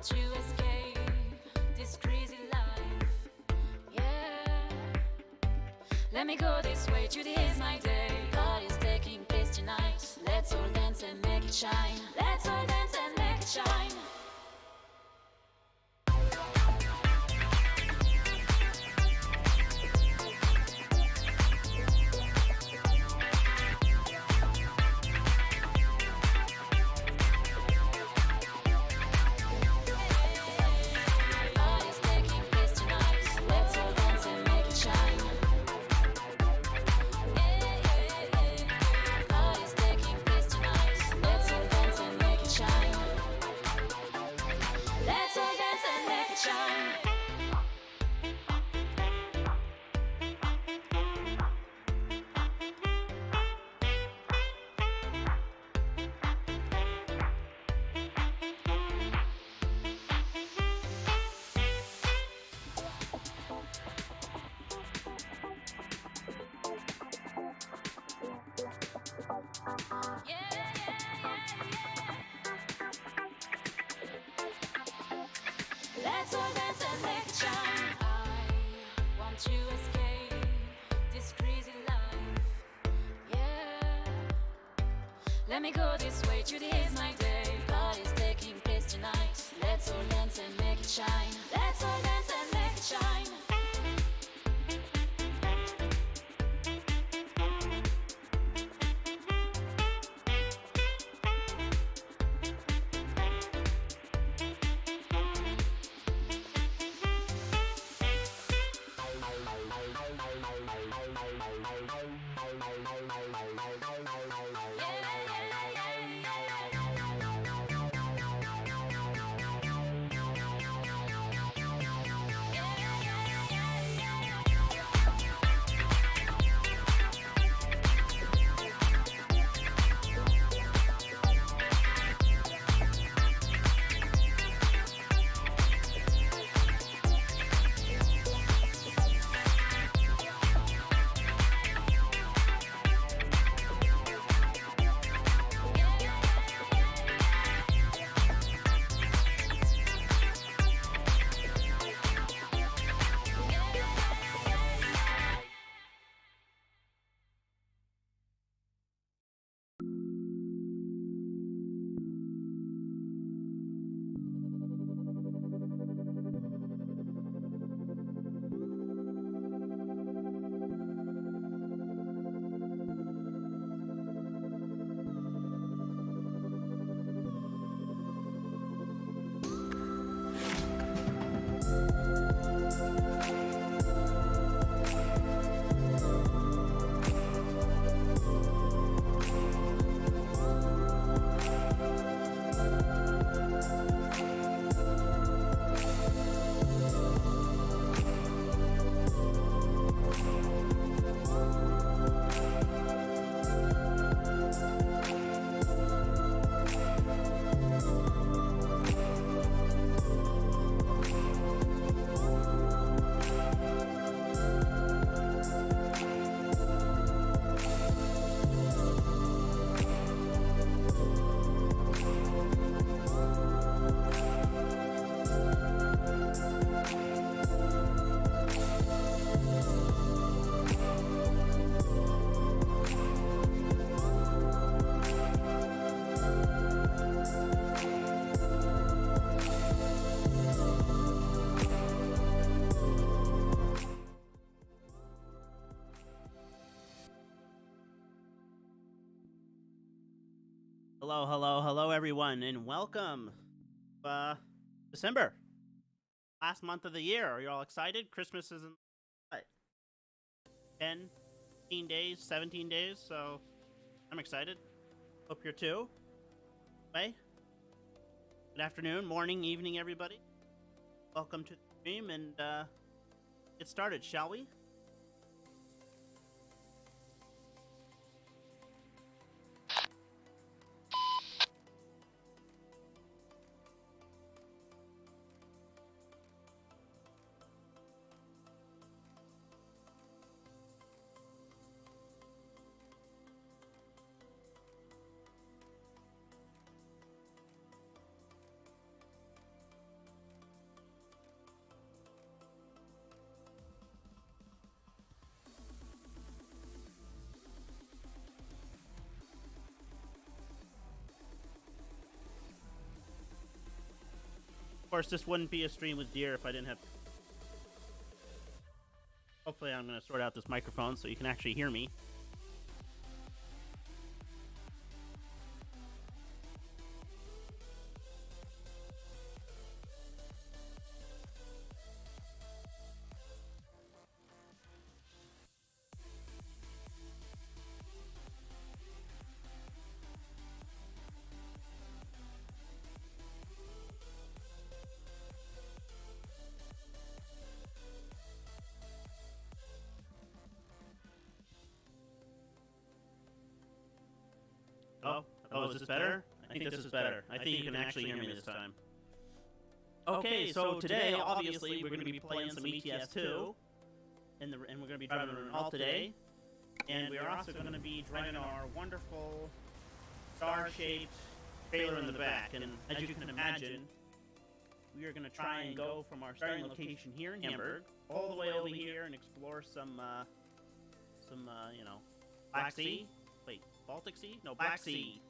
to escape this crazy life. Yeah, let me go this way, today is my day. God is taking place tonight. Let's all dance and make it shine. Let's all dance and make it shine. Let's all dance and make it shine. I want to escape this crazy life. Yeah, let me go this way, today is my day. God is taking place tonight. Let's all dance and make it shine. Let's all dance and make it shine. Hello, hello, hello, everyone, and welcome. December, last month of the year. Are you all excited? Christmas is in what, 10, 15 days, 17 days, so I'm excited. Hope you're too. Anyway, good afternoon, morning, evening, everybody. Welcome to the stream, and get started, shall we? course, this wouldn't be a stream with Deer if I didn't have... Hopefully I'm going to sort out this microphone so you can actually hear me. Oh, is this better? I think this is better. I think you can actually hear me this time. Okay, so today, obviously, we're going to be playing some ETS2, and we're going to be driving an alt today, and we're also going to be driving our wonderful star-shaped trailer in the back. And as you can imagine, we are going to try and go from our starting location here in Hamburg all the way over here and explore some you know, Black Sea. Wait, Baltic Sea? No, Black Sea.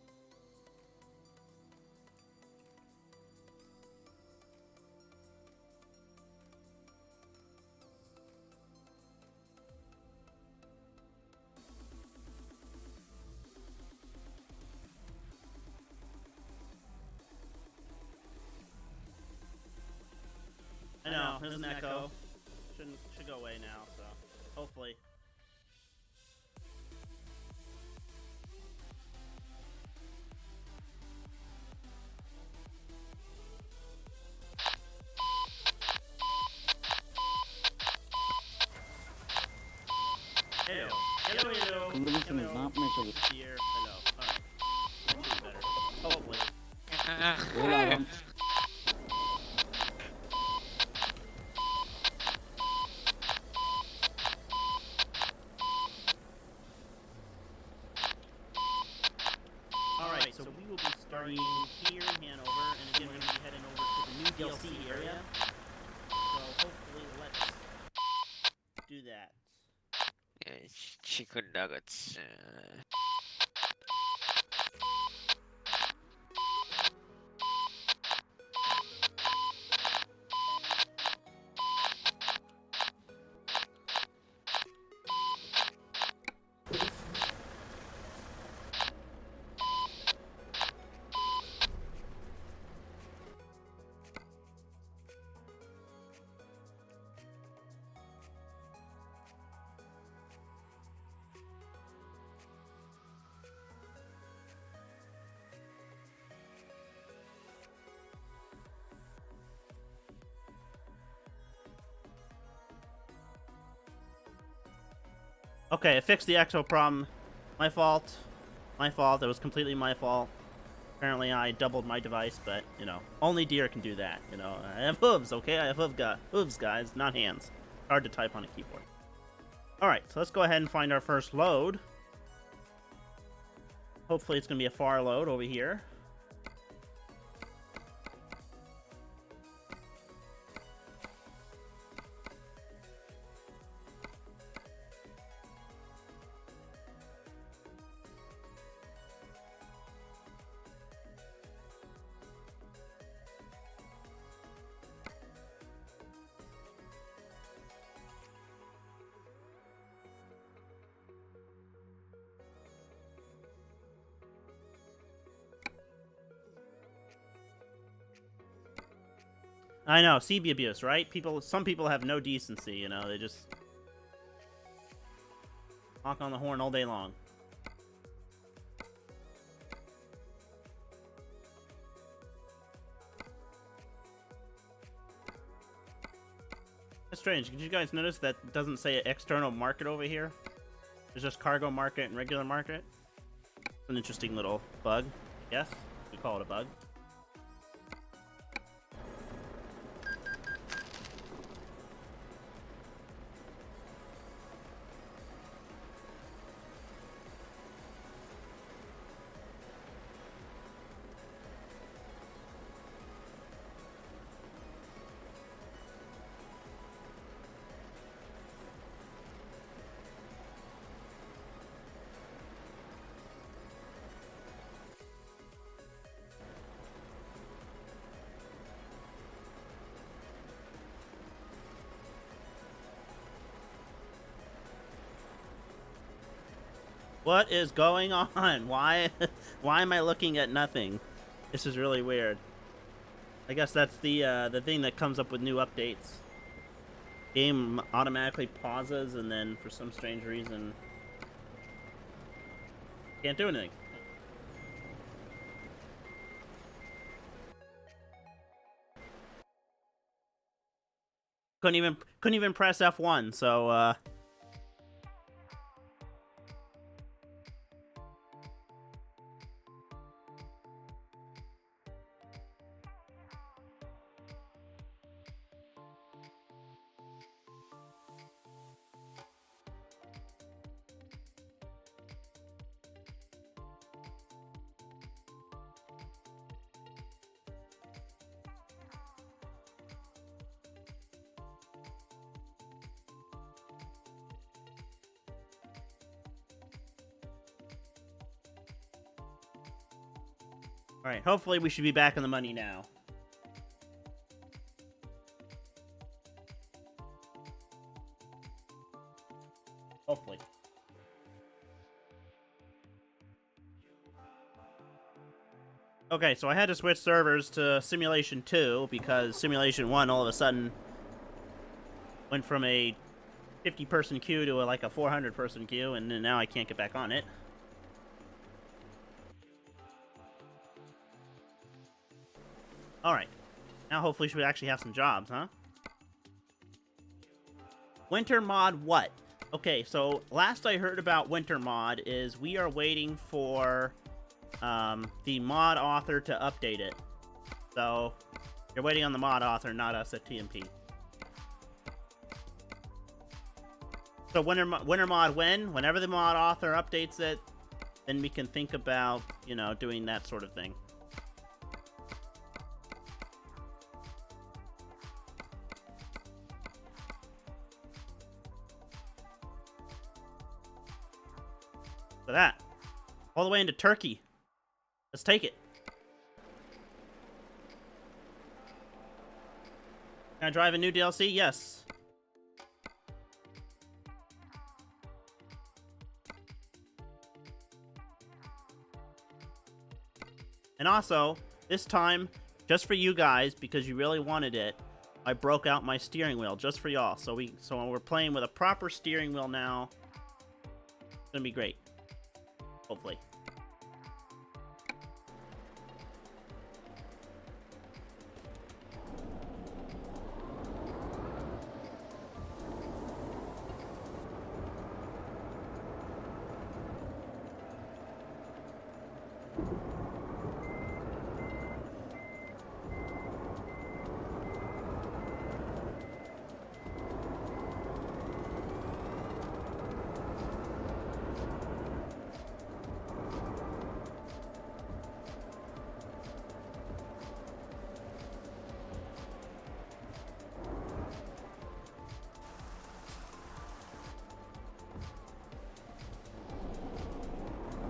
I know, there's an echo. Should go away now, so hopefully. Hello. Hello, hello. Convincing is not measurable. Here. Hello. Alright. That should be better. Hopefully. Hola. Alright, so we will be starting here in Hanover, and again we're going to be heading over to the new DLC area. So hopefully let's do that. Chicken nuggets. Okay, I fixed the EXO problem. My fault. My fault. It was completely my fault. Apparently I doubled my device, but, you know, only Deer can do that, you know. I have hooves, okay? I have hooves, guys, not hands. Hard to type on a keyboard. Alright, so let's go ahead and find our first load. Hopefully it's going to be a far load over here. I know, CB abuse, right? Some people have no decency, you know, they just honk on the horn all day long. That's strange. Did you guys notice that it doesn't say external market over here? There's just cargo market and regular market. It's an interesting little bug, I guess. We call it a bug. What is going on? Why am I looking at nothing? This is really weird. I guess that's the thing that comes up with new updates. Game automatically pauses and then for some strange reason can't do anything. Couldn't even press F1, so alright, hopefully we should be back in the money now. Hopefully. Okay, so I had to switch servers to Simulation 2 because Simulation 1 all of a sudden went from a 50-person queue to like a 400-person queue, and then now I can't get back on it. Alright. Now hopefully we actually have some jobs, huh? Winter mod what? Okay, so last I heard about Winter mod is we are waiting for the mod author to update it. So you're waiting on the mod author, not us at TMP. So winter mod when? Whenever the mod author updates it, then we can think about, you know, doing that sort of thing. For that. All the way into Turkey. Let's take it. Can I drive a new DLC? Yes. And also, this time, just for you guys, because you really wanted it, I broke out my steering wheel just for y'all. So we're playing with a proper steering wheel now. It's gonna be great. Hopefully.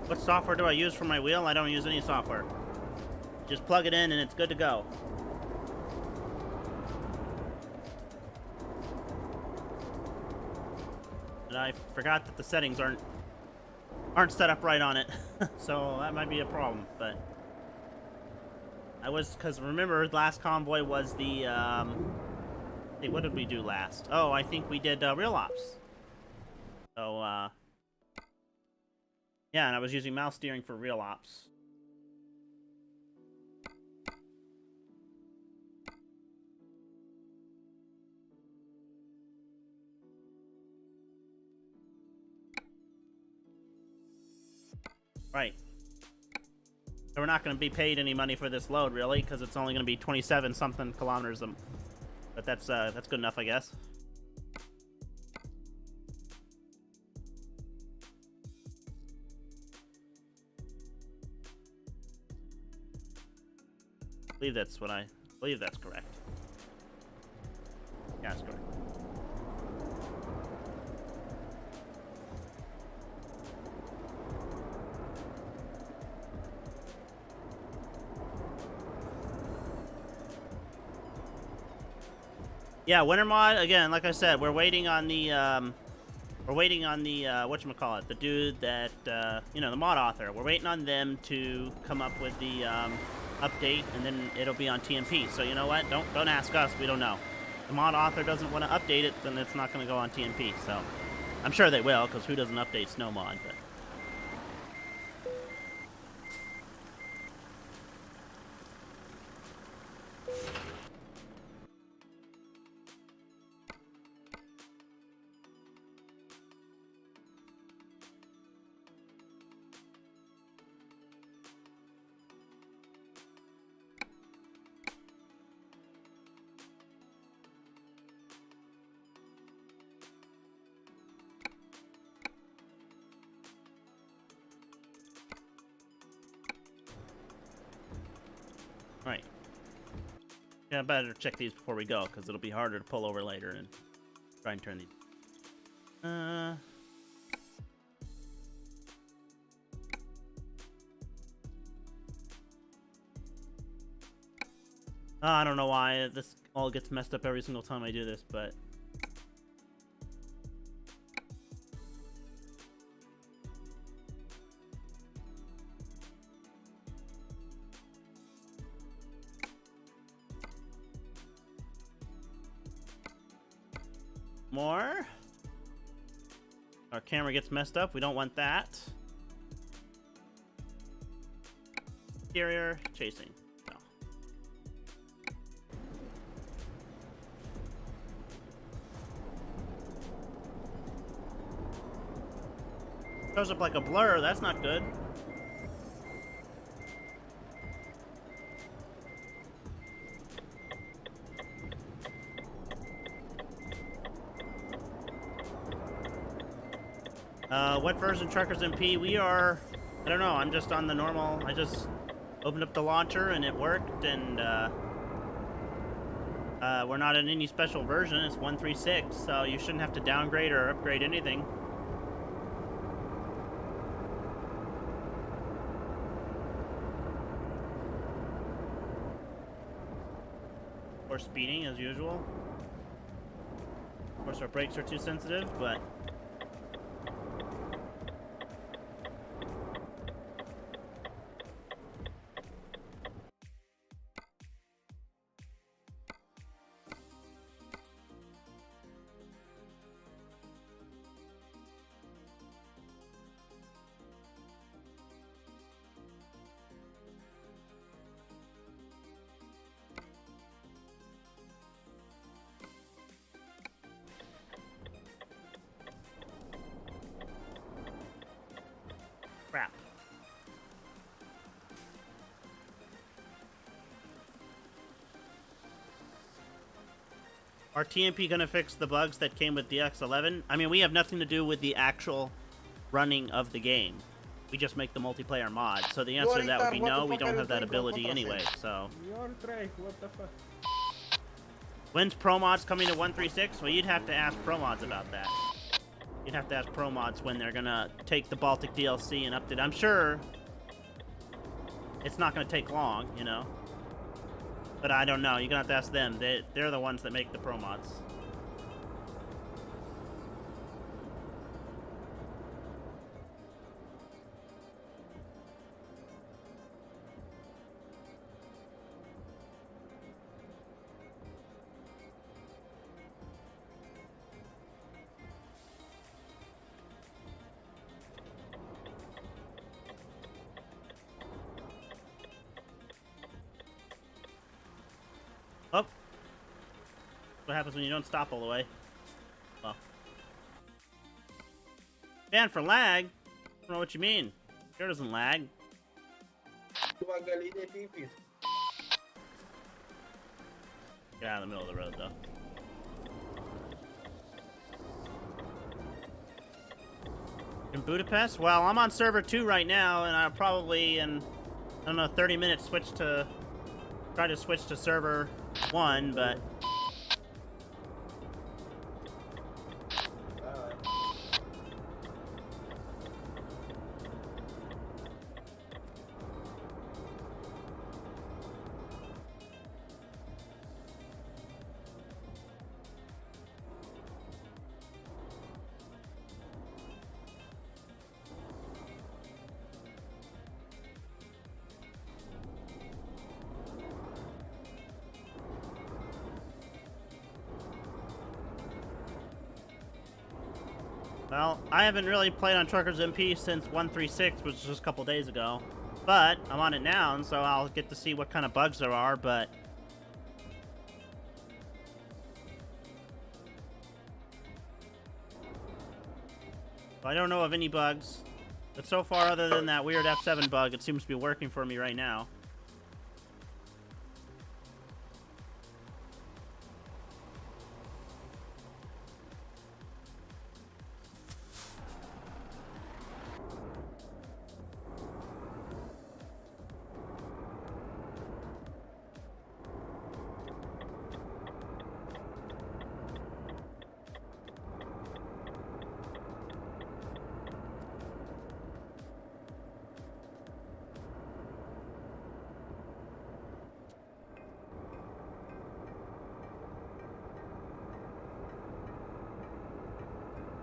What software do I use for my wheel? I don't use any software. Just plug it in and it's good to go. And I forgot that the settings aren't set up right on it. So that might be a problem, but because remember last convoy was the hey, what did we do last? Oh, I think we did real ops. So yeah, and I was using mouse steering for real ops. Right. So we're not going to be paid any money for this load, really, because it's only going to be 27-something kilometers. But that's good enough, I guess. I believe that's correct. Yeah, that's correct. Yeah, winter mod, again, like I said, we're waiting on the we're waiting on the whatchamacallit, the dude that you know, the mod author. We're waiting on them to come up with the update, and then it'll be on TMP. So you know what? Don't ask us. We don't know. If the mod author doesn't want to update it, then it's not going to go on TMP. So I'm sure they will, because who doesn't update Snow Mod? But right. Yeah, I better check these before we go, because it'll be harder to pull over later and try and turn these. I don't know why this all gets messed up every single time I do this, but more. Our camera gets messed up. We don't want that. Exterior chasing. No. Shows up like a blur. That's not good. What version Truckers MP? We are, I don't know, I'm just on the normal, I just opened up the launcher and it worked, and we're not in any special version. It's 1.36, so you shouldn't have to downgrade or upgrade anything. Or speeding as usual. Of course our brakes are too sensitive, but crap. Are TMP gonna fix the bugs that came with DX11? I mean, we have nothing to do with the actual running of the game. We just make the multiplayer mod. So the answer to that would be no, we don't have that ability anyway, so. When's Pro Mods coming to 1.36? Well, you'd have to ask Pro Mods about that. You'd have to ask Pro Mods when they're gonna take the Baltic DLC and update. I'm sure it's not gonna take long, you know. But I don't know. You're gonna have to ask them. They're the ones that make the Pro Mods. Oh. What happens when you don't stop all the way? Well. Ban for lag? I don't know what you mean. Sure doesn't lag. Get out of the middle of the road, though. In Budapest? Well, I'm on server 2 right now, and I'll probably, in, I don't know, 30 minutes try to switch to server 1, but Well, I haven't really played on Truckers MP since 136, which was just a couple days ago. But I'm on it now, and so I'll get to see what kind of bugs there are, but... I don't know of any bugs. But so far, other than that weird F7 bug, it seems to be working for me right now.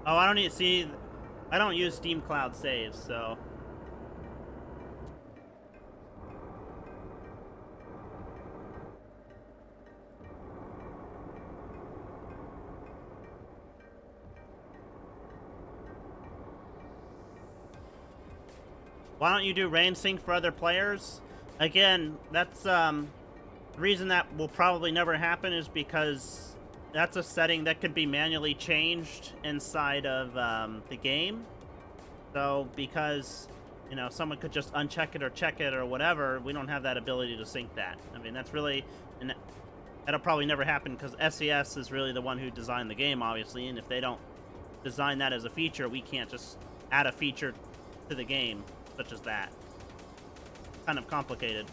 Oh, I don't need to see... I don't use Steam Cloud saves, so... Why don't you do rain sync for other players? Again, that's, the reason that will probably never happen is because that's a setting that could be manually changed inside of, the game. So, because, you know, someone could just uncheck it or check it or whatever, we don't have that ability to sync that. I mean, that's really... And that'll probably never happen because SES is really the one who designed the game, obviously, and if they don't design that as a feature, we can't just add a feature to the game such as that. Kind of complicated.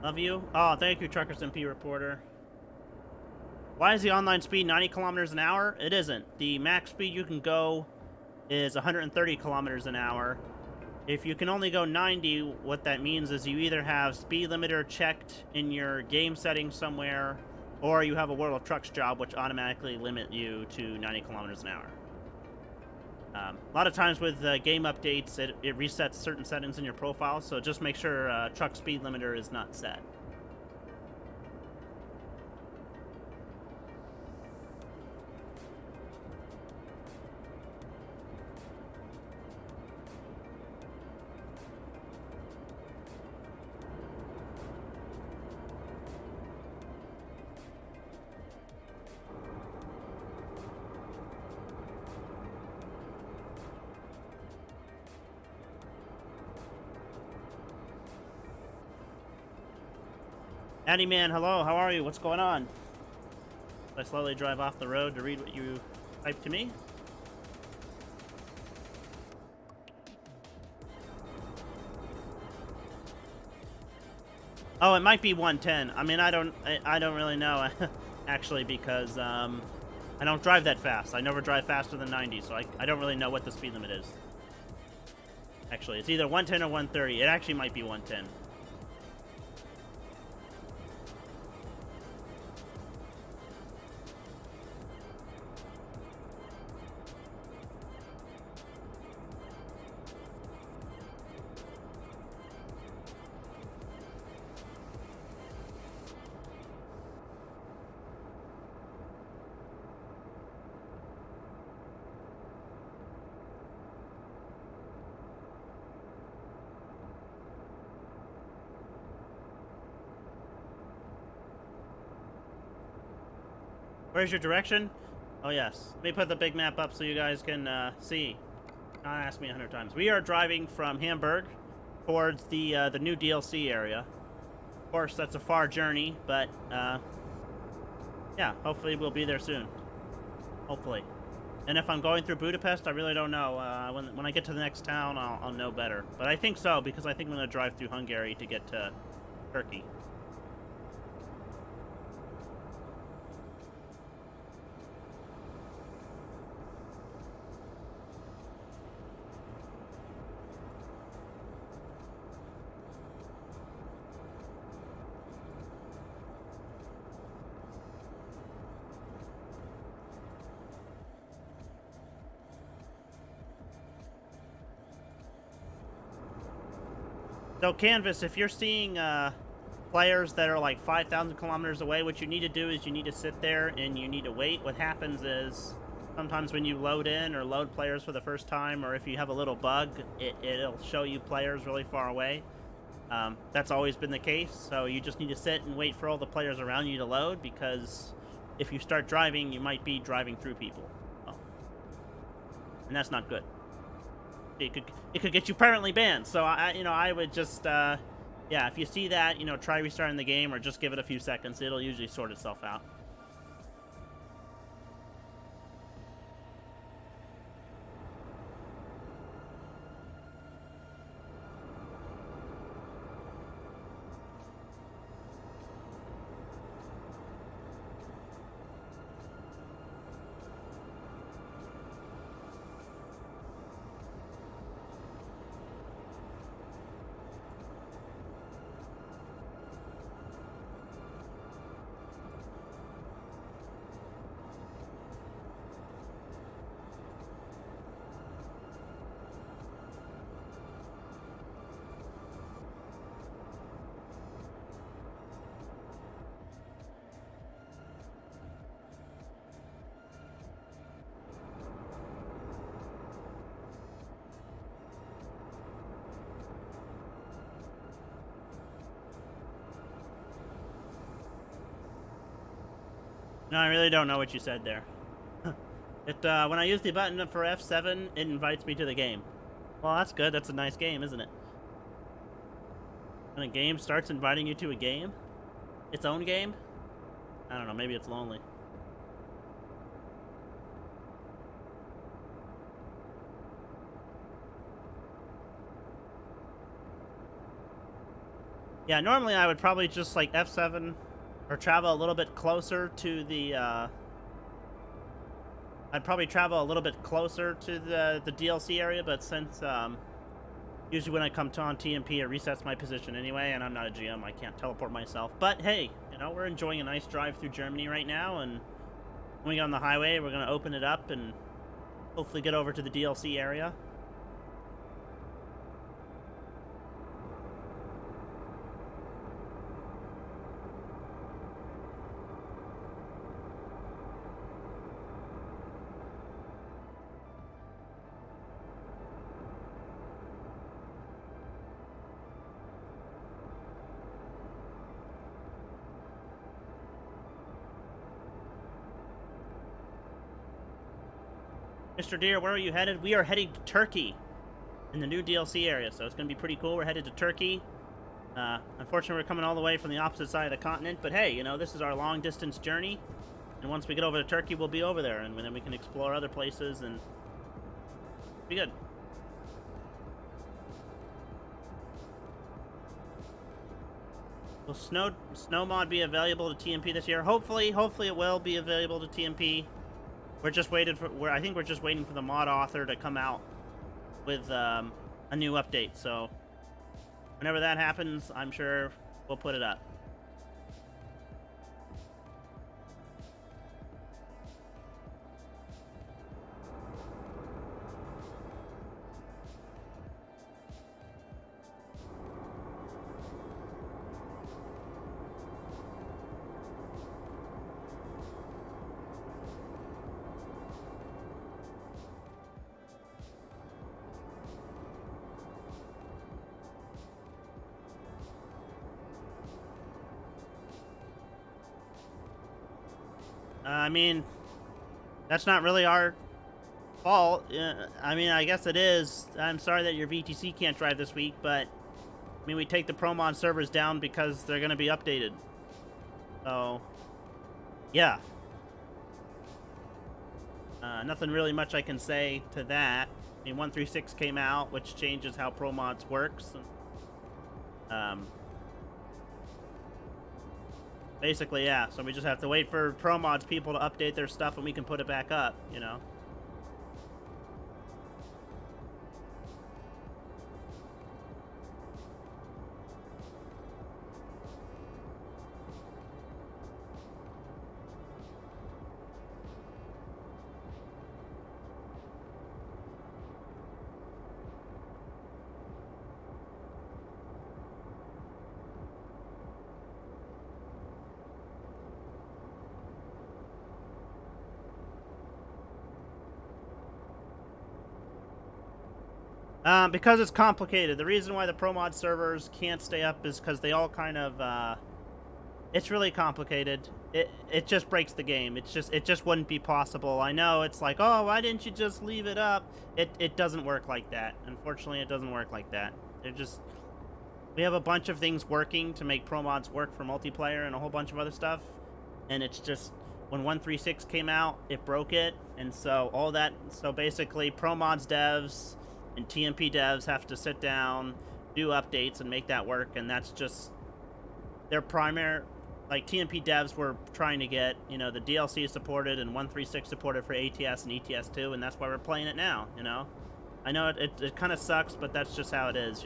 Love you. Oh, thank you, Truckers MP Reporter. Why is the online speed 90 kilometers an hour? It isn't. The max speed you can go is 130 kilometers an hour. If you can only go 90, what that means is you either have speed limiter checked in your game settings somewhere, or you have a World of Trucks job, which automatically limit you to 90 kilometers an hour. A lot of times with game updates, it resets certain settings in your profile, so just make sure truck speed limiter is not set. Addy Man, hello, how are you? What's going on? I slowly drive off the road to read what you typed to me. Oh, it might be 110. I mean, I don't really know, actually, because I don't drive that fast. I never drive faster than 90, so I don't really know what the speed limit is. Actually, it's either 110 or 130. It actually might be 110. Where's your direction? Oh, yes. Let me put the big map up so you guys can see. Not ask me 100 times. We are driving from Hamburg towards the new DLC area. Of course, that's a far journey, but yeah, hopefully we'll be there soon. Hopefully. And if I'm going through Budapest, I really don't know. When I get to the next town, I'll know better. But I think so, because I think I'm going to drive through Hungary to get to Turkey. So Canvas, if you're seeing players that are like 5,000 kilometers away, what you need to do is you need to sit there and you need to wait. What happens is sometimes when you load in or load players for the first time, or if you have a little bug, it'll show you players really far away. That's always been the case, so you just need to sit and wait for all the players around you to load, because if you start driving, you might be driving through people. Oh. And that's not good. It could get you permanently banned. So I would just yeah, if you see that, try restarting the game or just give it a few seconds. It'll usually sort itself out. No, I really don't know what you said there. When I use the button for F7, it invites me to the game. Well, that's good. That's a nice game, isn't it? When a game starts inviting you to a game? Its own game? I don't know, maybe it's lonely. Yeah, normally I would probably just like F7 or travel a little bit closer to the I'd probably travel a little bit closer to the DLC area, but since usually when I come on TMP, it resets my position anyway, and I'm not a GM, I can't teleport myself. But hey, we're enjoying a nice drive through Germany right now, and when we get on the highway, we're going to open it up and hopefully get over to the DLC area. Mr. Deer, where are you headed? We are heading to Turkey in the new DLC area, so it's going to be pretty cool. We're headed to Turkey. Unfortunately, we're coming all the way from the opposite side of the continent, but hey, this is our long-distance journey, and once we get over to Turkey, we'll be over there, and then we can explore other places, and be good. Will snow mod be available to TMP this year? Hopefully it will be available to TMP. We're just waiting for. I think we're just waiting for the mod author to come out with a new update. So whenever that happens, I'm sure we'll put it up. I mean, that's not really our fault. I mean, I guess it is. I'm sorry that your VTC can't drive this week, but I mean, we take the Promon servers down because they're going to be updated. So, yeah. Nothing really much I can say to that. I mean, 136 came out, which changes how ProMods works. Basically, yeah. So we just have to wait for ProMods people to update their stuff and we can put it back up, Because it's complicated. The reason why the Pro Mod servers can't stay up is because they all kind of, it's really complicated. It just breaks the game. It just wouldn't be possible. I know it's like, oh, why didn't you just leave it up? It doesn't work like that. Unfortunately, it doesn't work like that. We have a bunch of things working to make Pro Mods work for multiplayer and a whole bunch of other stuff, and it's just when 1.36 came out, it broke it, and so basically Pro Mods devs and TMP devs have to sit down, do updates, and make that work, and that's just their primary. Like, TMP devs were trying to get, the DLC supported and 1.36 supported for ATS and ETS2, and that's why we're playing it now, I know it kind of sucks, but that's just how it is,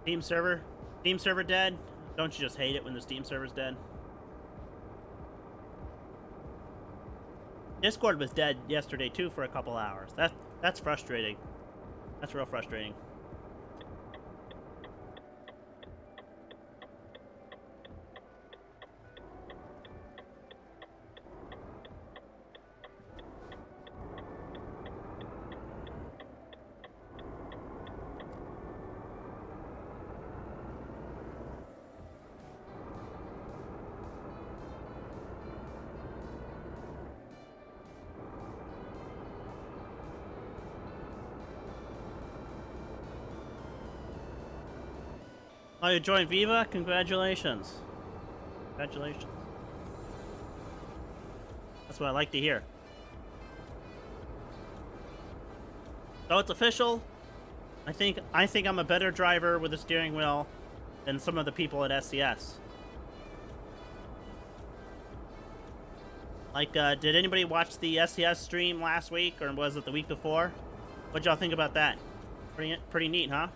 Steam server dead? Don't you just hate it when the Steam server's dead? Discord was dead yesterday too for a couple hours. That's frustrating. That's real frustrating. Oh, you joined Viva? Congratulations. Congratulations. That's what I like to hear. So it's official. I think I'm a better driver with a steering wheel than some of the people at SCS. Like, did anybody watch the SCS stream last week, or was it the week before? What'd y'all think about that? Pretty neat, huh?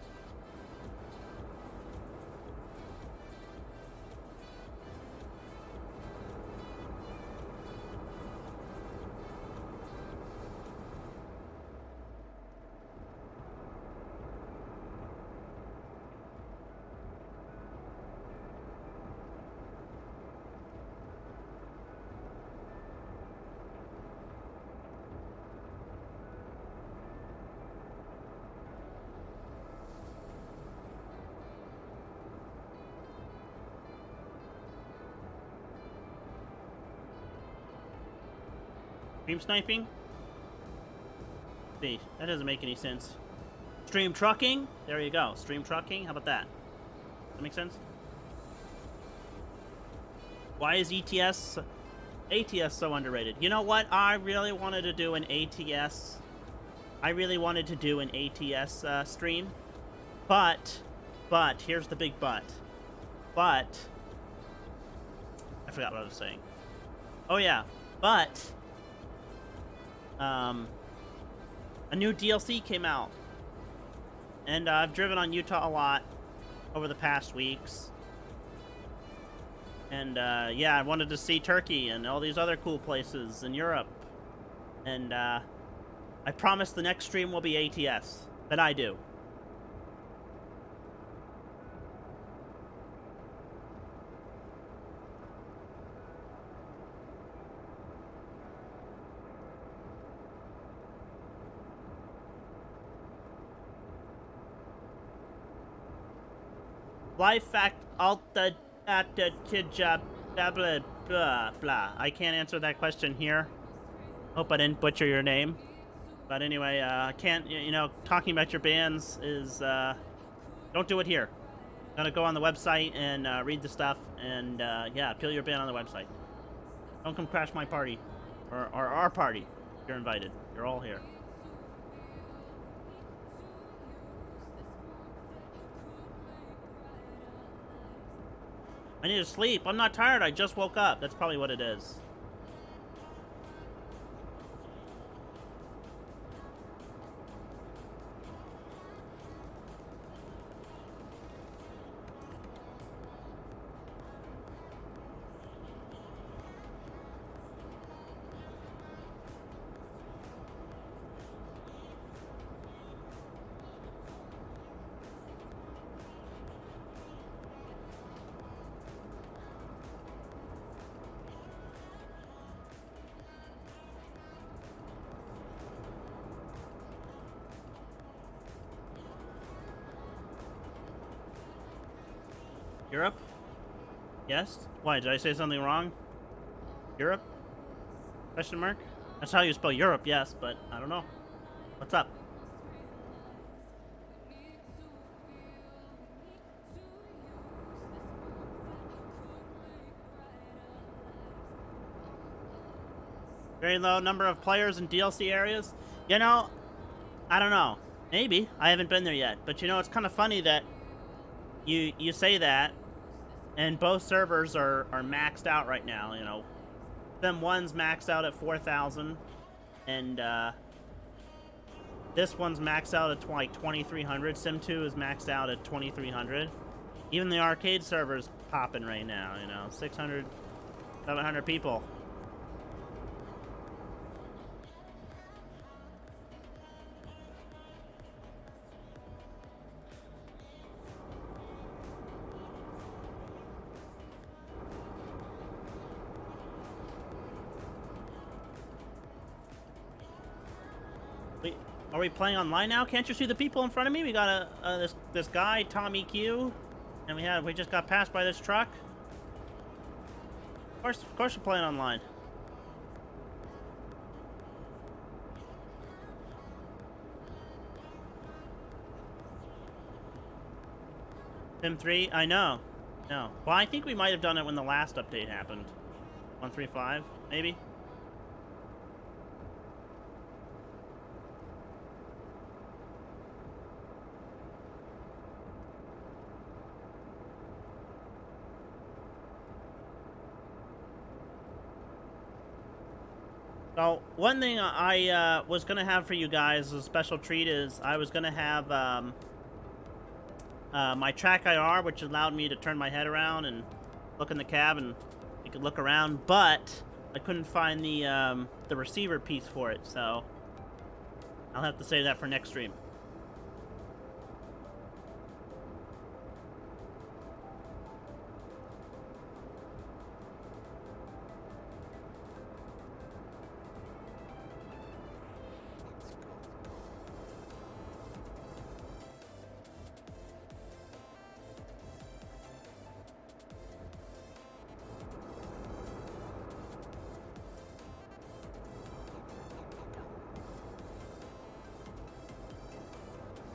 Stream sniping? See, that doesn't make any sense. Stream trucking? There you go. Stream trucking? How about that? Does that make sense? Why is ATS so underrated? You know what? I really wanted to do an ATS. I really wanted to do an ATS stream. But, here's the big but. But, I forgot what I was saying. Oh yeah, but a new DLC came out, and I've driven on Utah a lot over the past weeks, and yeah, I wanted to see Turkey and all these other cool places in Europe, and I promise the next stream will be ATS, that I do. Life fact alta at the tijab blah blah blah. I can't answer that question here. Hope I didn't butcher your name. But anyway, I can't, talking about your bands is, don't do it here. Gotta go on the website and read the stuff and, yeah, appeal your band on the website. Don't come crash my party. Or our party. You're invited. You're all here. I need to sleep. I'm not tired. I just woke up. That's probably what it is. Europe? Yes? Why, did I say something wrong? Europe? Question mark? That's how you spell Europe, yes, but I don't know. What's up? Very low number of players in DLC areas? You know, I don't know. Maybe. I haven't been there yet. But you know, it's kind of funny that you say that, and both servers are maxed out right now, you know. Sim 1's maxed out at 4,000, and this one's maxed out at like 2,300. Sim 2 is maxed out at 2,300. Even the arcade server's popping right now, you know. 600, 700 people. Wait, are we playing online now? Can't you see the people in front of me? We got this guy, Tom EQ, and we just got passed by this truck. Of course we're playing online. Sim 3? I know. No. Well, I think we might have done it when the last update happened. 135, maybe? So, one thing I was going to have for you guys as a special treat is I was going to have my track IR, which allowed me to turn my head around and look in the cab and you could look around, but I couldn't find the receiver piece for it, so I'll have to save that for next stream.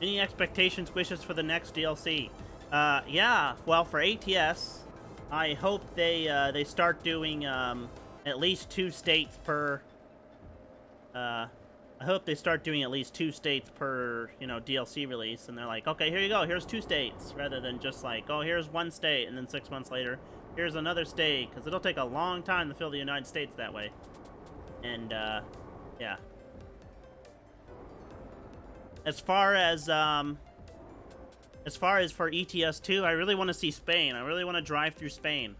Any expectations, wishes for the next DLC? Yeah, well, for ATS, I hope they start doing at least 2 states per. I hope they start doing at least 2 states per, you know, DLC release, and they're like, okay, here you go, here's 2 states, rather than just like, oh, here's 1 state, and then 6 months later, here's another state, because it'll take a long time to fill the United States that way. And yeah. As far as for ETS 2, I really want to see Spain. I really want to drive through Spain.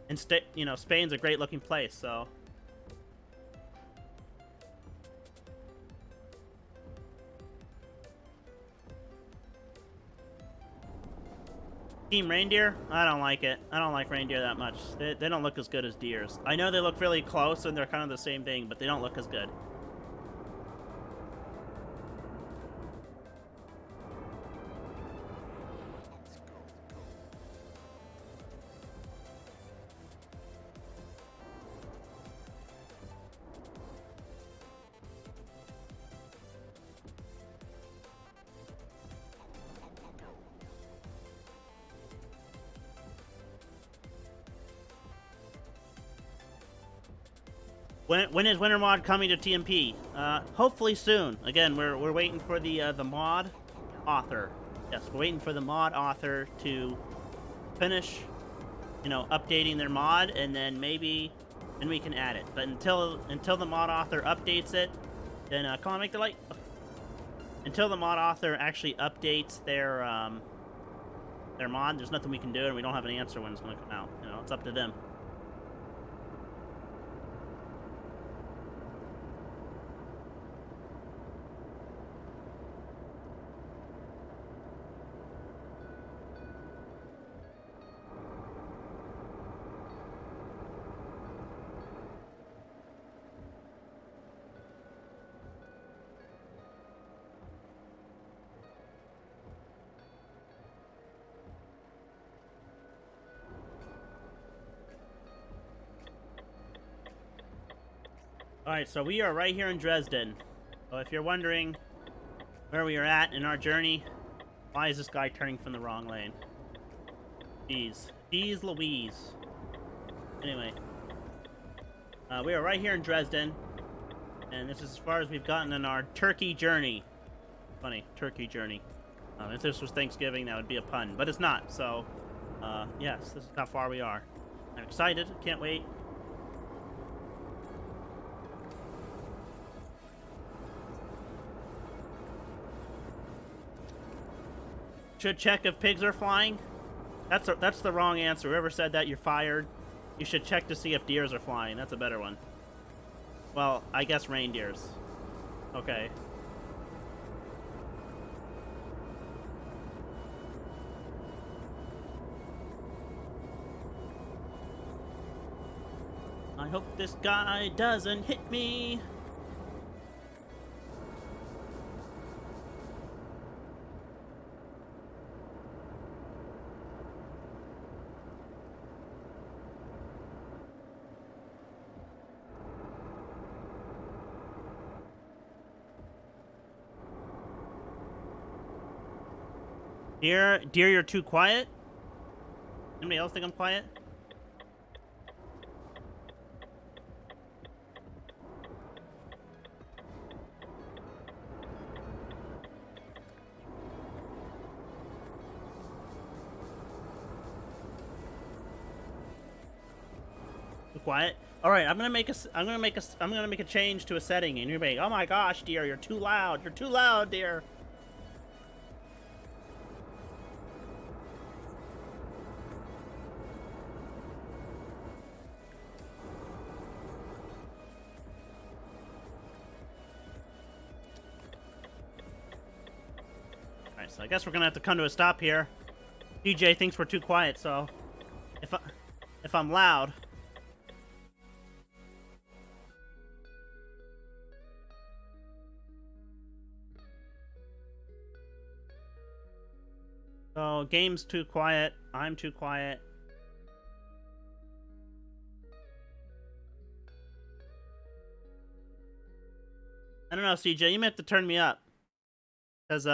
And you know, Spain's a great looking place, so. Team Reindeer? I don't like it. I don't like reindeer that much. They don't look as good as deers. I know they look really close and they're kind of the same thing, but they don't look as good. When is Winter Mod coming to TMP? Hopefully soon. Again, we're waiting for the mod author. Yes, we're waiting for the mod author to finish, updating their mod, and then maybe we can add it. But until the mod author updates it, then come on, make the light. Until the mod author actually updates their mod, there's nothing we can do, and we don't have an answer when it's going to come out. It's up to them. Alright, so we are right here in Dresden. So if you're wondering where we are at in our journey, why is this guy turning from the wrong lane? Jeez. Jeez Louise. Anyway. We are right here in Dresden. And this is as far as we've gotten in our turkey journey. Funny, turkey journey. If this was Thanksgiving, that would be a pun. But it's not, so... yes, this is how far we are. I'm excited. Can't wait. Should check if pigs are flying. That's the wrong answer. Whoever said that, you're fired. You should check to see if deers are flying. That's a better one. Well, I guess reindeers. Okay. I hope this guy doesn't hit me. Deer, you're too quiet? Anybody else think I'm quiet? Too quiet? All right, I'm gonna make a change to a setting, and you're like, oh my gosh, deer, you're too loud. You're too loud, deer. So I guess we're gonna have to come to a stop here. DJ thinks we're too quiet, so if I'm loud. So game's too quiet. I'm too quiet. I don't know, CJ. You may have to turn me up, cause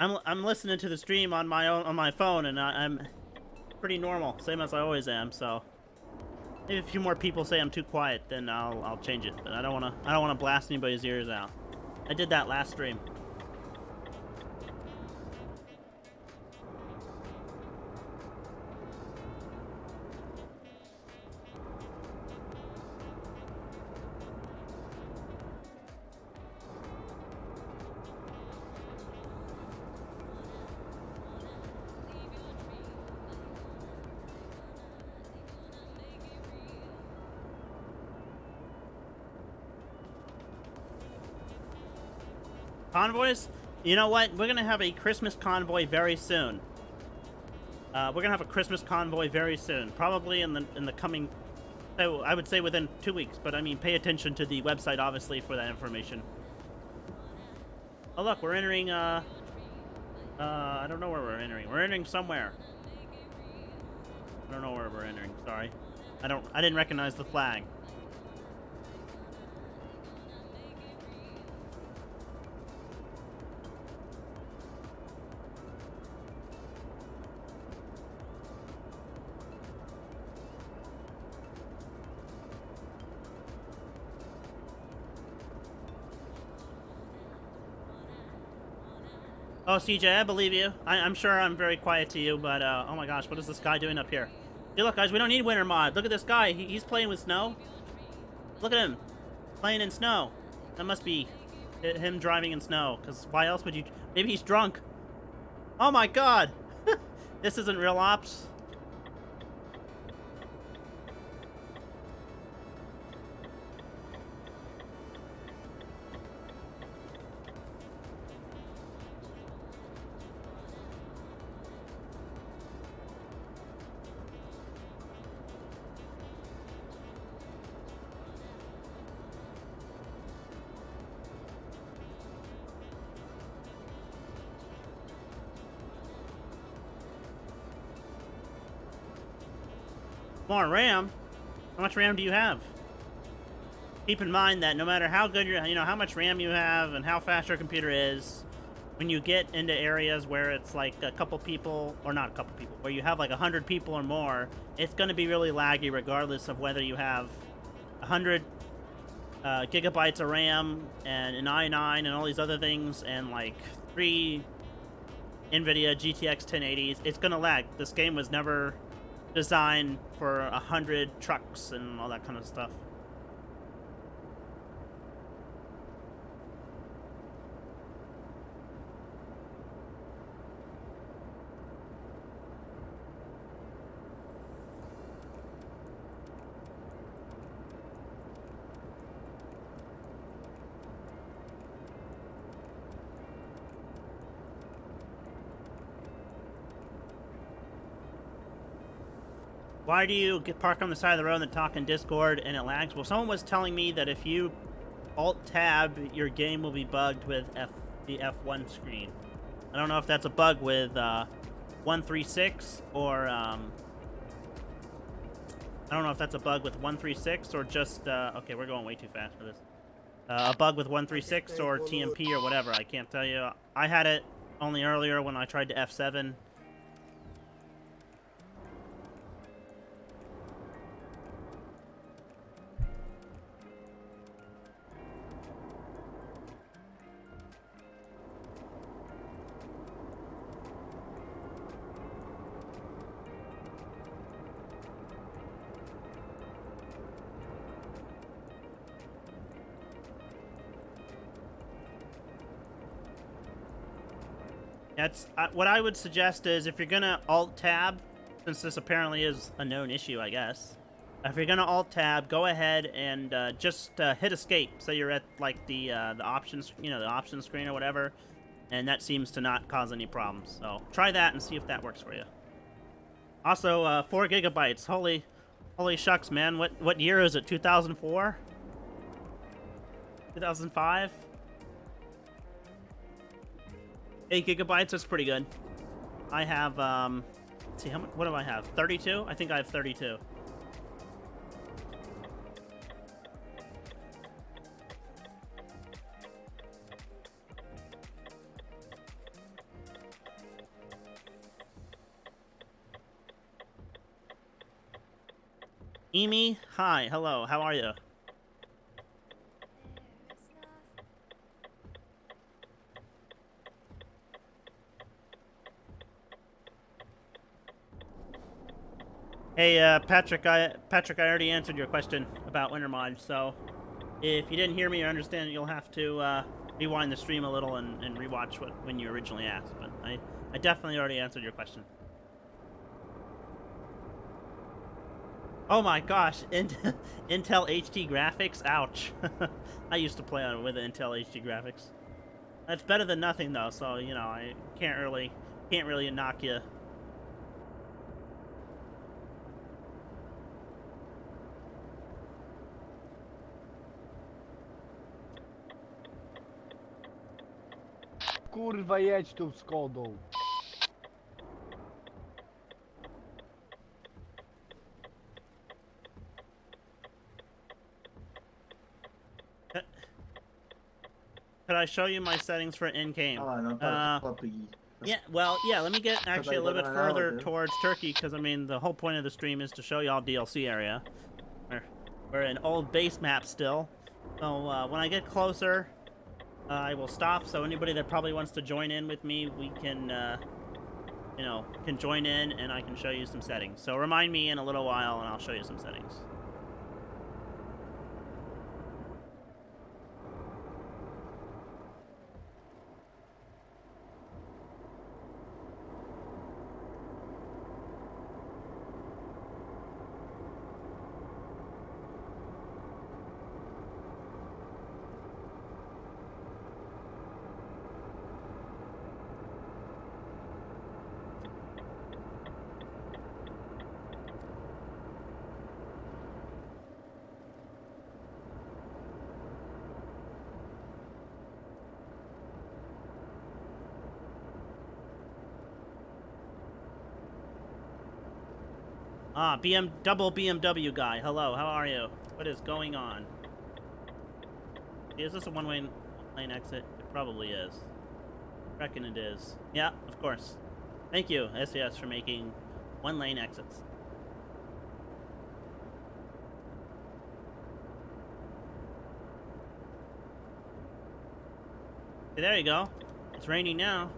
I'm listening to the stream on my phone, and I'm pretty normal, same as I always am. So maybe a few more people say I'm too quiet, then I'll change it. But I don't wanna blast anybody's ears out. I did that last stream. Convoys? You know what? We're gonna have a Christmas convoy very soon. We're gonna have a Christmas convoy very soon. Probably in the coming... I would say within 2 weeks, but I mean, pay attention to the website, obviously, for that information. Oh, look, we're entering, I don't know where we're entering. We're entering somewhere. I don't know where we're entering, sorry. I didn't recognize the flag. Oh, CJ, I believe you. I'm sure I'm very quiet to you, but oh my gosh, what is this guy doing up here? Hey, look, guys, we don't need winter mod. Look at this guy. He's playing with snow. Look at him, playing in snow. That must be him driving in snow, because why else would you... Maybe he's drunk. Oh my god! This isn't real ops. More RAM? How much RAM do you have? Keep in mind that no matter how good your, how much RAM you have and how fast your computer is, when you get into areas where it's like a couple people, or not a couple people, where you have like 100 people or more, it's going to be really laggy regardless of whether you have 100 gigabytes of RAM and an i9 and all these other things and like 3 NVIDIA GTX 1080s. It's going to lag. This game was never designed for 100 trucks and all that kind of stuff. Why do you park on the side of the road and then talk in Discord and it lags? Well, someone was telling me that if you Alt-Tab, your game will be bugged with the F1 screen. I don't know if that's a bug with 136 or I don't know if that's a bug with 136 or just okay, we're going way too fast for this. A bug with 136 or TMP or whatever. I can't tell you. I had it only earlier when I tried to F7. That's what I would suggest is if you're gonna Alt-Tab, since this apparently is a known issue, I guess. If you're gonna Alt-Tab, go ahead and just hit Escape. So you're at like the options, the options screen or whatever, and that seems to not cause any problems. So try that and see if that works for you. Also, 4 gigabytes. Holy shucks, man! What year is it? 2004? 2005? 8 gigabytes, that's pretty good. I have, let's see, what do I have? 32? I think I have 32. Emi, hi, hello, how are you? Hey, Patrick, I already answered your question about Wintermod, so if you didn't hear me or understand, you'll have to rewind the stream a little and rewatch when you originally asked, but I definitely already answered your question. Oh my gosh, Intel HD graphics? Ouch. I used to play on it with Intel HD graphics. That's better than nothing though, so I can't really knock you. Kurwa, jedź tą Skodą. Could I show you my settings for in-game? puppy. Yeah, well, yeah, let me get actually a little bit further towards Turkey, because, I mean, the whole point of the stream is to show y'all DLC area. We're in old base map still. So, when I get closer, I will stop, so anybody that probably wants to join in with me, we can, you know, can join in, and I can show you some settings. So remind me in a little while, and I'll show you some settings. Ah, double BMW guy. Hello, how are you? What is going on? Is this a one-way lane exit? It probably is. I reckon it is. Yeah, of course. Thank you, SES, for making one-lane exits. Okay, there you go. It's raining now.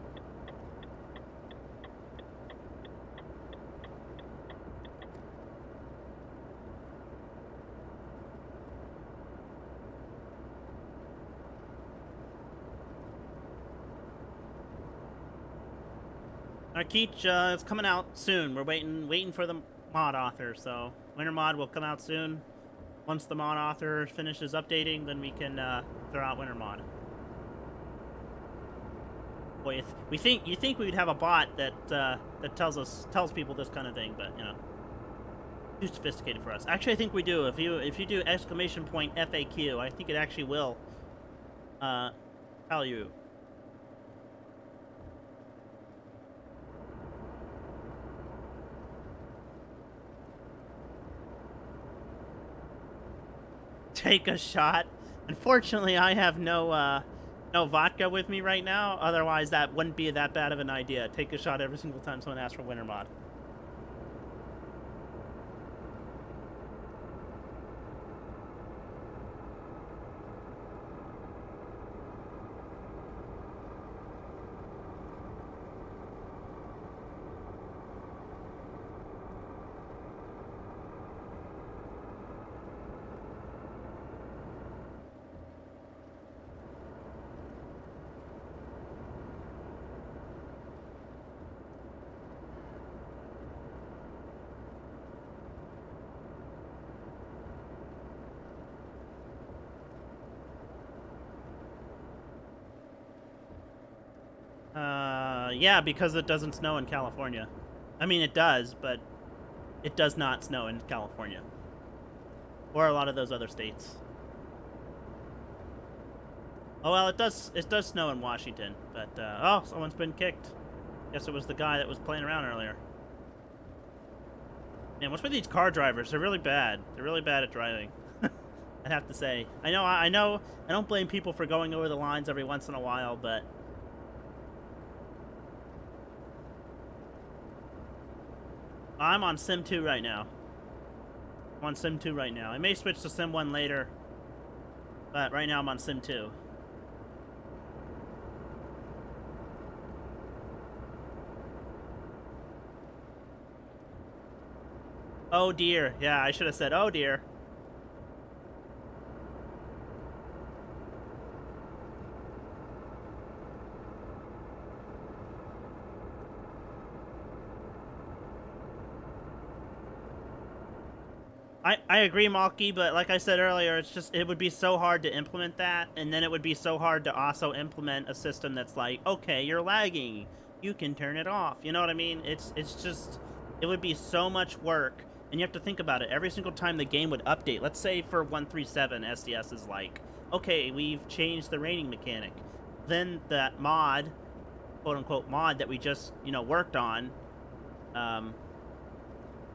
Arkeech is coming out soon. We're waiting for the mod author. So Winter Mod will come out soon. Once the mod author finishes updating, then we can throw out Winter Mod. Boy, you think we'd have a bot that that tells people this kind of thing, but you know, too sophisticated for us. Actually, I think we do. If you do exclamation point FAQ, I think it actually will tell you. Take a shot. Unfortunately, I have no vodka with me right now. Otherwise, that wouldn't be that bad of an idea. Take a shot every single time someone asks for Winter Mod. Yeah, because it doesn't snow in California. I mean, it does, but it does not snow in California. Or a lot of those other states. Oh, well, it does snow in Washington, but, oh, someone's been kicked. Guess it was the guy that was playing around earlier. Man, what's with these car drivers? They're really bad. They're really bad at driving. I'd have to say. I know, I don't blame people for going over the lines every once in a while, but I'm on Sim 2 right now. I'm on Sim 2 right now. I may switch to Sim 1 later, but right now I'm on Sim 2. Oh dear. Yeah, I should have said, oh dear. I agree, Malky, but like I said earlier, it would be so hard to implement that, and then it would be so hard to also implement a system that's like, okay, you're lagging, you can turn it off. You know what I mean? It's just, it would be so much work, and you have to think about it. Every single time the game would update, let's say for 137, SDS is like, okay, we've changed the rating mechanic. Then that mod, quote-unquote mod, that we just, you know, worked on,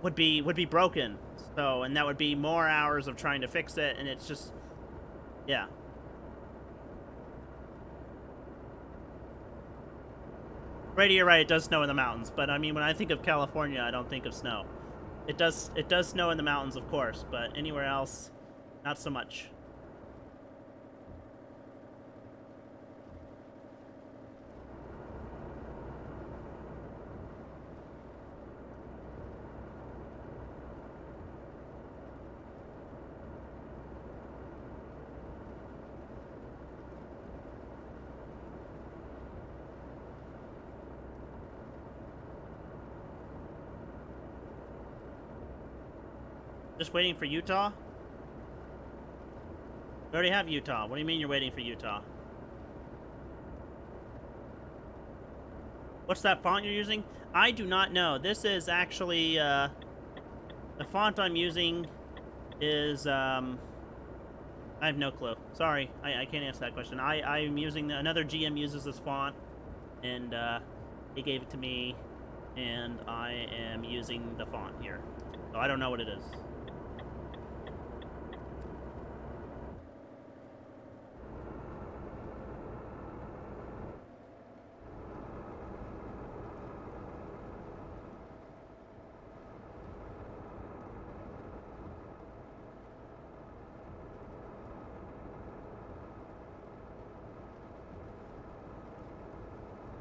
would be broken. So, and that would be more hours of trying to fix it, and it's just, yeah. Brady, you're right, it does snow in the mountains, but I mean, when I think of California, I don't think of snow. It does snow in the mountains, of course, but anywhere else, not so much. Just waiting for Utah? We already have Utah. What do you mean you're waiting for Utah? What's that font you're using? I do not know. This is actually, the font I'm using is, I have no clue. Sorry, I can't answer that question. I'm using, another GM uses this font, and, he gave it to me, and I am using the font here. So I don't know what it is.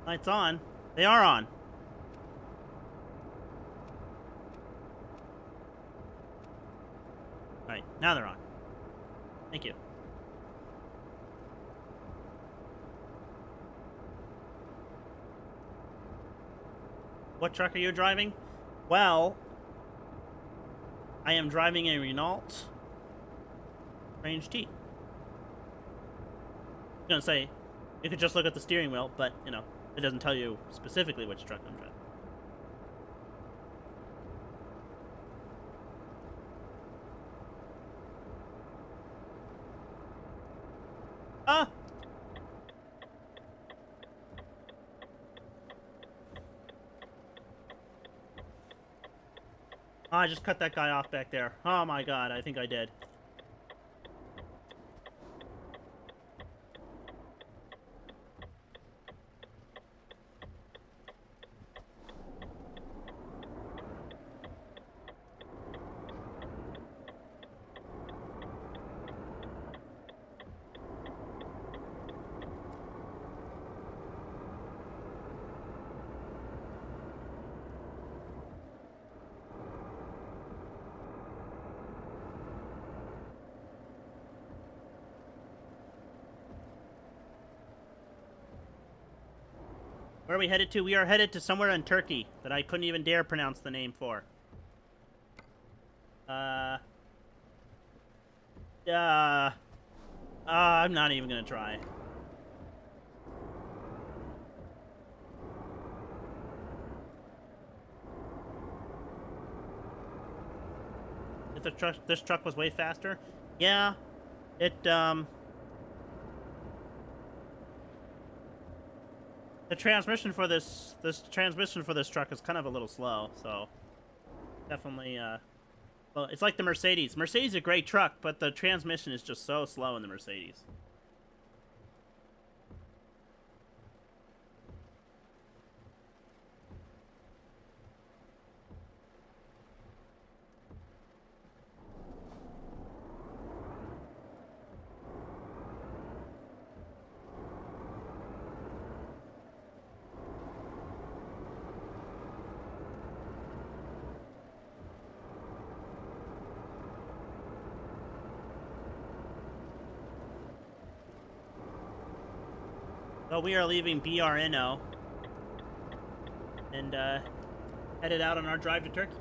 Lights on. They are on. Alright, now they're on. Thank you. What truck are you driving? Well, I am driving a Renault Range T. I was gonna say, you could just look at the steering wheel, but, you know, it doesn't tell you specifically which truck I'm driving. Ah! Oh, I just cut that guy off back there. Oh my god, I think I did. Where are we headed to? We are headed to somewhere in Turkey that I couldn't even dare pronounce the name for. I'm not even gonna try. If this truck was way faster? Yeah. The transmission for this transmission for this truck is kind of a little slow, so definitely well, it's like the Mercedes. Mercedes is a great truck, but the transmission is just so slow in the Mercedes. So we are leaving BRNO and headed out on our drive to Turkey.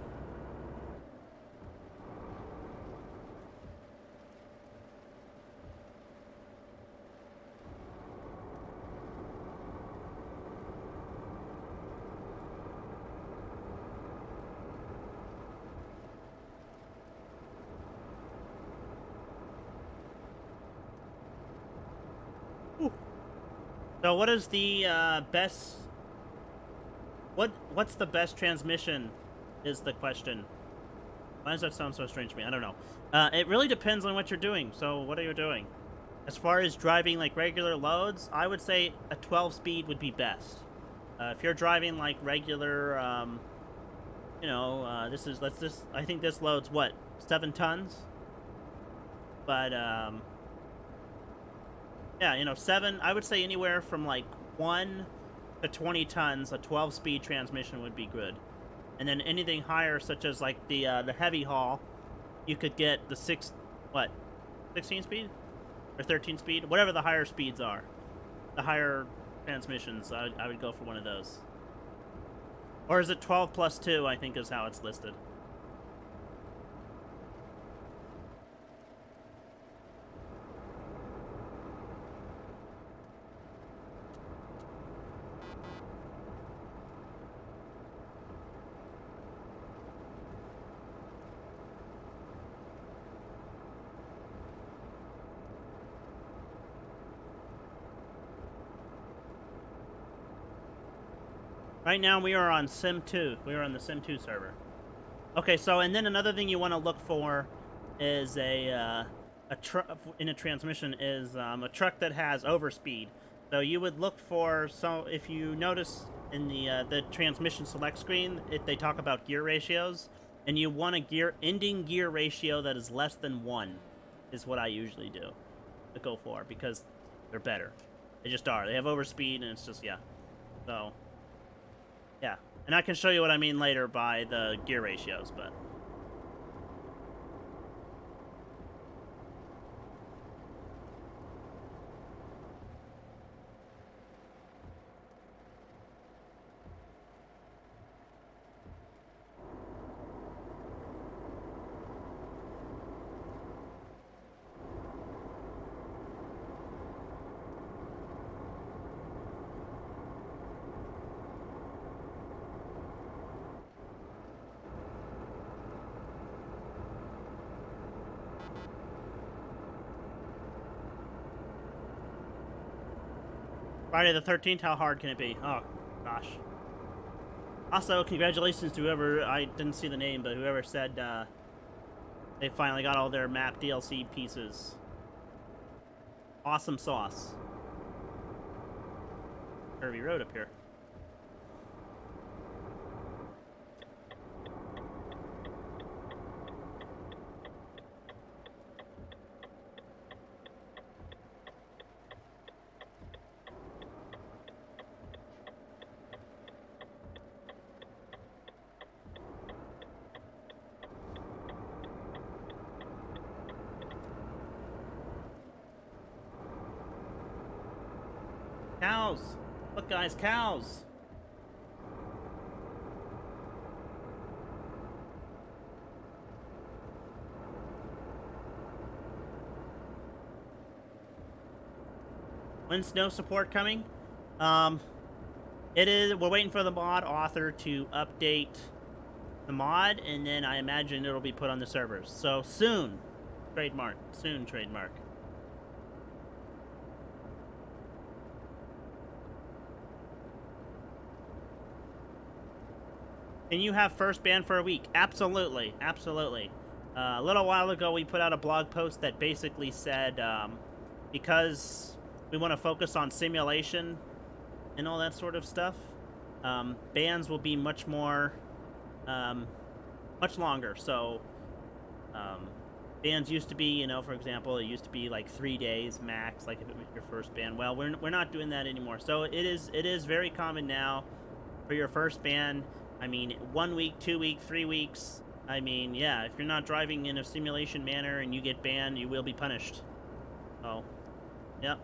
So what is the best... What's the best transmission is the question. Why does that sound so strange to me? I don't know. It really depends on what you're doing. So what are you doing? As far as driving like regular loads, I would say a 12-speed would be best. If you're driving like regular, you know, I think this loads what, 7 tons? But yeah, you know, 7. I would say anywhere from like 1 to 20 tons, a 12-speed transmission would be good. And then anything higher, such as like the heavy haul, you could get the 16 speed or 13 speed, whatever the higher speeds are, the higher transmissions. I would go for one of those. Or is it 12 plus 2? I think is how it's listed. Right now we are on Sim 2. We are on the Sim 2 server. Okay, so and then another thing you want to look for is a truck in a transmission is a truck that has overspeed. So you would look for, so if you notice in the transmission select screen, they talk about gear ratios, and you want a ending gear ratio that is less than 1 is what I usually do to go for, because they're better. They just are. They have overspeed, and it's just, yeah. So yeah, and I can show you what I mean later by the gear ratios, but Friday the 13th, how hard can it be? Oh, gosh. Also, congratulations to whoever, I didn't see the name, but whoever said they finally got all their map DLC pieces. Awesome sauce. Curvy road up here. Cows! Look, guys, cows! When's snow support coming? It is. We're waiting for the mod author to update the mod, and then I imagine it'll be put on the servers. So soon, trademark. Soon, trademark. Can you have first ban for a week? Absolutely, absolutely. A little while ago, we put out a blog post that basically said, because we want to focus on simulation and all that sort of stuff, bans will be much more, much longer. So, bans used to be, you know, for example, it used to be like 3 days max, like if it was your first ban. Well, we're not doing that anymore. So it is very common now for your first ban. I mean, 1 week, 2 week, 3 weeks. I mean, yeah, if you're not driving in a simulation manner and you get banned, you will be punished. So, yep.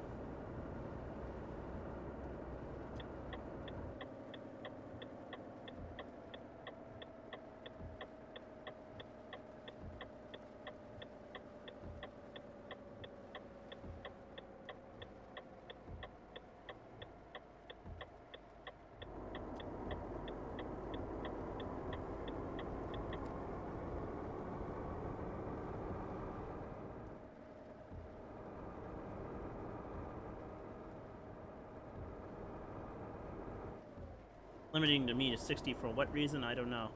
Limiting to me to 60 for what reason? I don't know.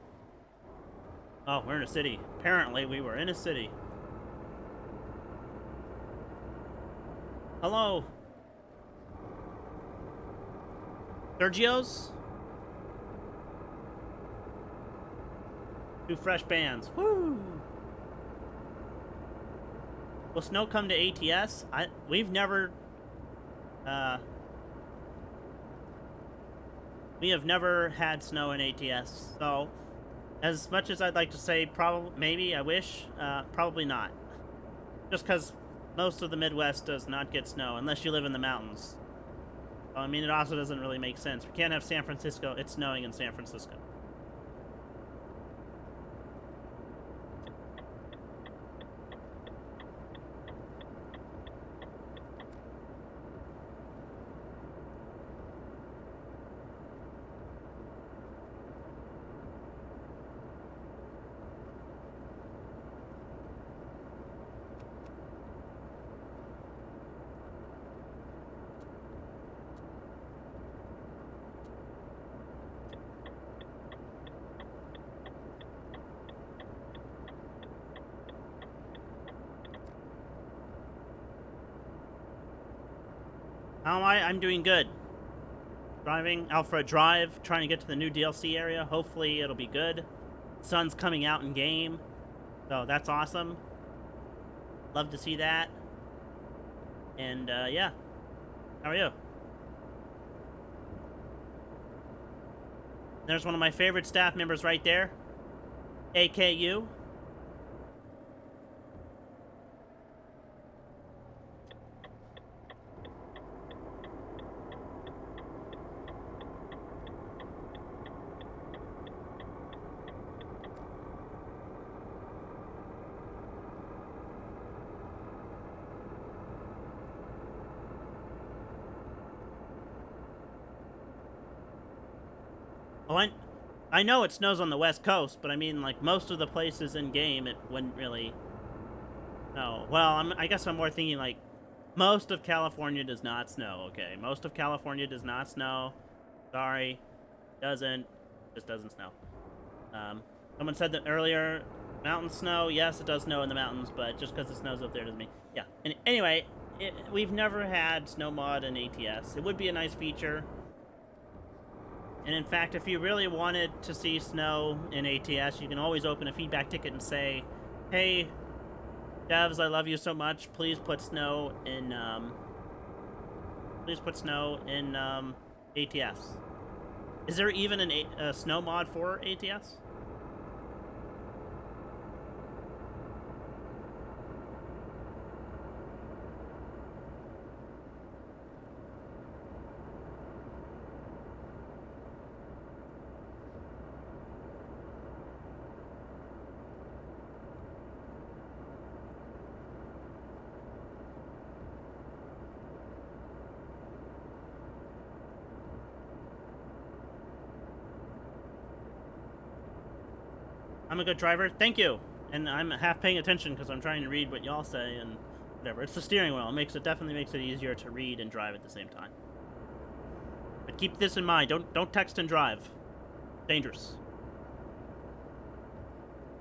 Oh, we're in a city. Apparently, we were in a city. Hello. Sergio's? 2 fresh bands. Woo! Will snow come to ATS? We've never... we have never had snow in ATS, so as much as I'd like to say probably, maybe, I wish, probably not. Just because most of the Midwest does not get snow unless you live in the mountains. I mean, it also doesn't really make sense. We can't have San Francisco. It's snowing in San Francisco. How am I? I'm doing good. Driving out for a drive, trying to get to the new DLC area. Hopefully it'll be good. Sun's coming out in game, so that's awesome. Love to see that. And yeah, how are you? There's one of my favorite staff members right there, AKU. Oh, I know it snows on the West Coast, but I mean, like, most of the places in game, it wouldn't really snow. Well, I guess I'm more thinking, like, most of California does not snow, okay? Most of California does not snow. Sorry. Doesn't. Just doesn't snow. Someone said that earlier, mountain snow. Yes, it does snow in the mountains, but just because it snows up there doesn't mean... Yeah. Anyway, we've never had snow mod in ATS. It would be a nice feature. And in fact, if you really wanted to see snow in ATS, you can always open a feedback ticket and say, hey, devs, I love you so much. Please put snow in, ATS. Is there even a snow mod for ATS? I'm a good driver. Thank you. And I'm half paying attention because I'm trying to read what y'all say and whatever. It's the steering wheel. It definitely makes it easier to read and drive at the same time. But keep this in mind. Don't text and drive. Dangerous.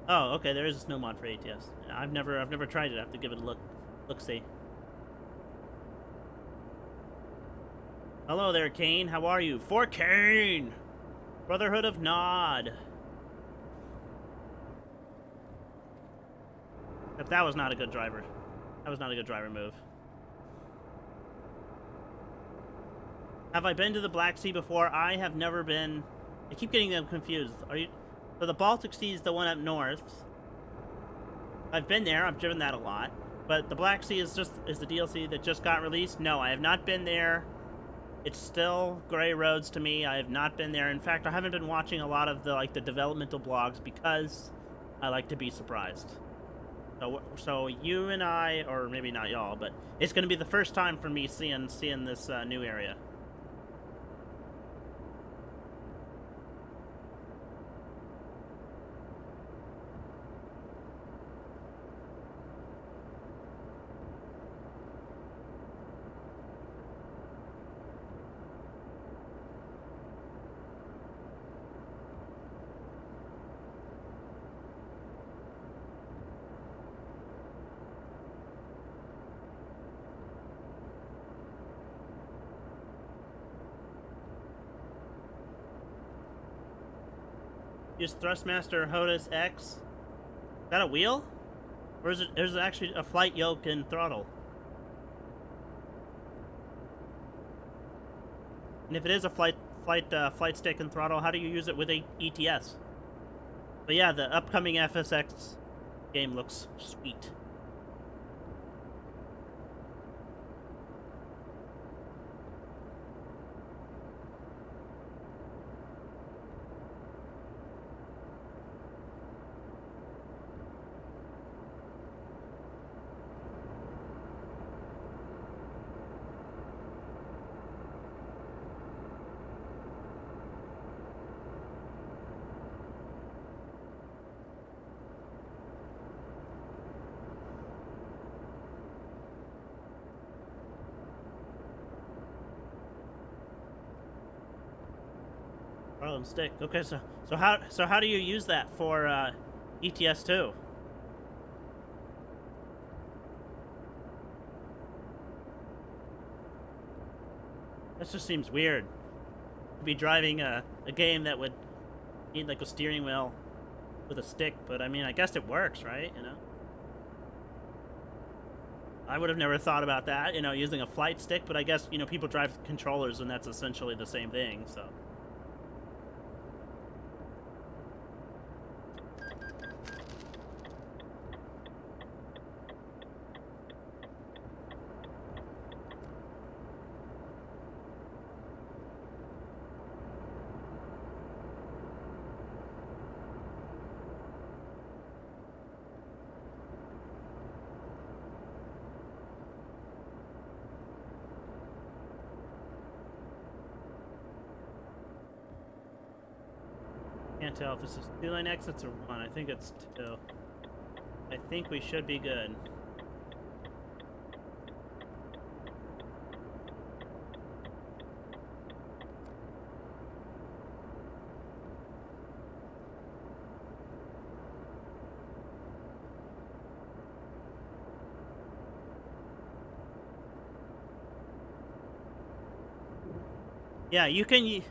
Oh, okay. There is a snow mod for ATS. I've never tried it. I have to give it a look. See. Hello there, Kane. How are you? For Kane! Brotherhood of Nod. Except that was not a good driver. That was not a good driver move. Have I been to the Black Sea before? I have never been. I keep getting them confused. Are you? So the Baltic Sea is the one up north. I've been there. I've driven that a lot. But the Black Sea is the DLC that just got released. No, I have not been there. It's still gray roads to me. I have not been there. In fact, I haven't been watching a lot of the developmental blogs because I like to be surprised. So you and I, or maybe not y'all, but it's going to be the first time for me seeing this new area. Use Thrustmaster HOTUS X. Is that a wheel? Or is it actually a flight yoke and throttle? And if it is a flight stick and throttle, how do you use it with ETS? But yeah, the upcoming FSX game looks sweet. Throttle and stick. Okay, so how do you use that for ETS 2? This just seems weird. To be driving a game that would need like a steering wheel with a stick, but I mean, I guess it works, right? You know? I would have never thought about that, you know, using a flight stick, but I guess, you know, people drive controllers and that's essentially the same thing, so. Can't tell if this is 2-lane exits or 1. I think it's 2. I think we should be good. Yeah, you can.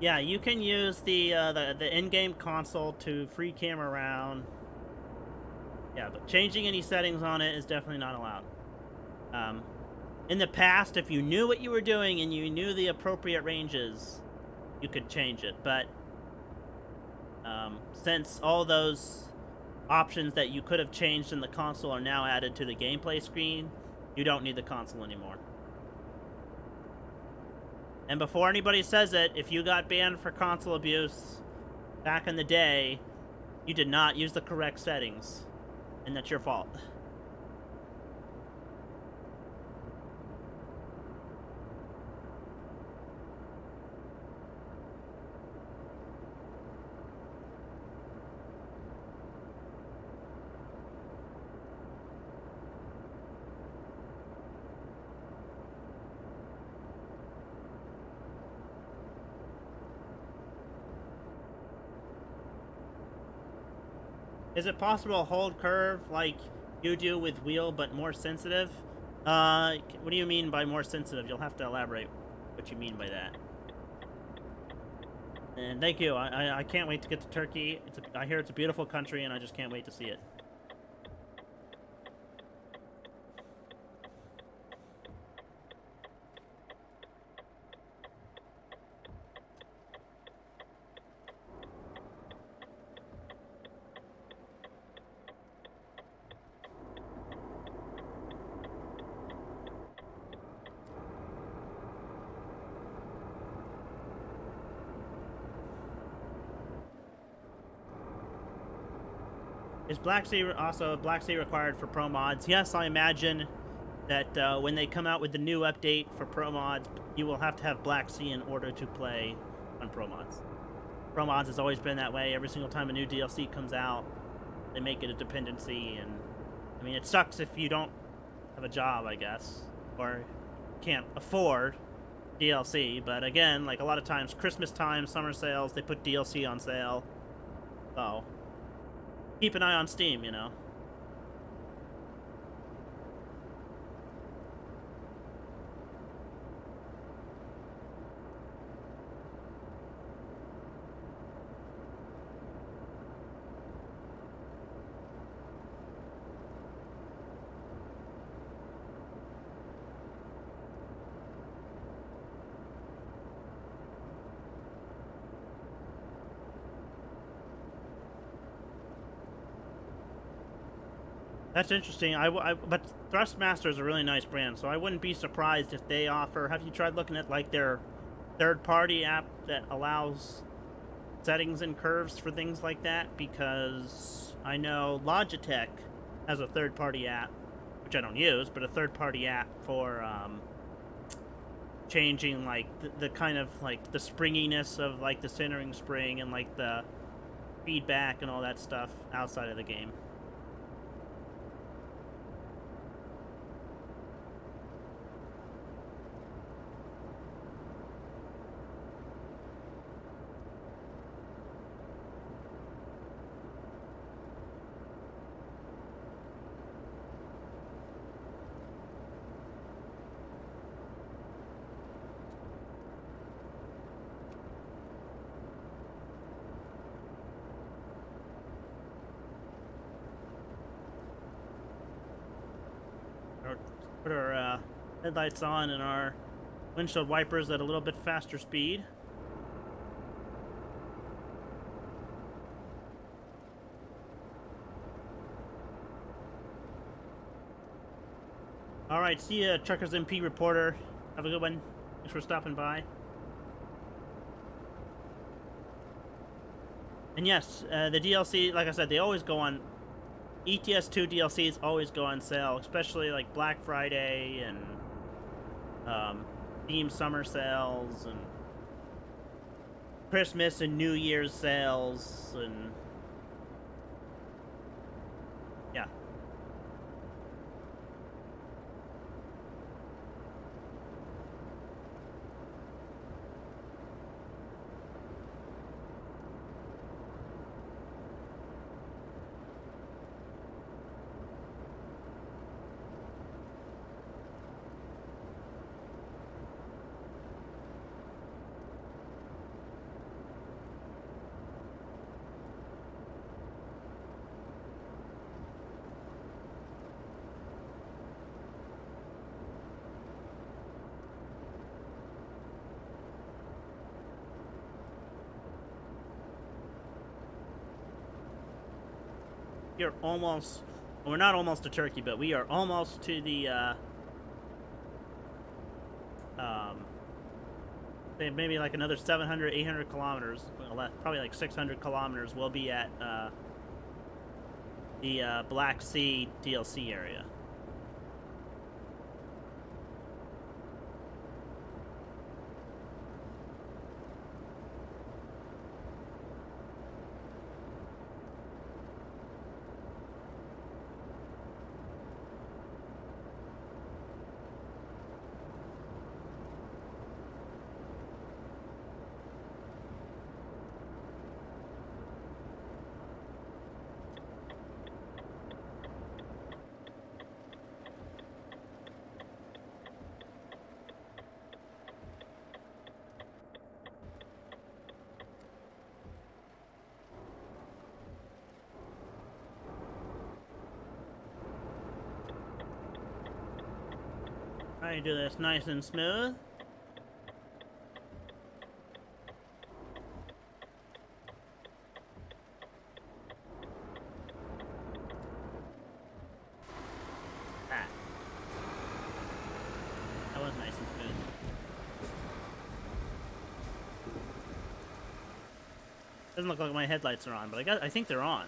Yeah, you can use the in-game console to free camera around. Yeah, but changing any settings on it is definitely not allowed. In the past, if you knew what you were doing and you knew the appropriate ranges, you could change it. But since all those options that you could have changed in the console are now added to the gameplay screen, you don't need the console anymore. And before anybody says it, if you got banned for console abuse back in the day, you did not use the correct settings. And that's your fault. Is it possible to hold curve like you do with wheel, but more sensitive? What do you mean by more sensitive? You'll have to elaborate what you mean by that. And thank you. I can't wait to get to Turkey. I hear it's a beautiful country, and I just can't wait to see it. Is Black Sea also Black Sea required for pro mods? Yes, I imagine that when they come out with the new update for pro mods, you will have to have Black Sea in order to play on pro mods. Pro mods has always been that way. Every single time a new DLC comes out, they make it a dependency, and I mean, it sucks if you don't have a job, I guess, or can't afford DLC. But again, like a lot of times, Christmas time, summer sales, they put DLC on sale. So keep an eye on Steam, you know. That's interesting. But Thrustmaster is a really nice brand, so I wouldn't be surprised if they offer. Have you tried looking at like their third-party app that allows settings and curves for things like that? Because I know Logitech has a third-party app, which I don't use, but a third-party app for changing like the kind of like the springiness of like the centering spring and like the feedback and all that stuff outside of the game. Put our headlights on and our windshield wipers at a little bit faster speed. All right, see ya, Truckers MP reporter. Have a good one. Thanks for stopping by. And yes, the DLC, like I said, they always go on. ETS2 DLCs always go on sale, especially like Black Friday and Theme Summer sales and Christmas and New Year's sales and yeah. We're almost, well, we're not almost to Turkey, but we are almost to the, maybe like another 700, 800 kilometers, probably like 600 kilometers, we'll be at, the, Black Sea DLC area. Try to do this nice and smooth. Ah. That was nice and smooth. Doesn't look like my headlights are on, but I think they're on.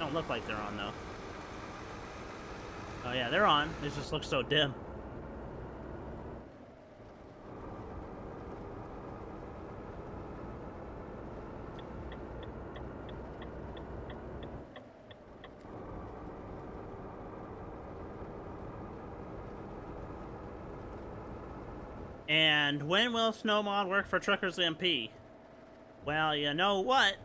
Don't look like they're on though. Oh yeah, they're on. It just looks so dim. And when will SnowMod work for Truckers MP? Well, you know what?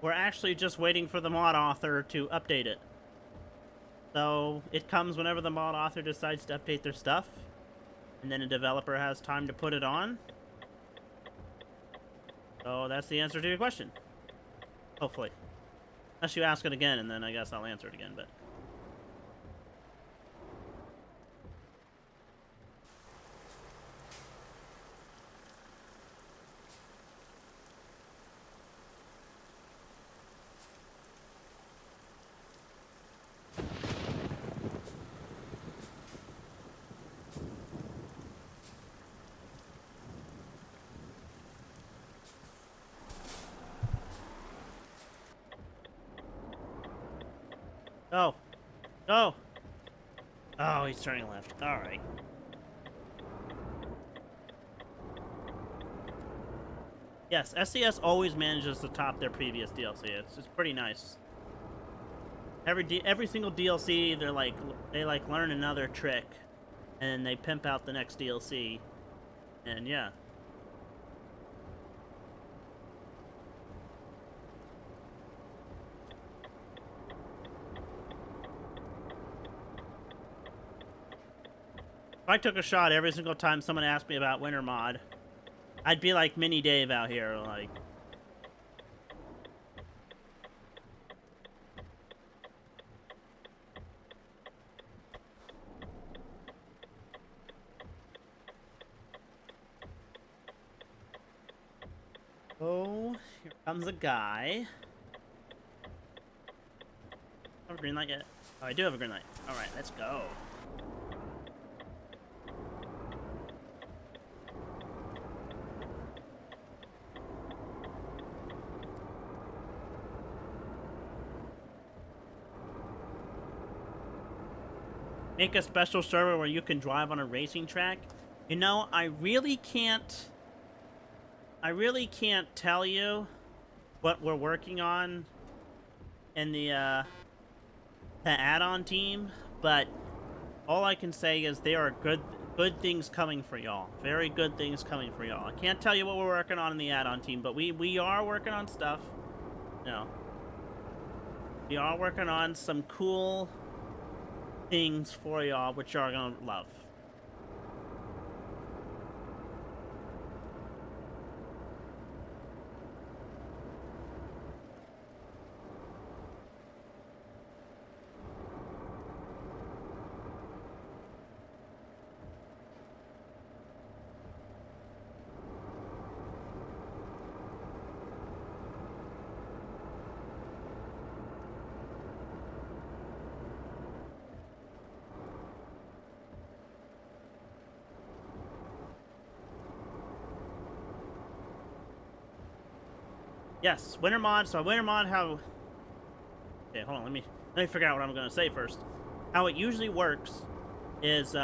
We're actually just waiting for the mod author to update it. So it comes whenever the mod author decides to update their stuff, and then a developer has time to put it on. So that's the answer to your question. Hopefully. Unless you ask it again, and then I guess I'll answer it again, but... Go! Go! Oh, he's turning left. Alright. Yes, SCS always manages to top their previous DLC. It's pretty nice. Every single DLC, they learn another trick, and they pimp out the next DLC, and yeah. If I took a shot every single time someone asked me about Winter Mod, I'd be like Mini Dave out here, like... Oh, here comes a guy. I have a green light yet? Oh, I do have a green light. Alright, let's go. Make a special server where you can drive on a racing track. You know, I really can't tell you what we're working on in the add-on team, but all I can say is there are good things coming for y'all. Very good things coming for y'all. I can't tell you what we're working on in the add-on team, but we are working on stuff. No. We are working on some cool things for y'all, which y'all are gonna love. Yes, winter mod. So winter mod, how? Okay, hold on. Let me figure out what I'm gonna say first. How it usually works is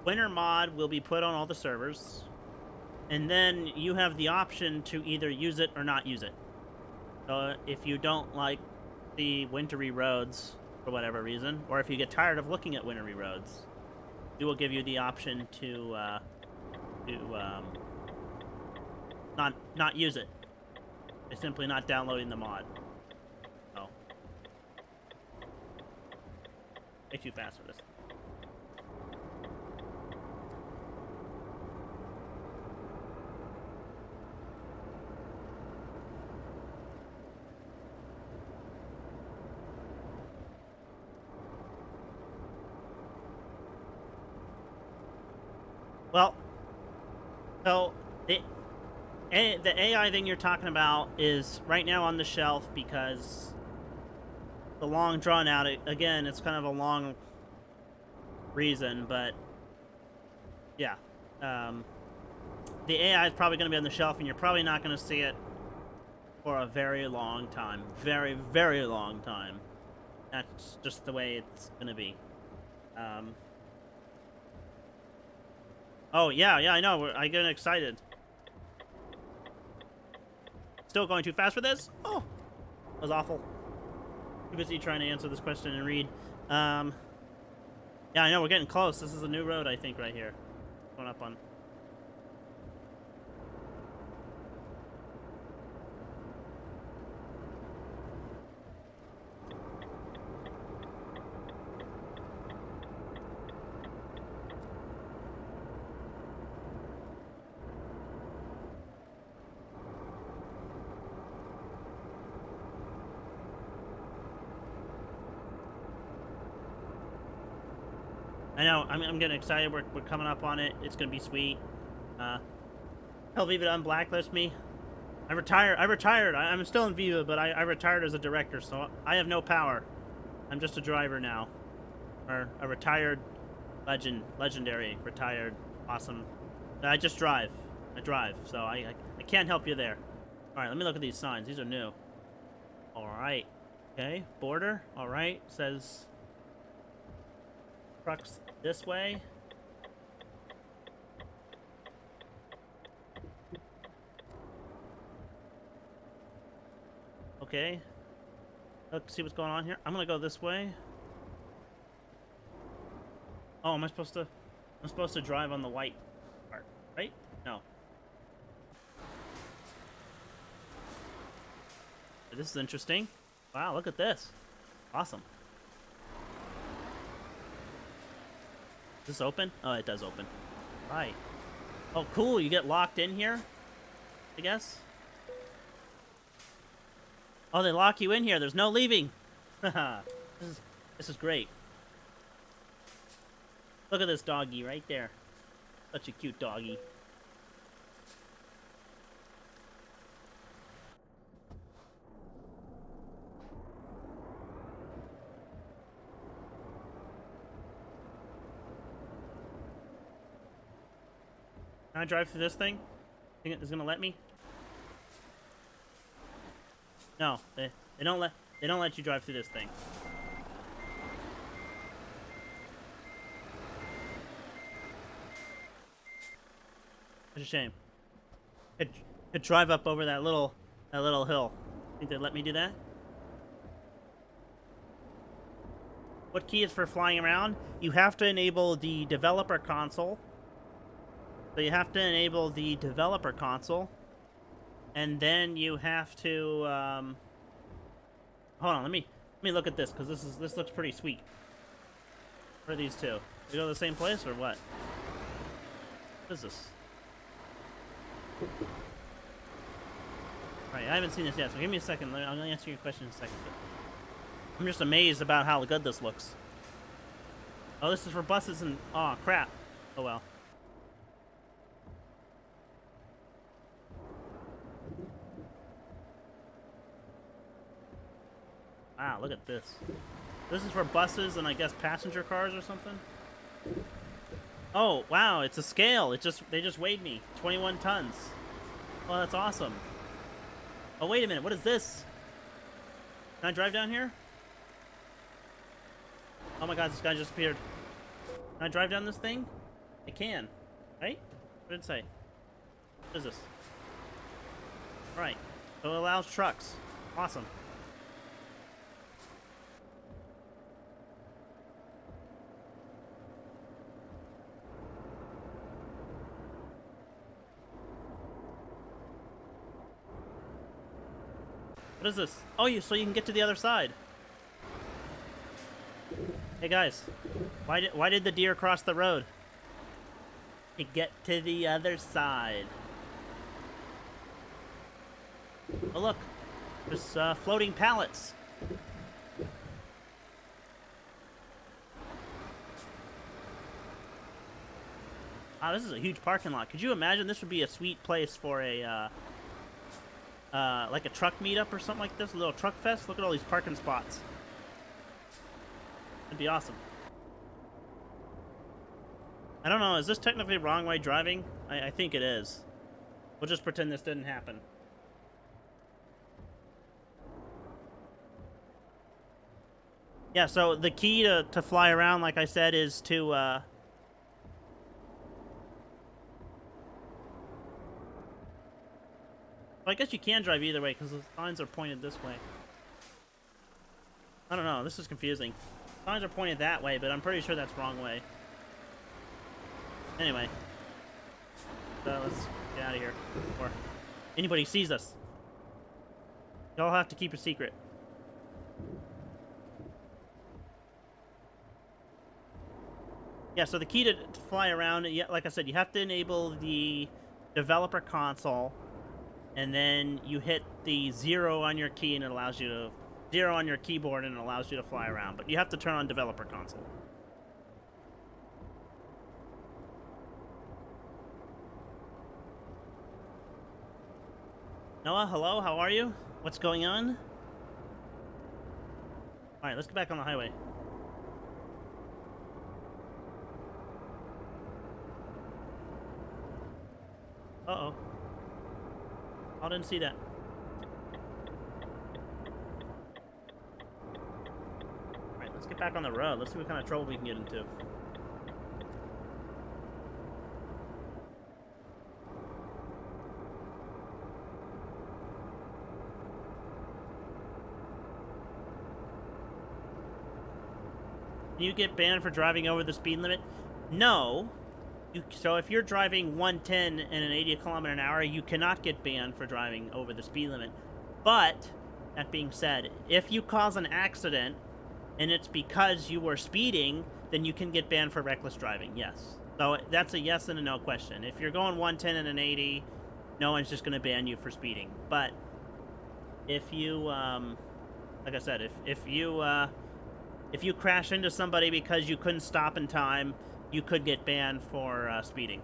winter mod will be put on all the servers, and then you have the option to either use it or not use it. So if you don't like the wintry roads for whatever reason, or if you get tired of looking at wintry roads, it will give you the option to not use it. By simply not downloading the mod. Oh. Way too fast for this. Well, so the AI thing you're talking about is right now on the shelf because the long drawn out, again, it's kind of a long reason, but yeah. The AI is probably going to be on the shelf, and you're probably not going to see it for a very long time. Very, very long time. That's just the way it's going to be. Oh, yeah, I know. I get excited. Still going too fast for this? Oh, that was awful. Too busy trying to answer this question and read. Yeah, I know, we're getting close. This is a new road, I think, right here. Going up on... I know, I'm getting excited. We're coming up on it. It's gonna be sweet. Hell, Viva unblacklist me. I retired. I'm still in Viva, but I retired as a director, so I have no power. I'm just a driver now. Or a retired legendary, retired, awesome. I just drive. I drive, so I can't help you there. Alright, let me look at these signs. These are new. Alright. Okay, border. Alright, says... trucks this way. Okay. Let's see what's going on here. I'm gonna go this way. Oh, am I supposed to... I'm supposed to drive on the white part, right? No. This is interesting. Wow, look at this. Awesome. Is this open? Oh, it does open. Right. Oh, cool. You get locked in here, I guess. Oh, they lock you in here. There's no leaving. This is great. Look at this doggy right there. Such a cute doggy. I drive through this thing? Think it's gonna let me? No, they don't let you drive through this thing. It's a shame. Could drive up over that little hill. Think they'd let me do that? What key is for flying around? You have to enable the developer console. So you have to enable the developer console, and then you have to hold on. Let me look at this because this looks pretty sweet. What are these two? They go to the same place or what? What is this? Right, I haven't seen this yet, so give me a second. I'm gonna answer your question in a second. I'm just amazed about how good this looks. Oh, this is for buses and... oh, crap. Oh, well. Wow, look at this. This is for buses and I guess passenger cars or something? Oh, wow, it's a scale. They just weighed me. 21 tons. Oh, that's awesome. Oh, wait a minute. What is this? Can I drive down here? Oh my god, this guy just appeared. Can I drive down this thing? I can. Right? What did it say? What is this? Right. So it allows trucks. Awesome. What is this? Oh, so you can get to the other side. Hey guys, why did the deer cross the road? To get to the other side. Oh look, there's floating pallets. Wow, this is a huge parking lot. Could you imagine this would be a sweet place for a like a truck meetup or something like this? A little truck fest? Look at all these parking spots. That'd be awesome. I don't know, is this technically wrong way driving? I think it is. We'll just pretend this didn't happen. Yeah, so the key to fly around, like I said, is to well, I guess you can drive either way because the signs are pointed this way. I don't know, this is confusing. Signs are pointed that way, but I'm pretty sure that's wrong way. Anyway. So let's get out of here before anybody sees us. Y'all have to keep a secret. Yeah, so the key to fly around, yeah, like I said, you have to enable the developer console, and then you hit the 0 on your key, and it allows you to 0 on your keyboard, and it allows you to fly around. But you have to turn on developer console. Noah, hello, how are you? What's going on? Alright, let's get back on the highway. Uh-oh. I didn't see that. Alright, let's get back on the road. Let's see what kind of trouble we can get into. Can you get banned for driving over the speed limit? No. So if you're driving 110 and an 80 km an hour, you cannot get banned for driving over the speed limit. But, that being said, if you cause an accident and it's because you were speeding, then you can get banned for reckless driving, yes. So that's a yes and a no question. If you're going 110 and an 80, no one's just going to ban you for speeding. But if you, like I said, if you crash into somebody because you couldn't stop in time, you could get banned for speeding.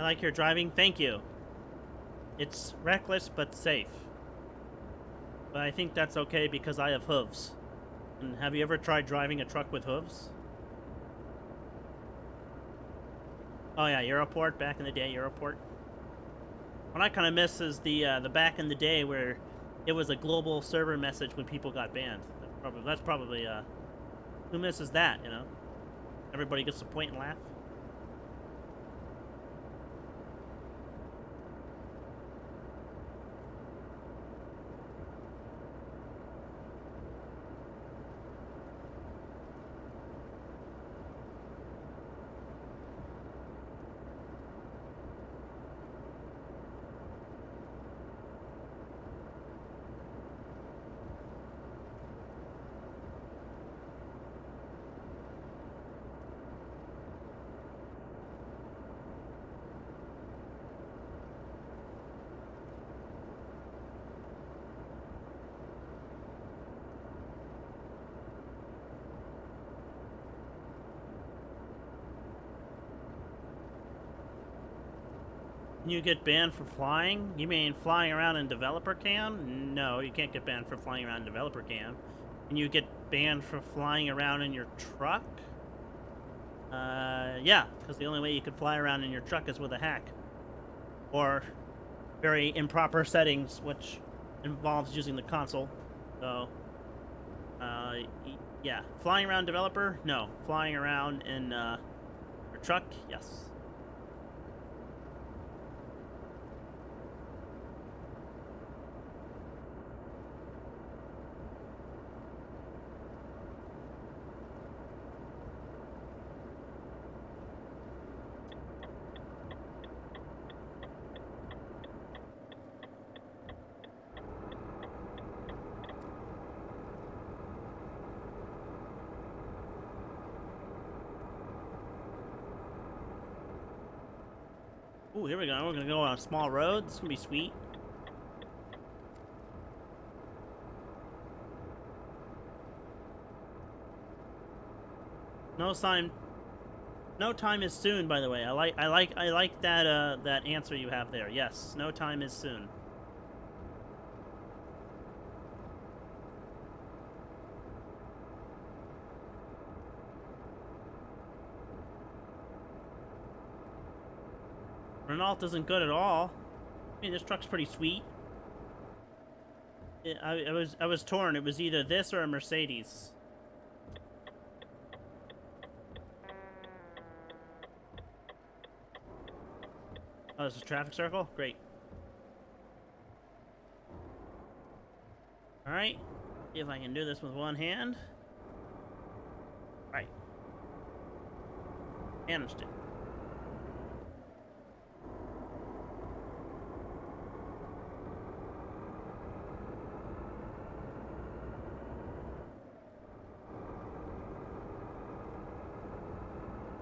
like your driving. Thank you. It's reckless but safe. But I think that's okay because I have hooves. And have you ever tried driving a truck with hooves? Oh yeah, Europort, back in the day, Europort. What I kind of miss is the back in the day where it was a global server message when people got banned. That's probably who misses that, you know? Everybody gets to point and laugh. You get banned for flying? You mean flying around in developer cam? No, you can't get banned for flying around in developer cam. And you get banned for flying around in your truck? Yeah, because the only way you could fly around in your truck is with a hack. Or very improper settings, which involves using the console. So, yeah. Flying around developer? No. Flying around in, your truck? Yes. Ooh, here we go. We're gonna go on a small road. This is gonna be sweet. No sign. No time is soon. By the way, I like that that answer you have there. Yes, no time is soon. Renault isn't good at all. I mean, this truck's pretty sweet. I was torn. It was either this or a Mercedes. Oh, this is a traffic circle? Great. Alright. See if I can do this with one hand. Right. Managed it.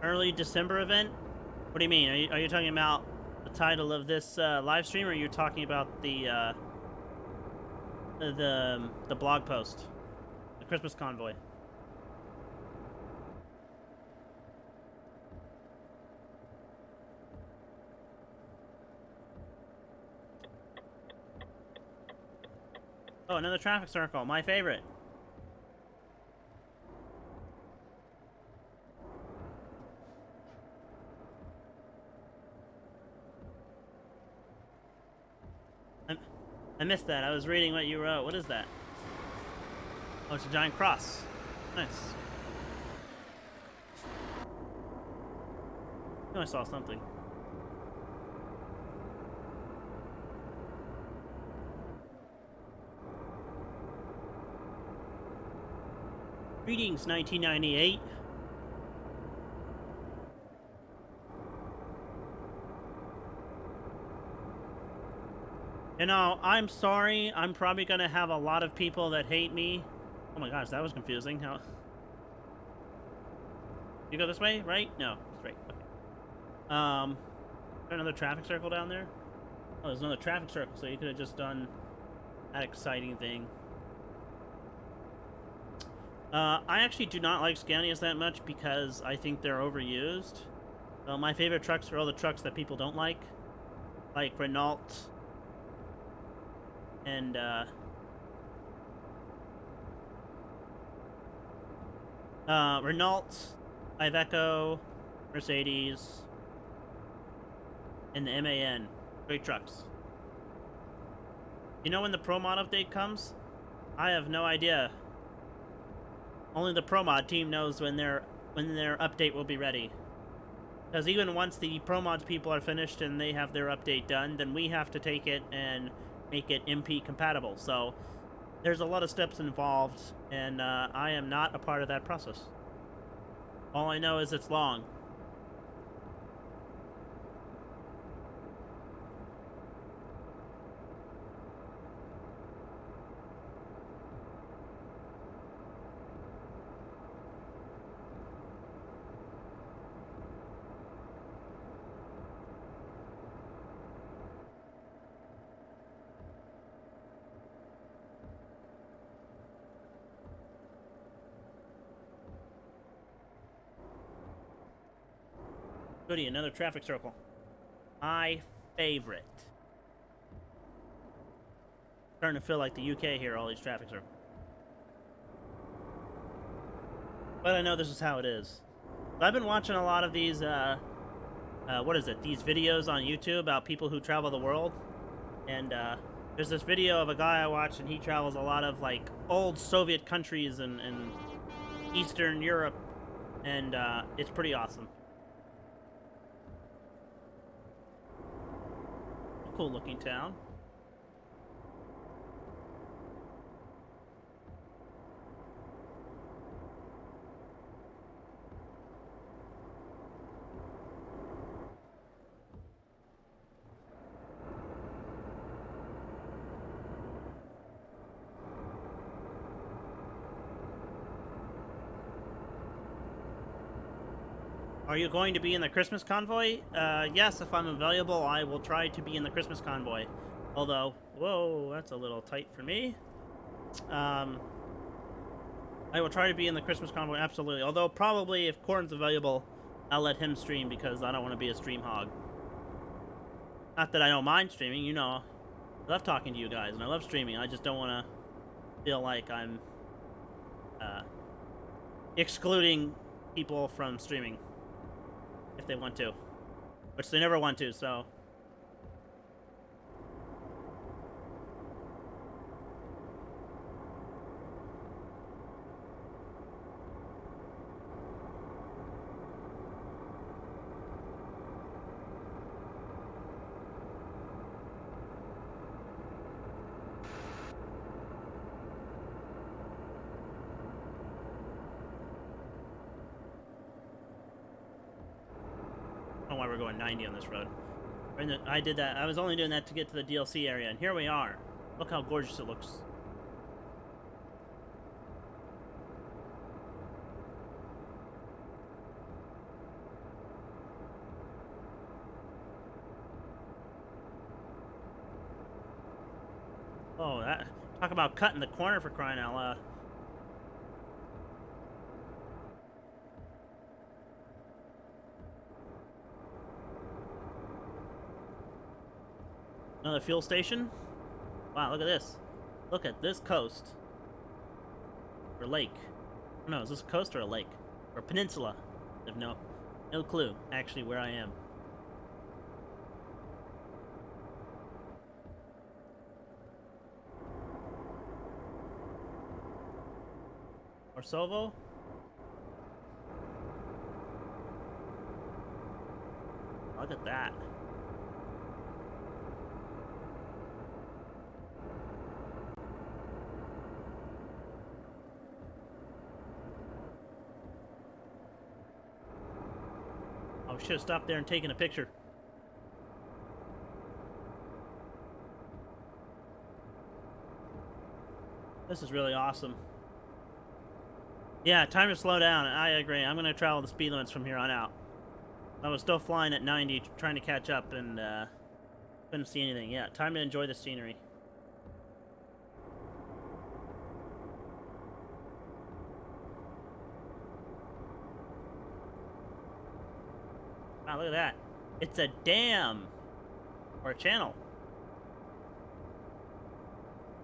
Early December event? What do you mean? Are you talking about the title of this live stream, or are you talking about the blog post, the Christmas convoy? Oh, another traffic circle, my favorite. I missed that. I was reading what you wrote. What is that? Oh, it's a giant cross. Nice. I know I saw something. Greetings, 1998. You know, I'm sorry. I'm probably gonna have a lot of people that hate me. Oh my gosh, that was confusing. How? You go this way, right? No, straight. Okay. Another traffic circle down there? Oh, there's another traffic circle, so you could have just done that exciting thing. I actually do not like Scanias that much because I think they're overused. So my favorite trucks are all the trucks that people don't like Renault and Renault, Iveco, Mercedes, and the MAN. Great trucks. You know when the Pro Mod update comes? I have no idea. Only the Pro Mod team knows when their update will be ready. Because even once the Pro Mods people are finished and they have their update done, then we have to take it and make it MP compatible. So there's a lot of steps involved, and I am not a part of that process. All I know is it's long. Goody, another traffic circle. My favorite. Starting to feel like the UK here, all these traffic circles. But I know this is how it is. I've been watching a lot of these, what is it? These videos on YouTube about people who travel the world. And, there's this video of a guy I watch, and he travels a lot of, like, old Soviet countries and Eastern Europe. And, it's pretty awesome. Cool looking town. Are you going to be in the Christmas convoy? Yes, if I'm available, I will try to be in the Christmas convoy. Although, whoa, that's a little tight for me. I will try to be in the Christmas convoy, absolutely. Although, probably, if Corn's available, I'll let him stream because I don't want to be a stream hog. Not that I don't mind streaming, you know. I love talking to you guys, and I love streaming. I just don't want to feel like I'm excluding people from streaming. If they want to. Which they never want to, so. I don't know why we're going 90 on this road. I did that. I was only doing that to get to the DLC area, and here we are. Look how gorgeous it looks. Oh, that. Talk about cutting the corner for crying out loud. Another fuel station? Wow, look at this. Look at this coast. Or lake. No, is this a coast or a lake? Or a peninsula? I have no clue, actually, where I am. Orsovo? Look at that. I should have stopped there and taken a picture. This is really awesome. Yeah, time to slow down. I agree. I'm going to travel the speed limits from here on out. I was still flying at 90, trying to catch up, and couldn't see anything. Yeah, time to enjoy the scenery. Wow, Wow, look at that. It's a dam. Or a channel.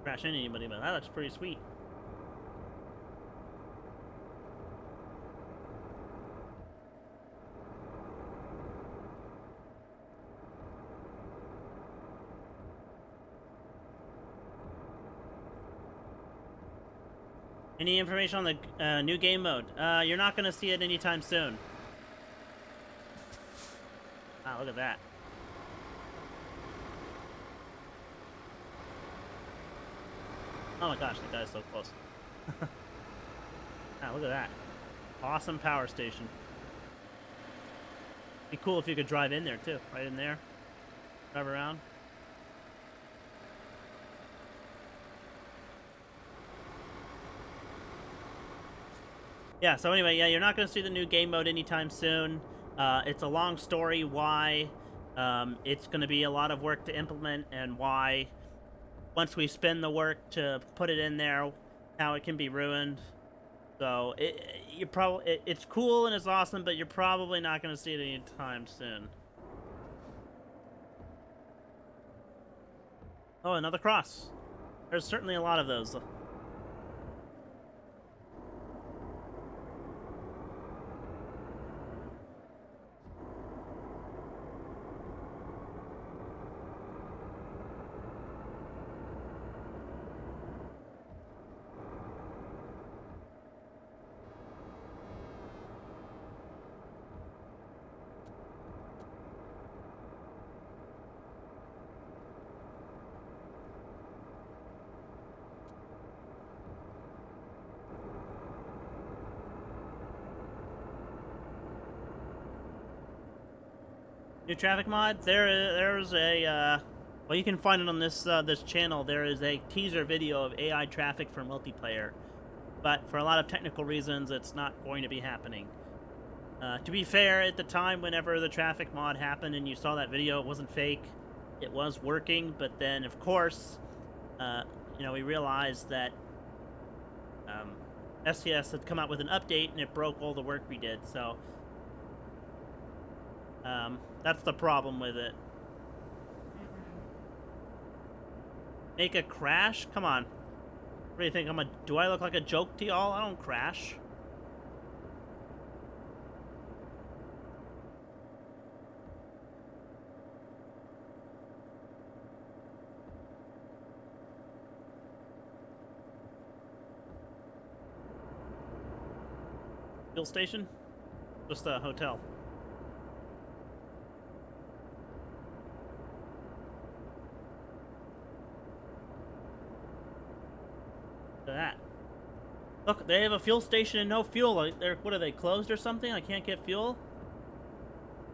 Crash into anybody, but that looks pretty sweet. Any information on the new game mode? You're not going to see it anytime soon. Wow, look at that. Oh my gosh, that guy's so close. Wow, look at that. Awesome power station. Be cool if you could drive in there too. Right in there. Drive around. Yeah, so anyway, yeah, you're not going to see the new game mode anytime soon. It's a long story why it's going to be a lot of work to implement, and why once we spend the work to put it in there, how it can be ruined. So it's cool and it's awesome, but you're probably not going to see it anytime soon. Oh, another cross. There's certainly a lot of those. New traffic mod? There's a well, you can find it on this channel. There is a teaser video of AI traffic for multiplayer, but for a lot of technical reasons, it's not going to be happening. To be fair, at the time, whenever the traffic mod happened and you saw that video, it wasn't fake. It was working, but then, of course, we realized that SCS had come out with an update and it broke all the work we did. So that's the problem with it. Make a crash? Come on. What do you think? Do I look like a joke to y'all? I don't crash. Fuel station? Just a hotel. Look at that. Look, they have a fuel station and no fuel. What are they, closed or something? I can't get fuel?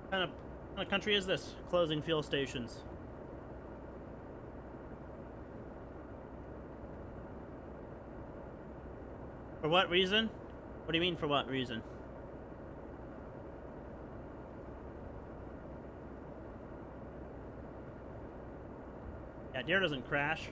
What kind of country is this? Closing fuel stations. For what reason? What do you mean, for what reason? Yeah, Deer doesn't crash.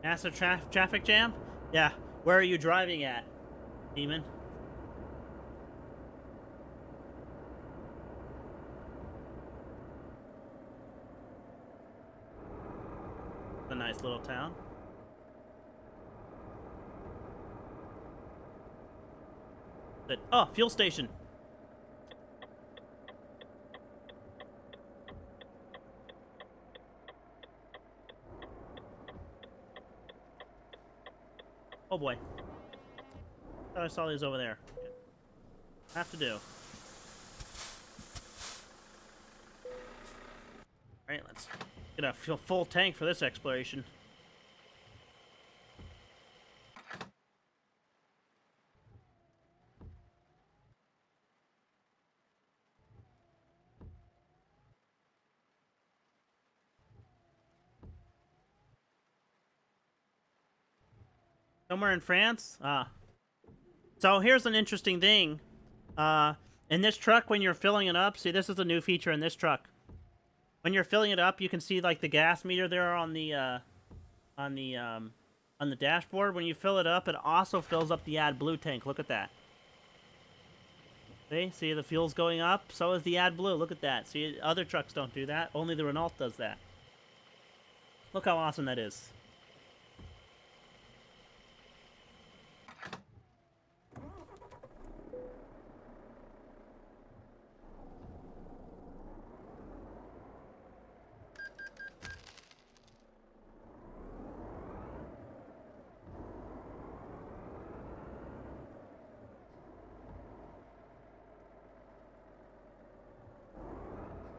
Massive traffic jam? Yeah. Where are you driving at, Demon? It's a nice little town. Oh, fuel station. Oh boy. Thought I saw these over there. Okay. Have to do. Alright, let's get a full tank for this exploration. Somewhere in France? So here's an interesting thing. In this truck, when you're filling it up, see, this is a new feature in this truck. When you're filling it up, you can see like the gas meter there on the dashboard. When you fill it up, it also fills up the AdBlue tank. Look at that. See the fuel's going up. So is the AdBlue. Look at that. See, other trucks don't do that. Only the Renault does that. Look how awesome that is.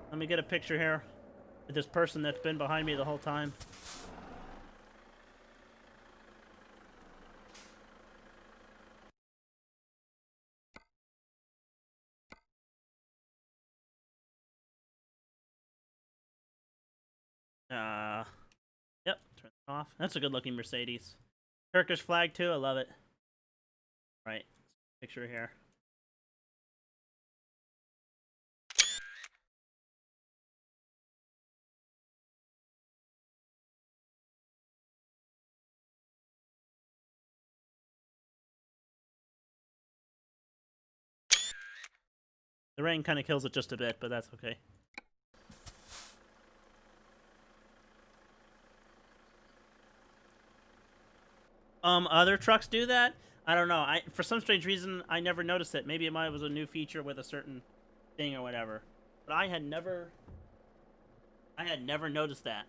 Let me get a picture here with this person that's been behind me the whole time. Yep, turn it off. That's a good looking Mercedes. Turkish flag too, I love it. Right, picture here. The rain kind of kills it just a bit, but that's okay. Other trucks do that? I don't know. For some strange reason, I never noticed it. Maybe it was a new feature with a certain thing or whatever. But I had never noticed that.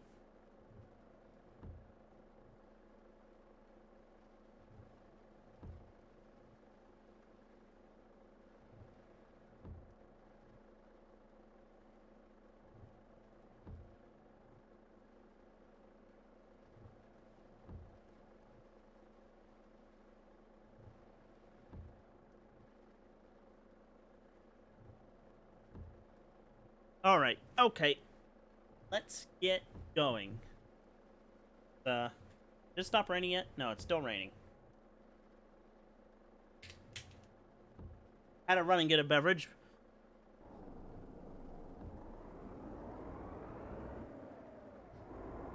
Alright, okay. Let's get going. Did it stop raining yet? No, it's still raining. Had to run and get a beverage.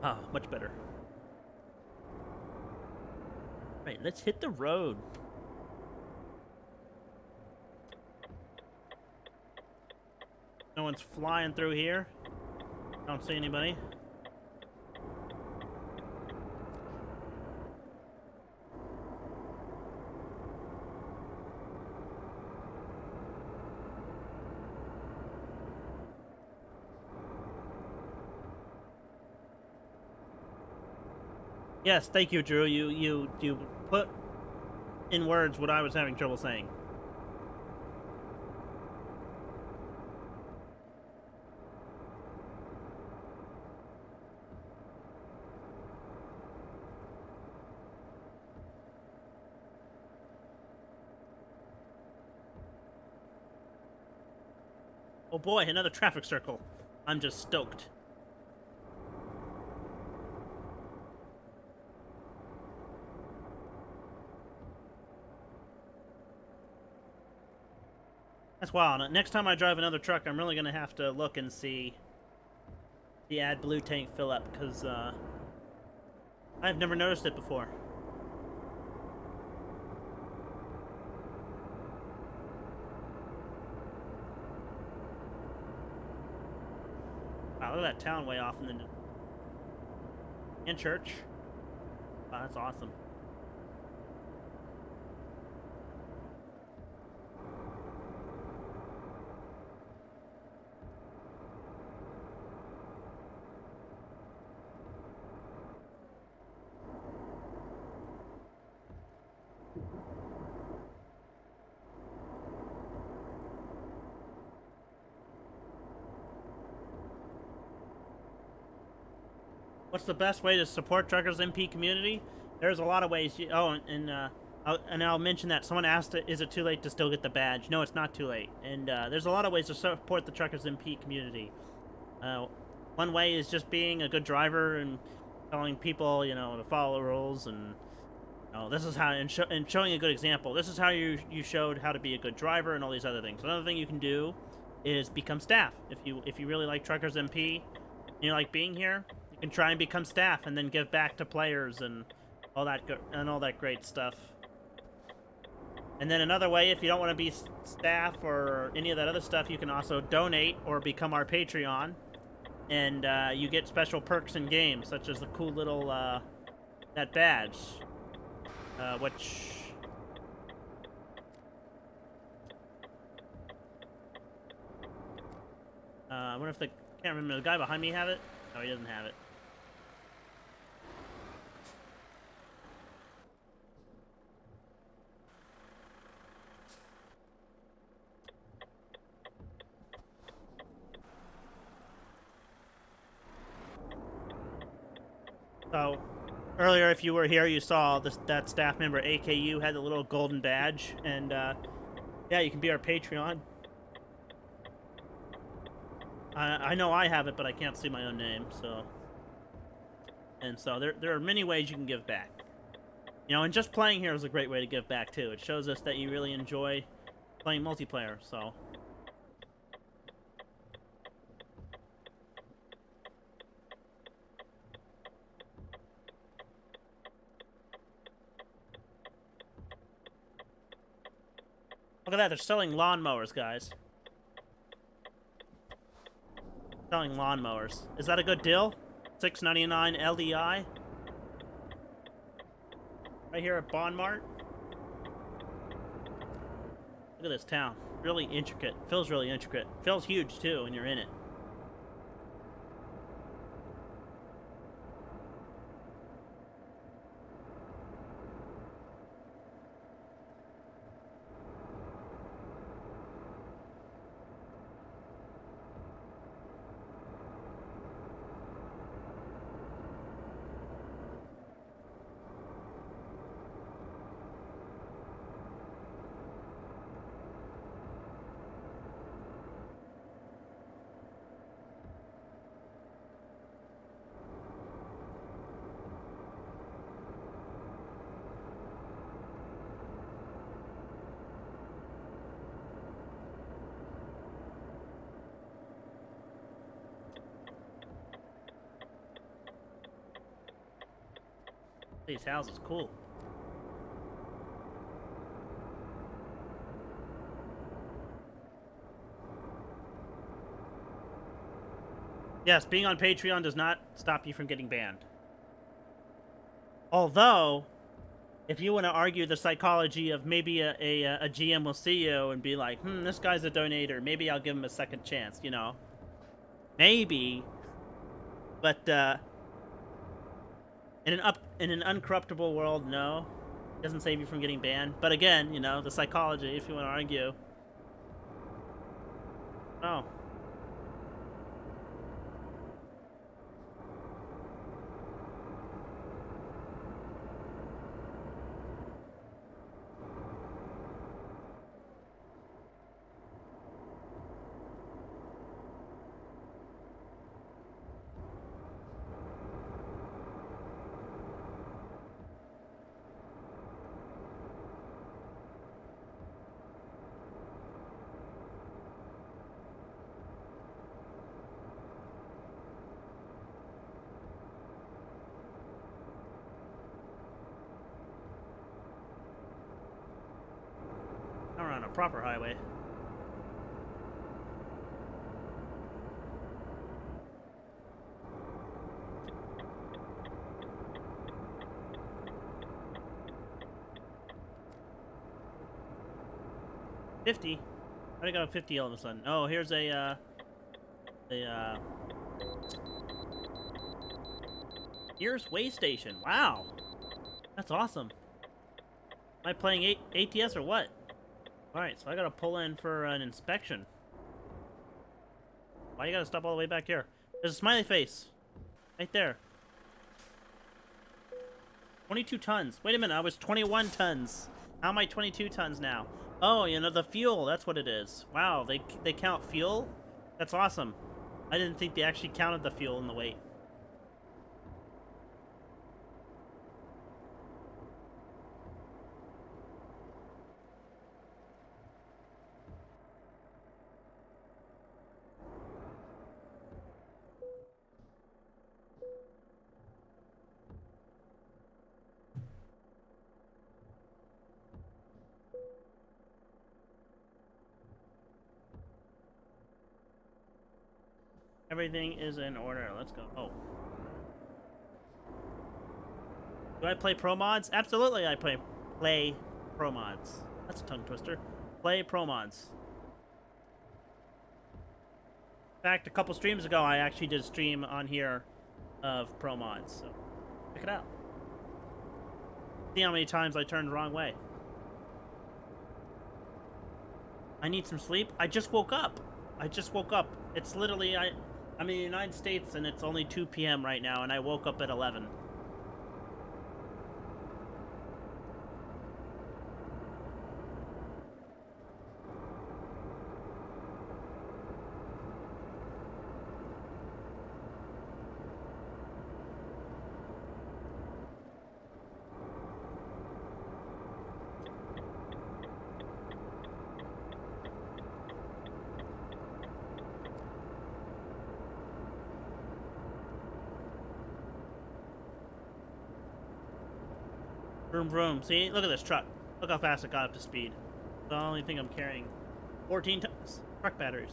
Ah, much better. Right, let's hit the road. No one's flying through here. Don't see anybody. Yes, thank you, Drew. You put in words what I was having trouble saying. Oh boy, another traffic circle. I'm just stoked. That's wild. Next time I drive another truck, I'm really going to have to look and see the AdBlue tank fill up, because I've never noticed it before. Wow, look at that town way off in the... And church. Wow, that's awesome. What's the best way to support truckers MP community? There's a lot of ways. And I'll mention that someone asked, is it too late to still get the badge? No, it's not too late. And there's a lot of ways to support the truckers MP community. One way is just being a good driver and telling people, to follow the rules and Oh, this is how, and showing a good example, this is how you showed how to be a good driver and all these other things. Another thing you can do is become staff. If you really like Truckers MP, and you like being here, you can try and become staff and then give back to players and all that great stuff. And then another way, if you don't want to be staff or any of that other stuff, you can also donate or become our Patreon, and you get special perks in games, such as the cool little that badge. Which... I wonder if the... Can't remember, the guy behind me have it? No, he doesn't have it. So, earlier, if you were here, you saw that staff member, AKU, had the little golden badge, and, yeah, you can be our Patreon. I know I have it, but I can't see my own name, so... And so, there are many ways you can give back. You know, and just playing here is a great way to give back, too. It shows us that you really enjoy playing multiplayer, so... Look at that, they're selling lawnmowers, guys. Selling lawnmowers. Is that a good deal? $6.99 LDI? Right here at Bond Mart? Look at this town. Really intricate. Feels really intricate. Feels huge, too, when you're in it. These houses, cool. Yes, being on Patreon does not stop you from getting banned. Although, if you want to argue the psychology of maybe a GM will see you and be like, this guy's a donator, maybe I'll give him a second chance, you know. Maybe. But, in an uncorruptible world, no. It doesn't save you from getting banned. But again, you know, the psychology, if you want to argue. Oh. Now we're on a proper highway. $50? I got a 50 all of a sudden. Oh, here's here's way station. Wow. That's awesome. Am I playing ATS or what? Alright, so I gotta pull in for an inspection. Why you gotta stop all the way back here? There's a smiley face. Right there. 22 tons. Wait a minute, I was 21 tons. How am I 22 tons now? Oh, you know, the fuel, that's what it is. Wow, they count fuel? That's awesome. I didn't think they actually counted the fuel in the weight. Everything is in order. Let's go. Oh. Do I play pro mods? Absolutely, I play pro mods. That's a tongue twister. Play pro mods. In fact, a couple streams ago, I actually did a stream on here of pro mods. So check it out. See how many times I turned the wrong way. I need some sleep. I just woke up. It's literally I'm in the United States and it's only 2 p.m. right now, and I woke up at 11. Vroom vroom. See? Look at this truck. Look how fast it got up to speed. The only thing I'm carrying. 14 tons. Truck batteries.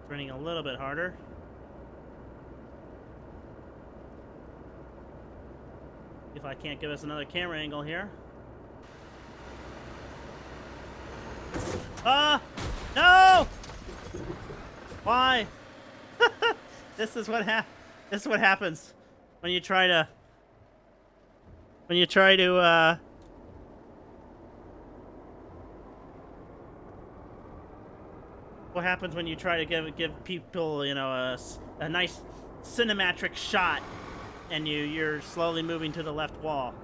It's running a little bit harder. If I can't give us another camera angle here. Ah! No! Why? This is what happens when you try to what happens when you try to give people, you know, a nice cinematic shot and you're slowly moving to the left wall.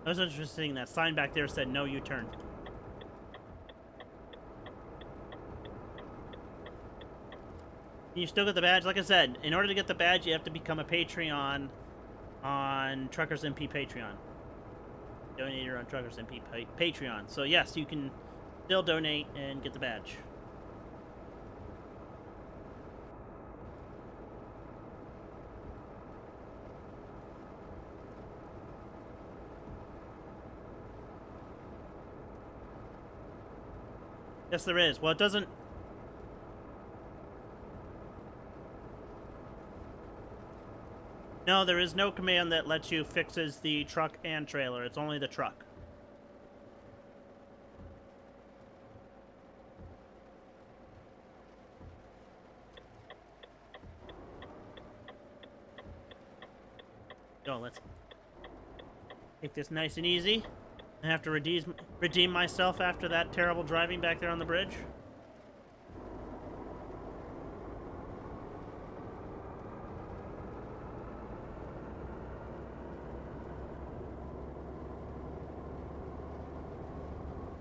That was interesting. That sign back there said no U-turn. You still get the badge. Like I said, in order to get the badge, you have to become a Patreon on Truckers MP Patreon. Donator on Truckers MP Patreon. So yes, you can still donate and get the badge. Yes, there is. Well, it doesn't... No, there is no command that lets you fixes the truck and trailer. It's only the truck. So let's take this nice and easy. I have to redeem myself after that terrible driving back there on the bridge.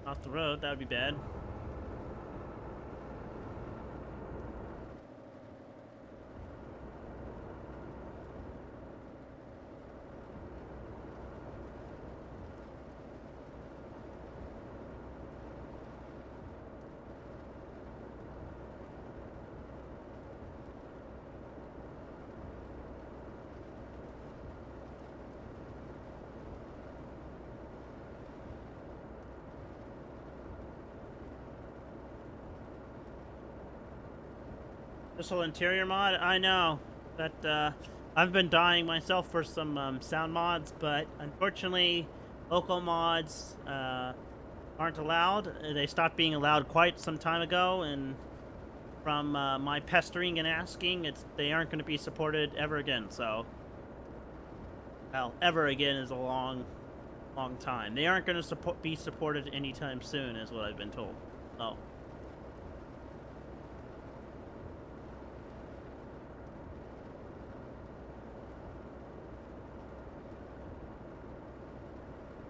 Off the road, that would be bad. This whole interior mod, I know that I've been dying myself for some sound mods, but unfortunately, local mods aren't allowed. They stopped being allowed quite some time ago, and from my pestering and asking, they aren't going to be supported ever again. So, well, ever again is a long time. They aren't going to be supported anytime soon, is what I've been told. So.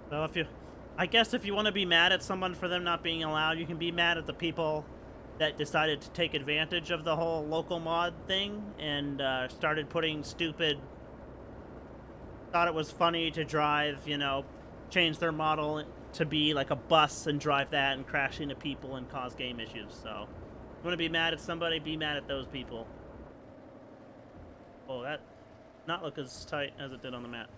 So I guess if you want to be mad at someone for them not being allowed, you can be mad at the people that decided to take advantage of the whole local mod thing and started putting stupid. Thought it was funny to drive, you know, change their model to be like a bus and drive that and crash into people and cause game issues. So, you want to be mad at somebody, be mad at those people. Oh, that not look as tight as it did on the map.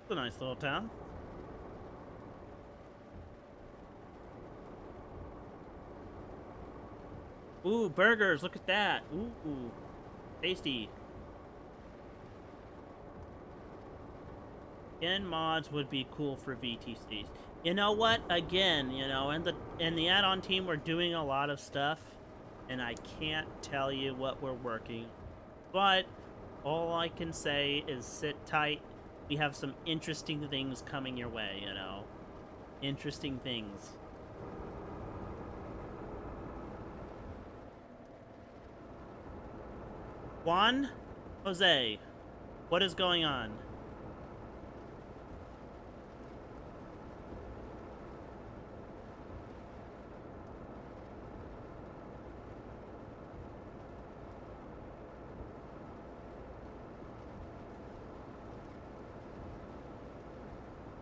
It's a nice little town. Ooh, burgers, look at that. Ooh, tasty. Again, mods would be cool for VTCs. You know what? Again, you know, and the add-on team, we're doing a lot of stuff, and I can't tell you what we're working. But all I can say is sit tight. We have some interesting things coming your way, you know. Interesting things. Juan? Jose, what is going on?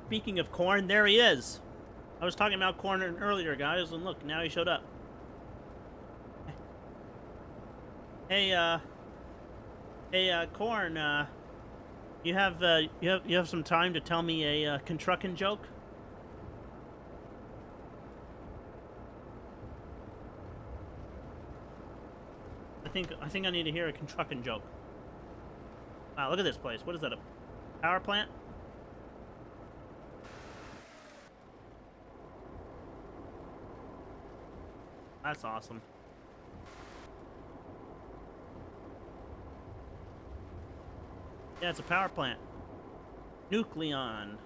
Speaking of corn, there he is. I was talking about corn earlier, guys, and look, now he showed up. Hey, corn. You have some time to tell me a construction joke? I think I need to hear a construction joke. Wow, look at this place. What is that? A power plant? That's awesome. Yeah, it's a power plant. Nucleon.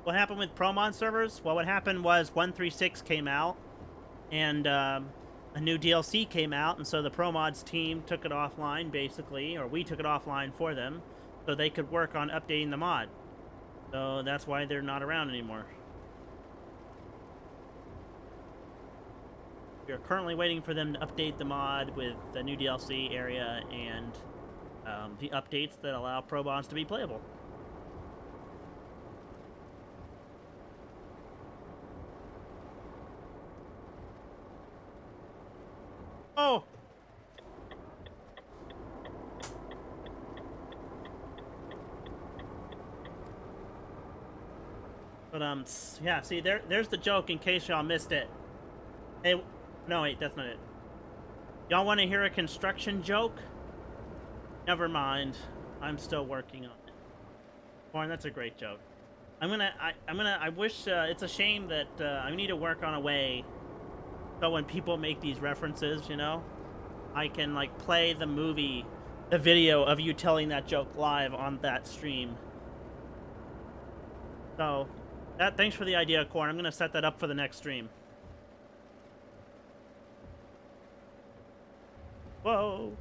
What happened with ProMod servers? Well, what happened was 136 came out, and a new DLC came out, and so the ProMods team took it offline, basically, or we took it offline for them, so they could work on updating the mod. So that's why they're not around anymore. We are currently waiting for them to update the mod with the new DLC area and the updates that allow ProMods to be playable. Oh! But, yeah, see, there's the joke in case y'all missed it. Hey, no, wait, that's not it. Y'all want to hear a construction joke? Never mind. I'm still working on it. Warren, that's a great joke. I wish, it's a shame that, I need to work on a way so when people make these references, you know, I can, like, play the video of you telling that joke live on that stream. So, thanks for the idea, Corn. I'm gonna set that up for the next stream. Whoa!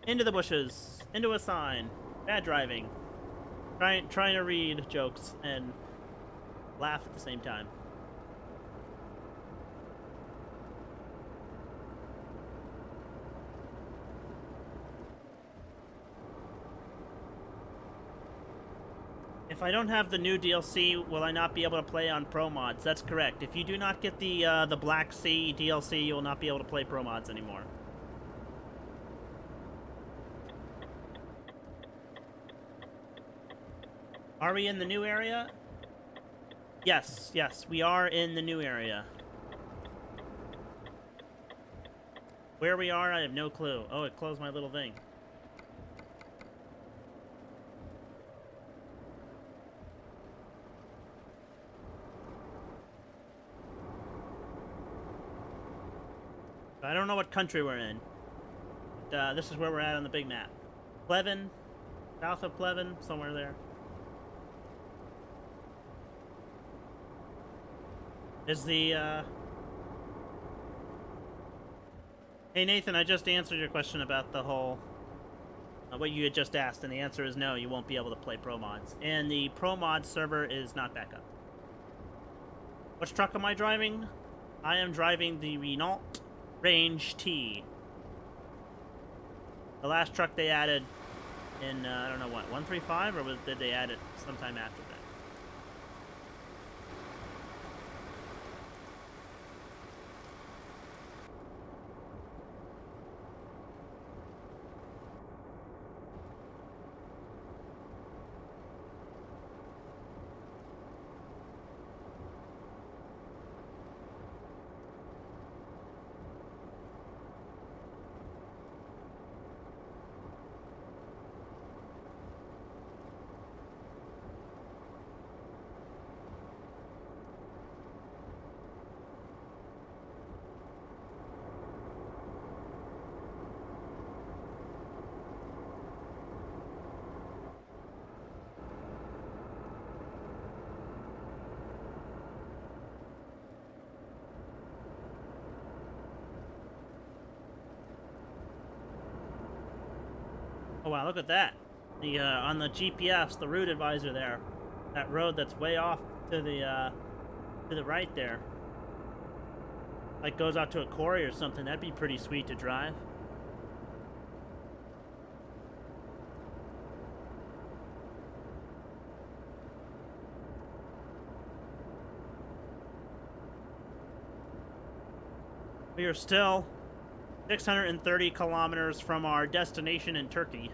Into the bushes. Into a sign. Bad driving. Trying to read jokes and laugh at the same time. If I don't have the new DLC, will I not be able to play on Pro Mods? That's correct. If you do not get the Black Sea DLC, you will not be able to play Pro Mods anymore. Are we in the new area? Yes, yes, we are in the new area. Where we are, I have no clue. Oh, it closed my little thing. I don't know what country we're in. But, this is where we're at on the big map. Plevin, south of Plevin, somewhere there. Is the, Hey Nathan, I just answered your question about the whole... what you had just asked, and the answer is no, you won't be able to play Pro Mods. And the Pro Mods server is not back up. Which truck am I driving? I am driving the Renault Range T. The last truck they added in, I don't know what, 135? Or did they add it sometime after that? Oh wow, look at that. The on the GPS, the route advisor there. That road that's way off to the right there. Like goes out to a quarry or something. That'd be pretty sweet to drive. We are still 630 kilometers from our destination in Turkey.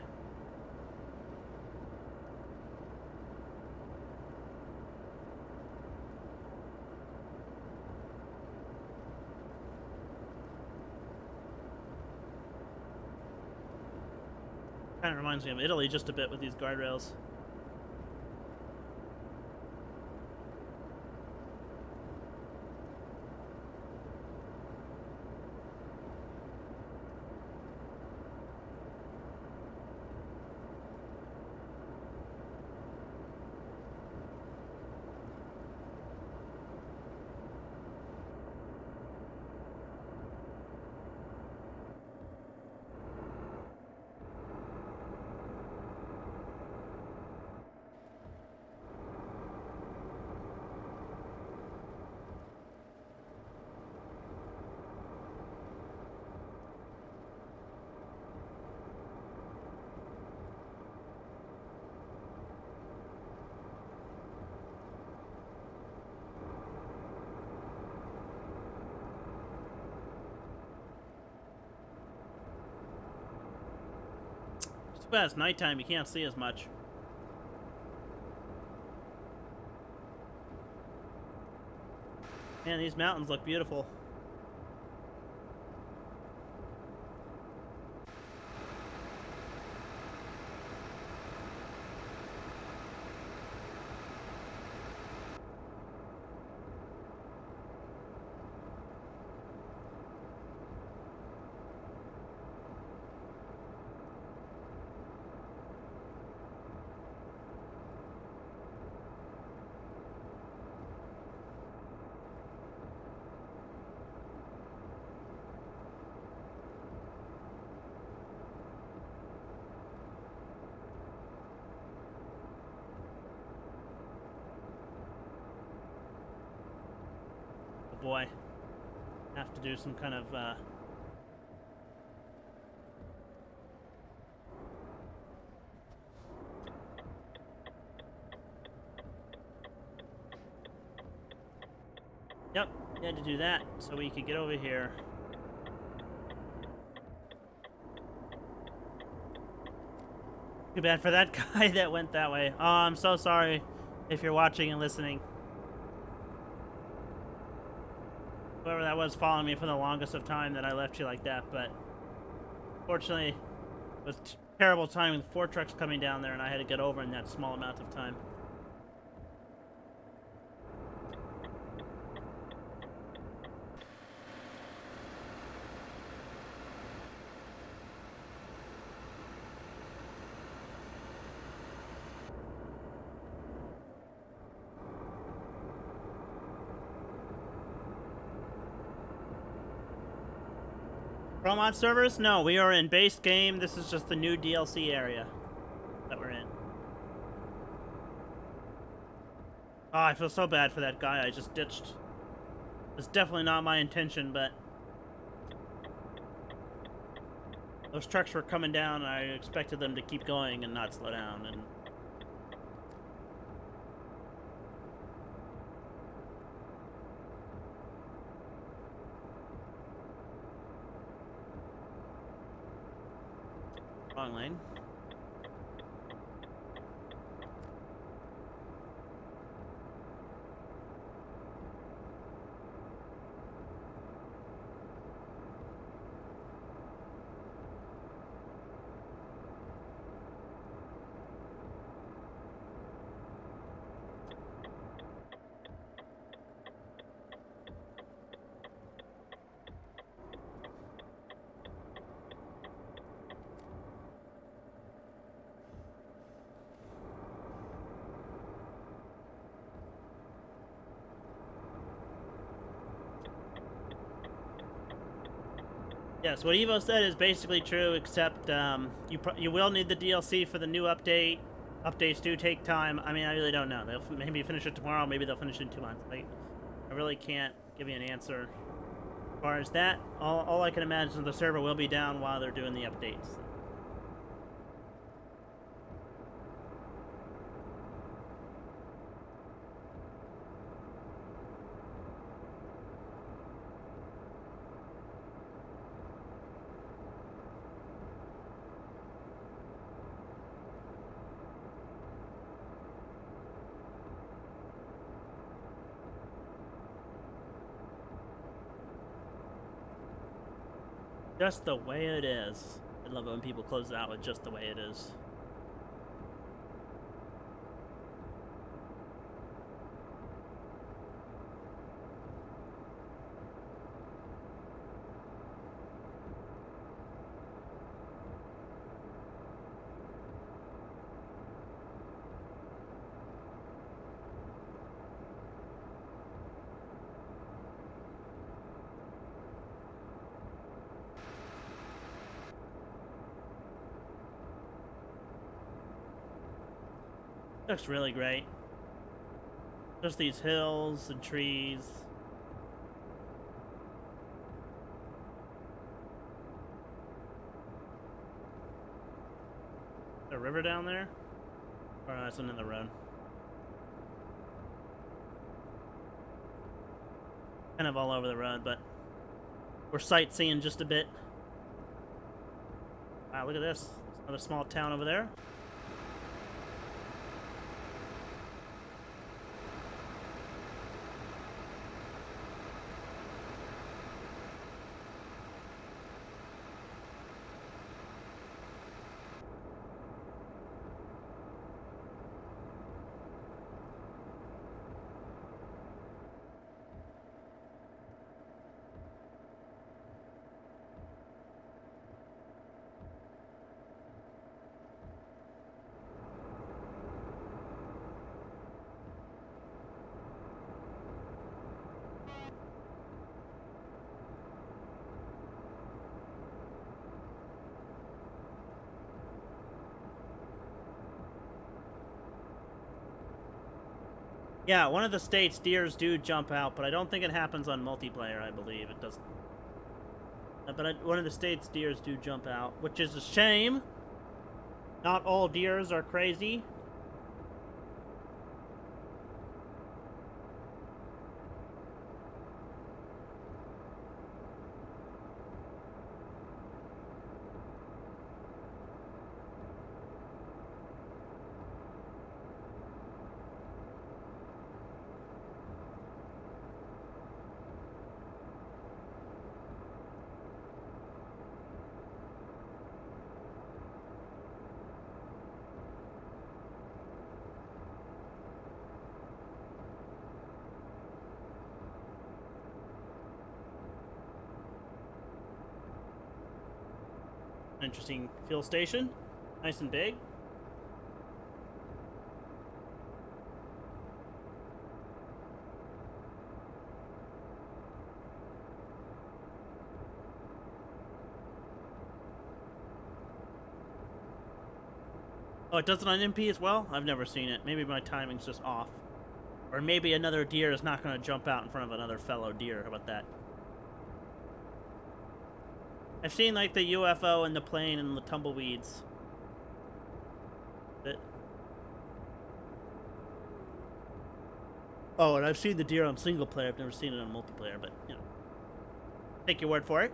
Kind of reminds me of Italy just a bit with these guardrails. Too bad it's nighttime, you can't see as much. Man, these mountains look beautiful. Oh boy. Have to do some kind of, Yep, we had to do that so we could get over here. Too bad for that guy that went that way. Oh, I'm so sorry if you're watching and listening. Whoever that was following me for the longest of time that I left you like that, but fortunately, it was terrible timing with 4 trucks coming down there and I had to get over in that small amount of time. Pro mod servers? No, we are in base game. This is just the new DLC area that we're in. Oh, I feel so bad for that guy I just ditched. It's definitely not my intention, but those trucks were coming down and I expected them to keep going and not slow down, and wrong lane. Yes, what Evo said is basically true, except you will need the DLC for the new update. Updates do take time. I mean, I really don't know. They'll maybe finish it tomorrow. Maybe they'll finish it in 2 months. I really can't give you an answer. As far as that, all I can imagine is the server will be down while they're doing the updates. Just the way it is. I love it when people close it out with just the way it is. Looks really great. Just these hills and trees. A river down there? Or that's another road. Kind of all over the road, but we're sightseeing just a bit. Wow, look at this. There's another small town over there. Yeah, one of the states, deers do jump out, but I don't think it happens on multiplayer, I believe. It doesn't. But one of the states, deers do jump out, which is a shame. Not all deers are crazy. Interesting fuel station. Nice and big. Oh, it does it on MP as well? I've never seen it. Maybe my timing's just off. Or maybe another deer is not going to jump out in front of another fellow deer. How about that? I've seen, like, the UFO and the plane and the tumbleweeds. Oh, and I've seen the deer on single player. I've never seen it on multiplayer, but, you know. Take your word for it.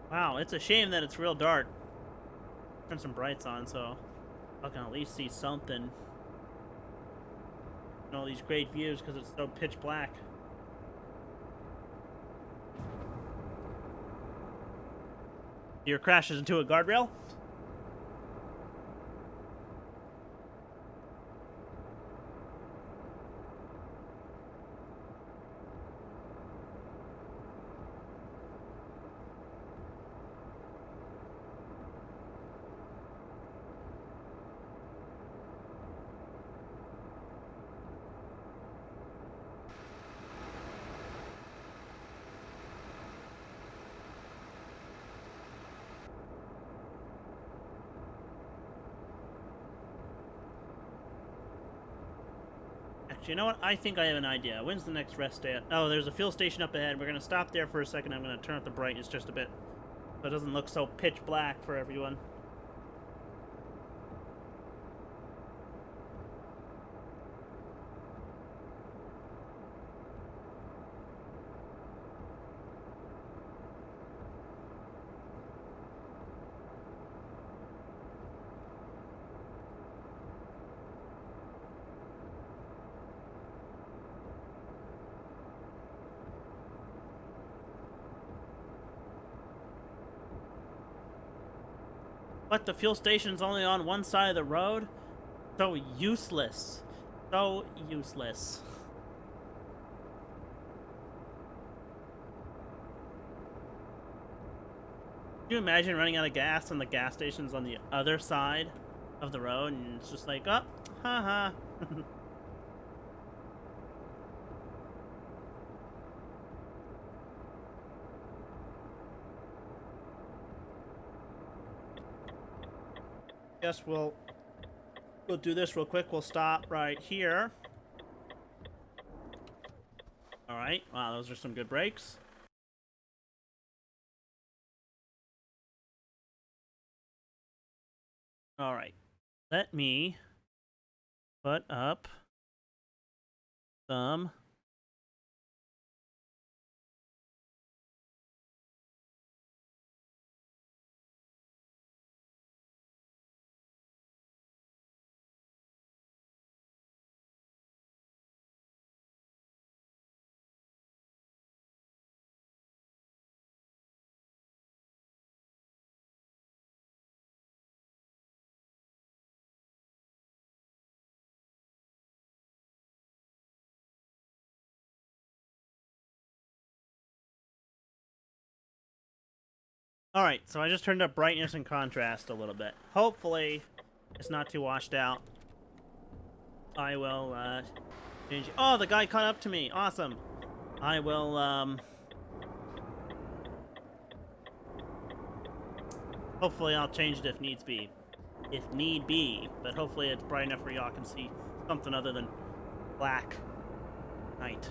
Wow, it's a shame that it's real dark. Turn some brights on so I can at least see something. And all these great views because it's so pitch black. Deer crashes into a guardrail. Actually, you know what? I think I have an idea. When's the next rest day? Oh, there's a fuel station up ahead. We're going to stop there for a second. I'm going to turn up the brightness just a bit so it doesn't look so pitch black for everyone. What? The fuel station's only on one side of the road? So useless. So useless. Can you imagine running out of gas and the gas station's on the other side of the road and it's just like, oh, haha. Guess we'll do this real quick. We'll stop right here. All right. Wow, those are some good brakes. All right. Let me put up some Alright, so I just turned up brightness and contrast a little bit. Hopefully, it's not too washed out. I will, change... Oh, the guy caught up to me! Awesome! I will, hopefully I'll change it if needs be. If need be. But hopefully it's bright enough where y'all can see something other than black night.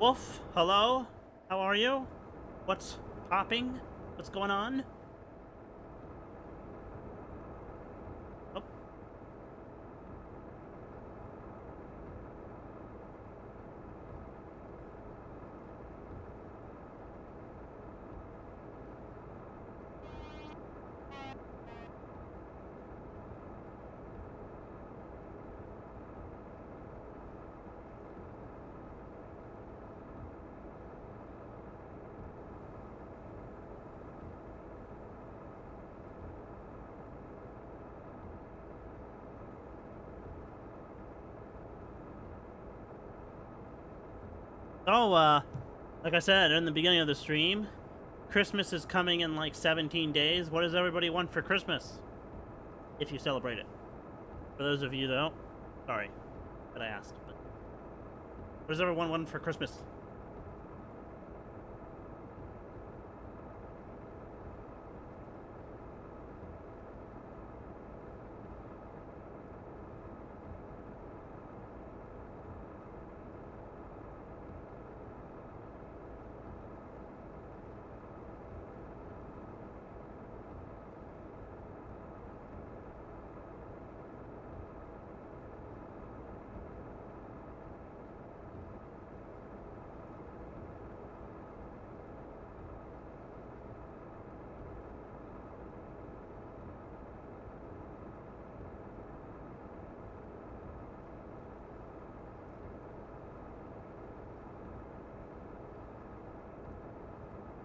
Wolf, hello? How are you? What's popping? What's going on? Oh. So, like I said in the beginning of the stream, Christmas is coming in like 17 days. What does everybody want for Christmas? If you celebrate it. For those of you that don't, sorry that I asked. But what does everyone want for Christmas?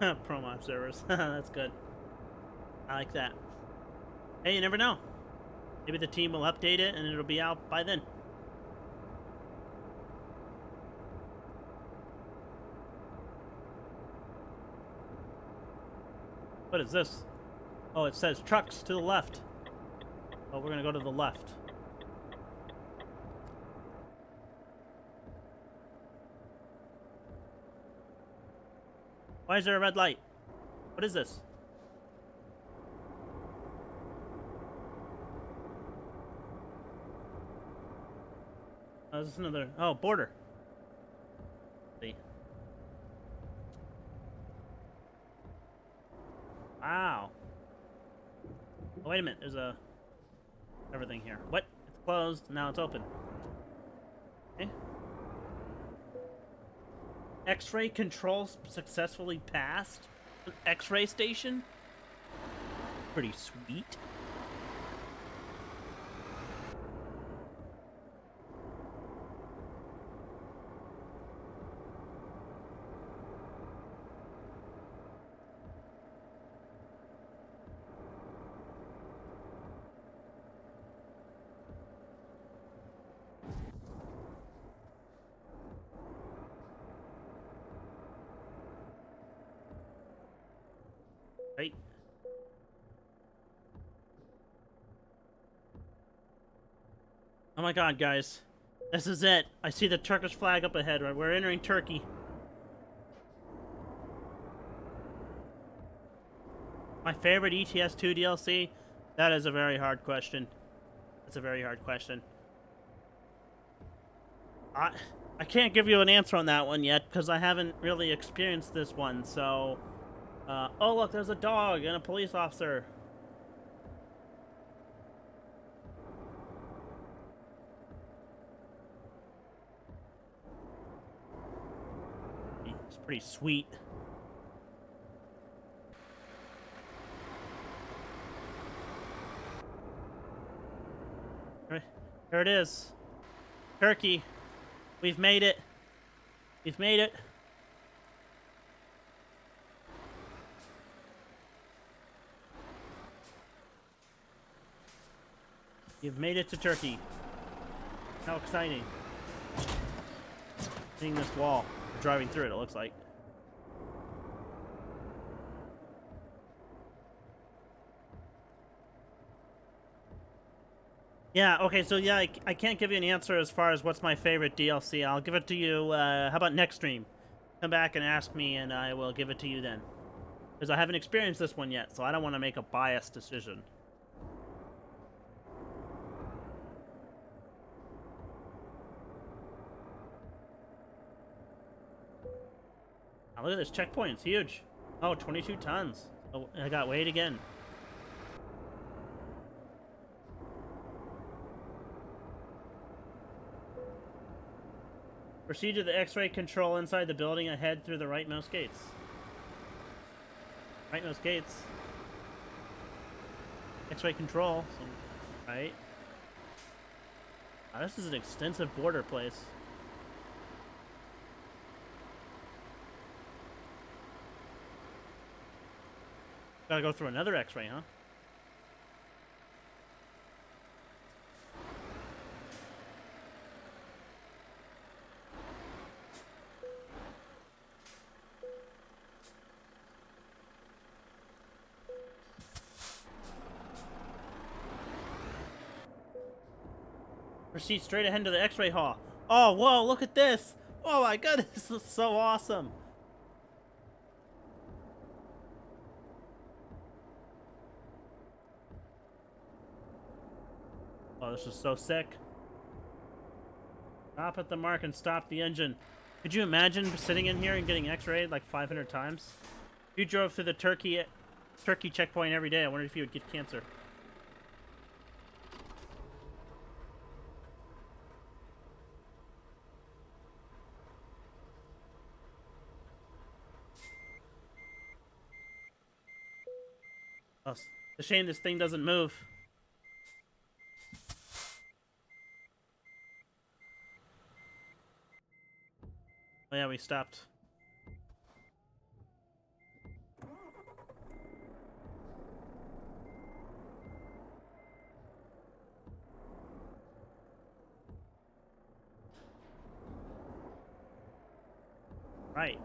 Promo observers. That's good. I like that. Hey, you never know. Maybe the team will update it and it'll be out by then. What is this? Oh, it says trucks to the left. Oh, we're gonna go to the left. Why is there a red light? What is this? Oh, this is another... Oh, border. See. Wow. Oh, wait a minute. There's a... everything here. What? It's closed. Now it's open. Okay. X-ray control successfully passed? An X-ray station? Pretty sweet. Right. Oh my god, guys. This is it. I see the Turkish flag up ahead. Right? We're entering Turkey. My favorite ETS2 DLC? That is a very hard question. That's a very hard question. I can't give you an answer on that one yet, because I haven't really experienced this one, so... oh look, there's a dog and a police officer. It's pretty sweet. There it is. Turkey. We've made it. We've made it. You've made it to Turkey. How exciting. Seeing this wall. We're driving through it, it looks like. Yeah, okay, so yeah, I can't give you an answer as far as what's my favorite DLC. I'll give it to you, how about next stream? Come back and ask me and I will give it to you then. Because I haven't experienced this one yet, so I don't want to make a biased decision. Oh, look at this checkpoint. It's huge. Oh, 22 tons. Oh, I got weighed again. Proceed to the X-ray control inside the building ahead through the rightmost gates. Rightmost gates. X-ray control. So, right. Wow, this is an extensive border place. Gotta go through another X-ray, huh? Proceed straight ahead to the X-ray hall. Oh, whoa, look at this. Oh my god, this is so awesome. Oh, this is so sick. Stop at the mark and stop the engine. Could you imagine sitting in here and getting X-rayed like 500 times? If you drove through the Turkey checkpoint every day, I wonder if you would get cancer. Oh, it's a shame this thing doesn't move. Oh yeah, we stopped. Right.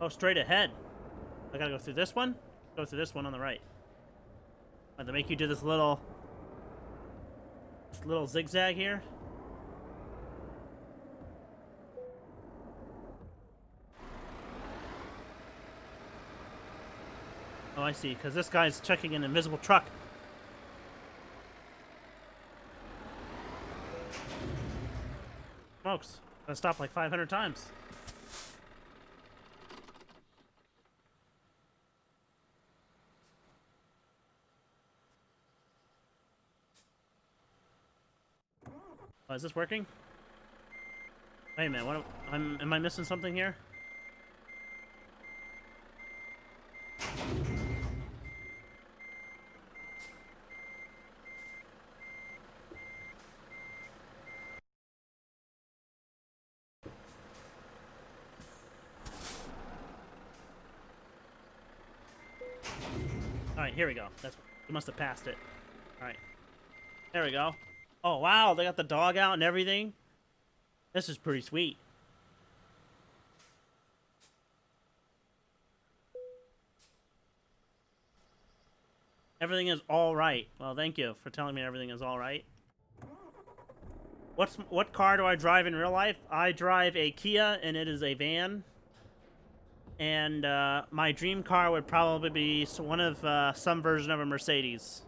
Oh, straight ahead. I gotta go through this one? Go through this one on the right. Oh, they make you do this little zigzag here. Oh, I see, because this guy's checking an invisible truck. Smokes. I stopped like 500 times. Oh, is this working? Wait a minute, what am I missing something here? Alright, here we go. We must have passed it. Alright. There we go. Oh, wow, they got the dog out and everything. This is pretty sweet. Everything is all right. Well, thank you for telling me everything is all right. What car do I drive in real life? I drive a Kia, and it is a van. And my dream car would probably be one of some version of a Mercedes.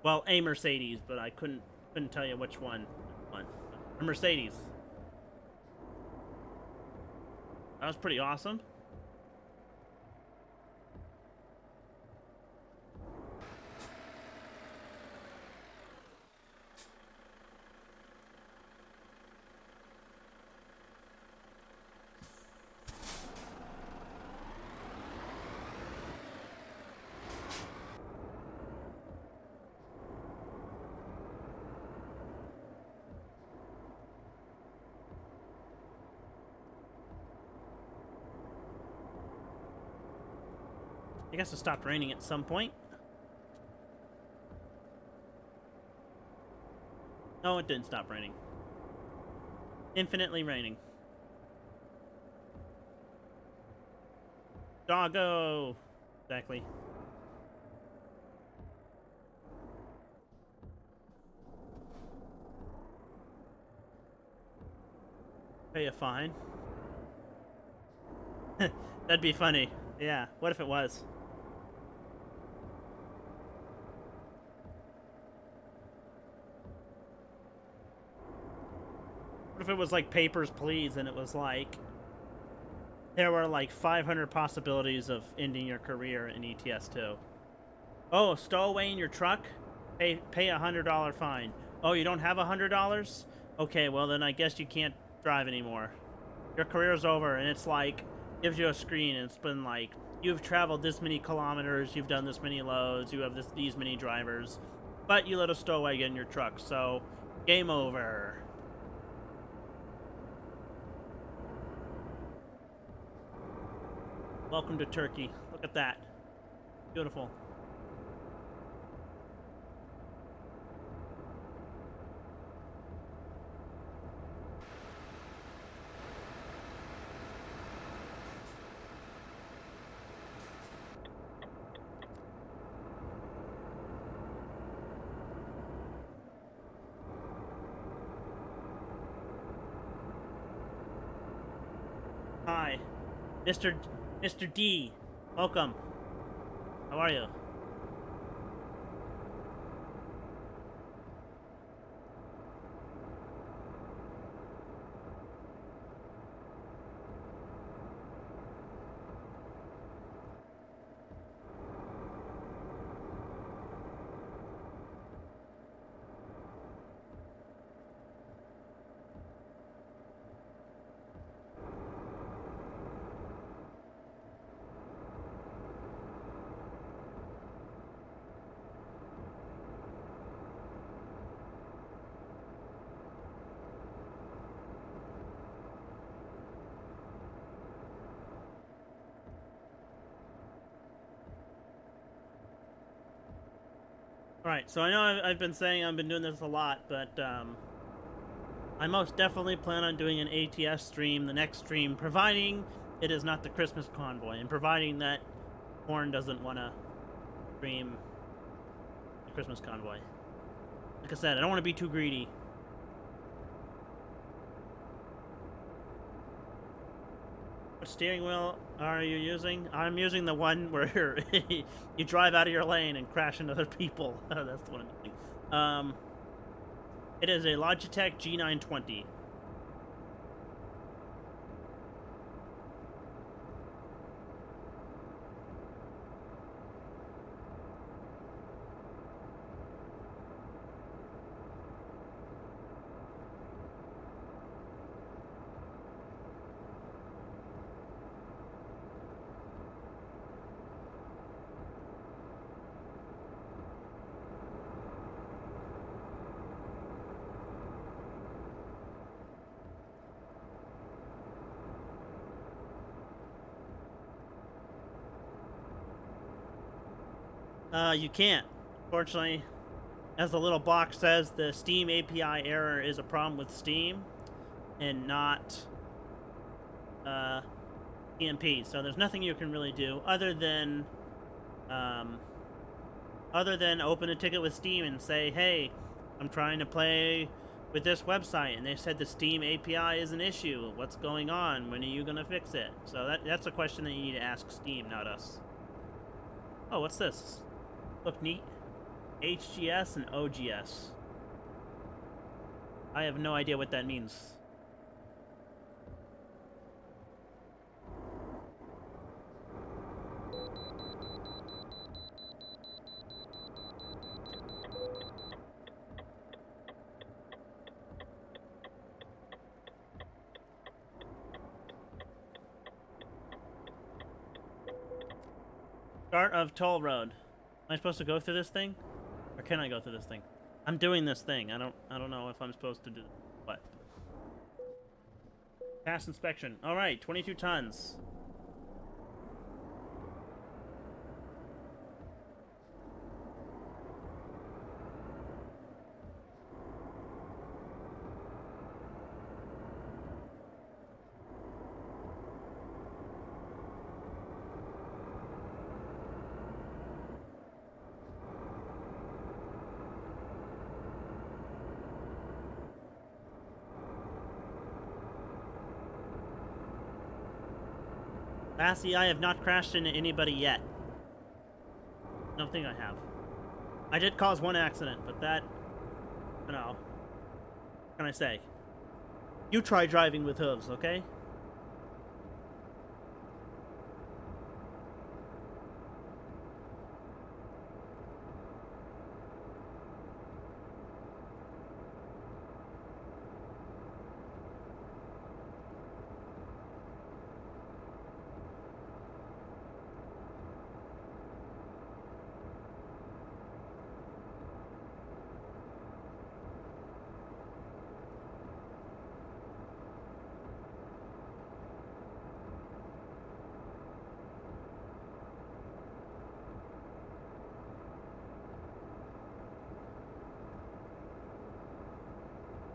Well, a Mercedes, but I couldn't tell you which one. A Mercedes. That was pretty awesome. I guess it stopped raining at some point. No, it didn't stop raining. Infinitely raining. Doggo! Exactly. Pay a fine. That'd be funny. Yeah, what if it was? What if it was like Papers, Please, and it was like there were like 500 possibilities of ending your career in ETS2. Oh, stowaway in your truck? Pay $100 fine. Oh, you don't have $100? Okay, well then I guess you can't drive anymore. Your career's over, and it's like gives you a screen, and it's been like you've traveled this many kilometers, you've done this many loads, you have these many drivers, but you let a stowaway get in your truck, so game over. Welcome to Turkey. Look at that. Beautiful. Hi, Mr. D. Welcome. How are you? Alright, so I know I've been saying I've been doing this a lot, but I most definitely plan on doing an ATS stream, the next stream, providing it is not the Christmas convoy, and providing that Horn doesn't want to stream the Christmas convoy. Like I said, I don't want to be too greedy. What steering wheel are you using? I'm using the one where you drive out of your lane and crash into other people. That's the one I'm using. It is a Logitech G920. You can't. Fortunately, as the little box says, the Steam API error is a problem with Steam and not EMP. So there's nothing you can really do other than open a ticket with Steam and say, hey, I'm trying to play with this website, and they said the Steam API is an issue. What's going on? When are you going to fix it? So that's a question that you need to ask Steam, not us. Oh, what's this? Look neat. HGS and OGS. I have no idea what that means. Start of toll road. Am I supposed to go through this thing? Or can I go through this thing? I'm doing this thing. I don't know if I'm supposed to do what. Pass inspection. Alright, 22 tons. Lassie, I have not crashed into anybody yet. I don't think I have. I did cause one accident, but that... You know... What can I say? You try driving with hooves, okay?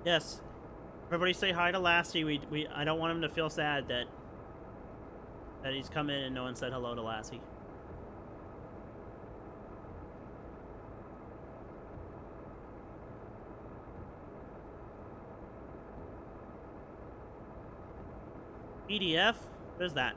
Yes. Everybody say hi to Lassie. I don't want him to feel sad that he's come in and no one said hello to Lassie. PDF? What is that?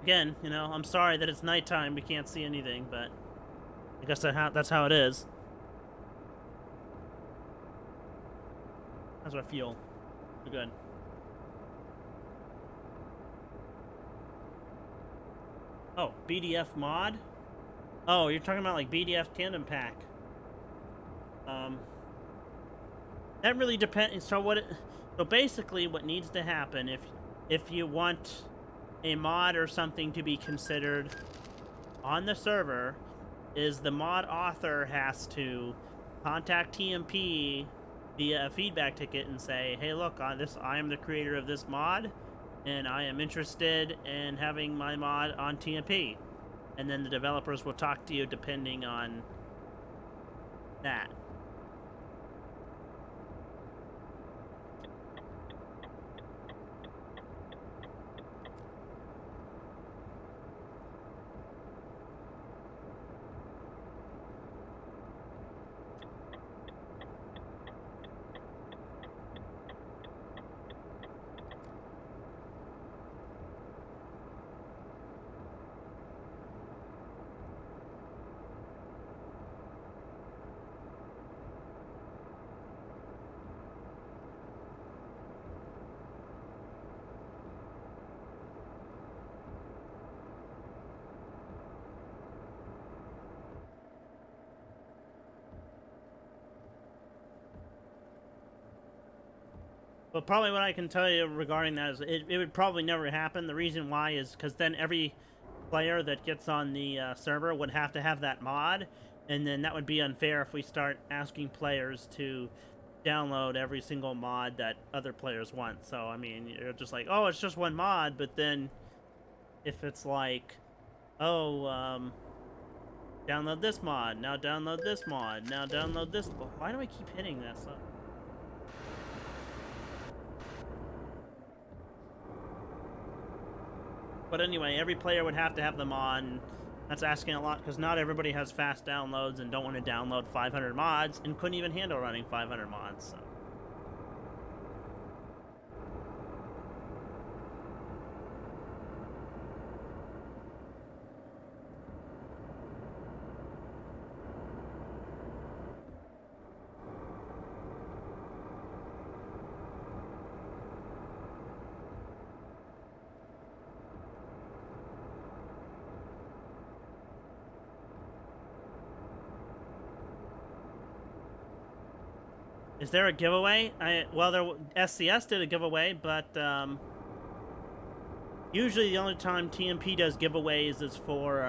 Again, you know, I'm sorry that it's nighttime. We can't see anything, but I guess that's how it is. How's our fuel? We're good. Oh, BDF mod? Oh, you're talking about like BDF tandem pack. That really depends. So basically, what needs to happen if you want a mod or something to be considered on the server, is the mod author has to contact TMP via a feedback ticket and say, "Hey, look, I am the creator of this mod, and I am interested in having my mod on TMP," and then the developers will talk to you depending on that. Well, probably what I can tell you regarding that is it would probably never happen. The reason why is because then every player that gets on the server would have to have that mod, and then that would be unfair if we start asking players to download every single mod that other players want. So, I mean, you're just like, oh, it's just one mod, but then if it's like, oh, download this mod, now download this mod, now download this. Why do I keep hitting that stuff? But anyway, every player would have to have them on. That's asking a lot because not everybody has fast downloads and don't want to download 500 mods and couldn't even handle running 500 mods. So. Is there a giveaway? SCS did a giveaway, but usually the only time TMP does giveaways is for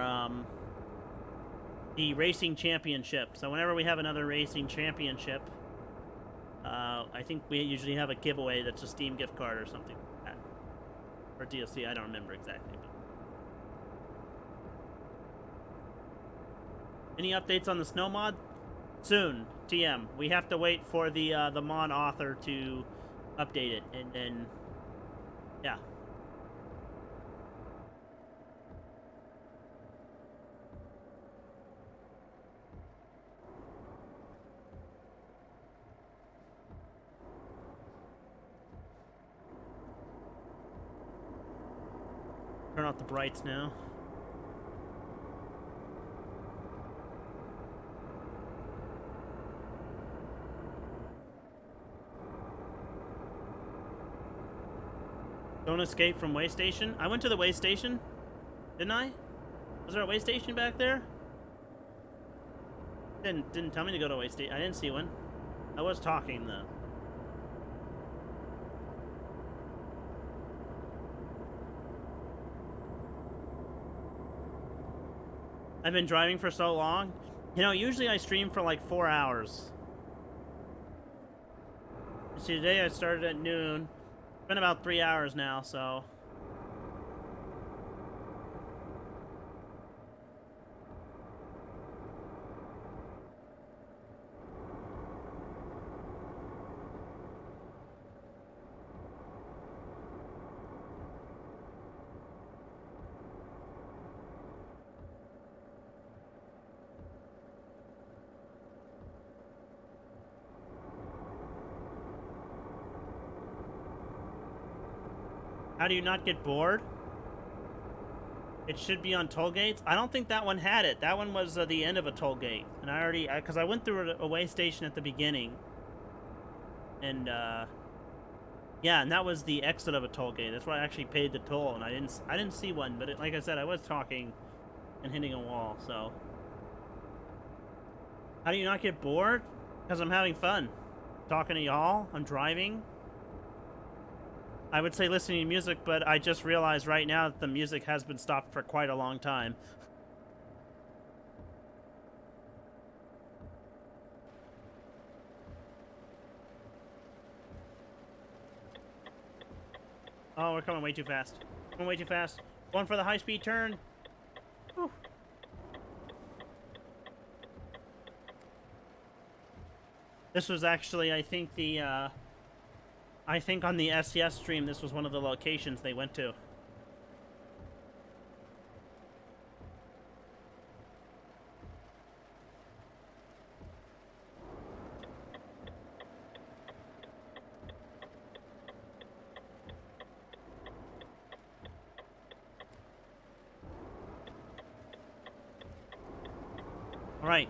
the racing championship. So whenever we have another racing championship, I think we usually have a giveaway that's a Steam gift card or something like that. Or DLC, I don't remember exactly. But... Any updates on the snow mod? Soon, TM. We have to wait for the mod author to update it, and then, yeah. turn off the brights now. Don't escape from way station. I went to the way station, didn't I? Was there a way station back there? Didn't tell me to go to way station. I didn't see one. I was talking though. I've been driving for so long. You know, usually I stream for like 4 hours. See, today I started at noon. It's been about 3 hours now, so. How do you not get bored? It should be on toll gates. I don't think that one had it. That one was the end of a toll gate. And I already, because I went through a way station at the beginning. And, yeah, and that was the exit of a toll gate. That's why I actually paid the toll. And I didn't see one. But like I said, I was talking and hitting a wall, so. How do you not get bored? Because I'm having fun. Talking to y'all. I'm driving. I would say listening to music, but I just realized right now that the music has been stopped for quite a long time. Oh, we're coming way too fast. Going way too fast. Going for the high-speed turn. Whew. This was actually, I think, I think on the SES stream, this was one of the locations they went to. All right.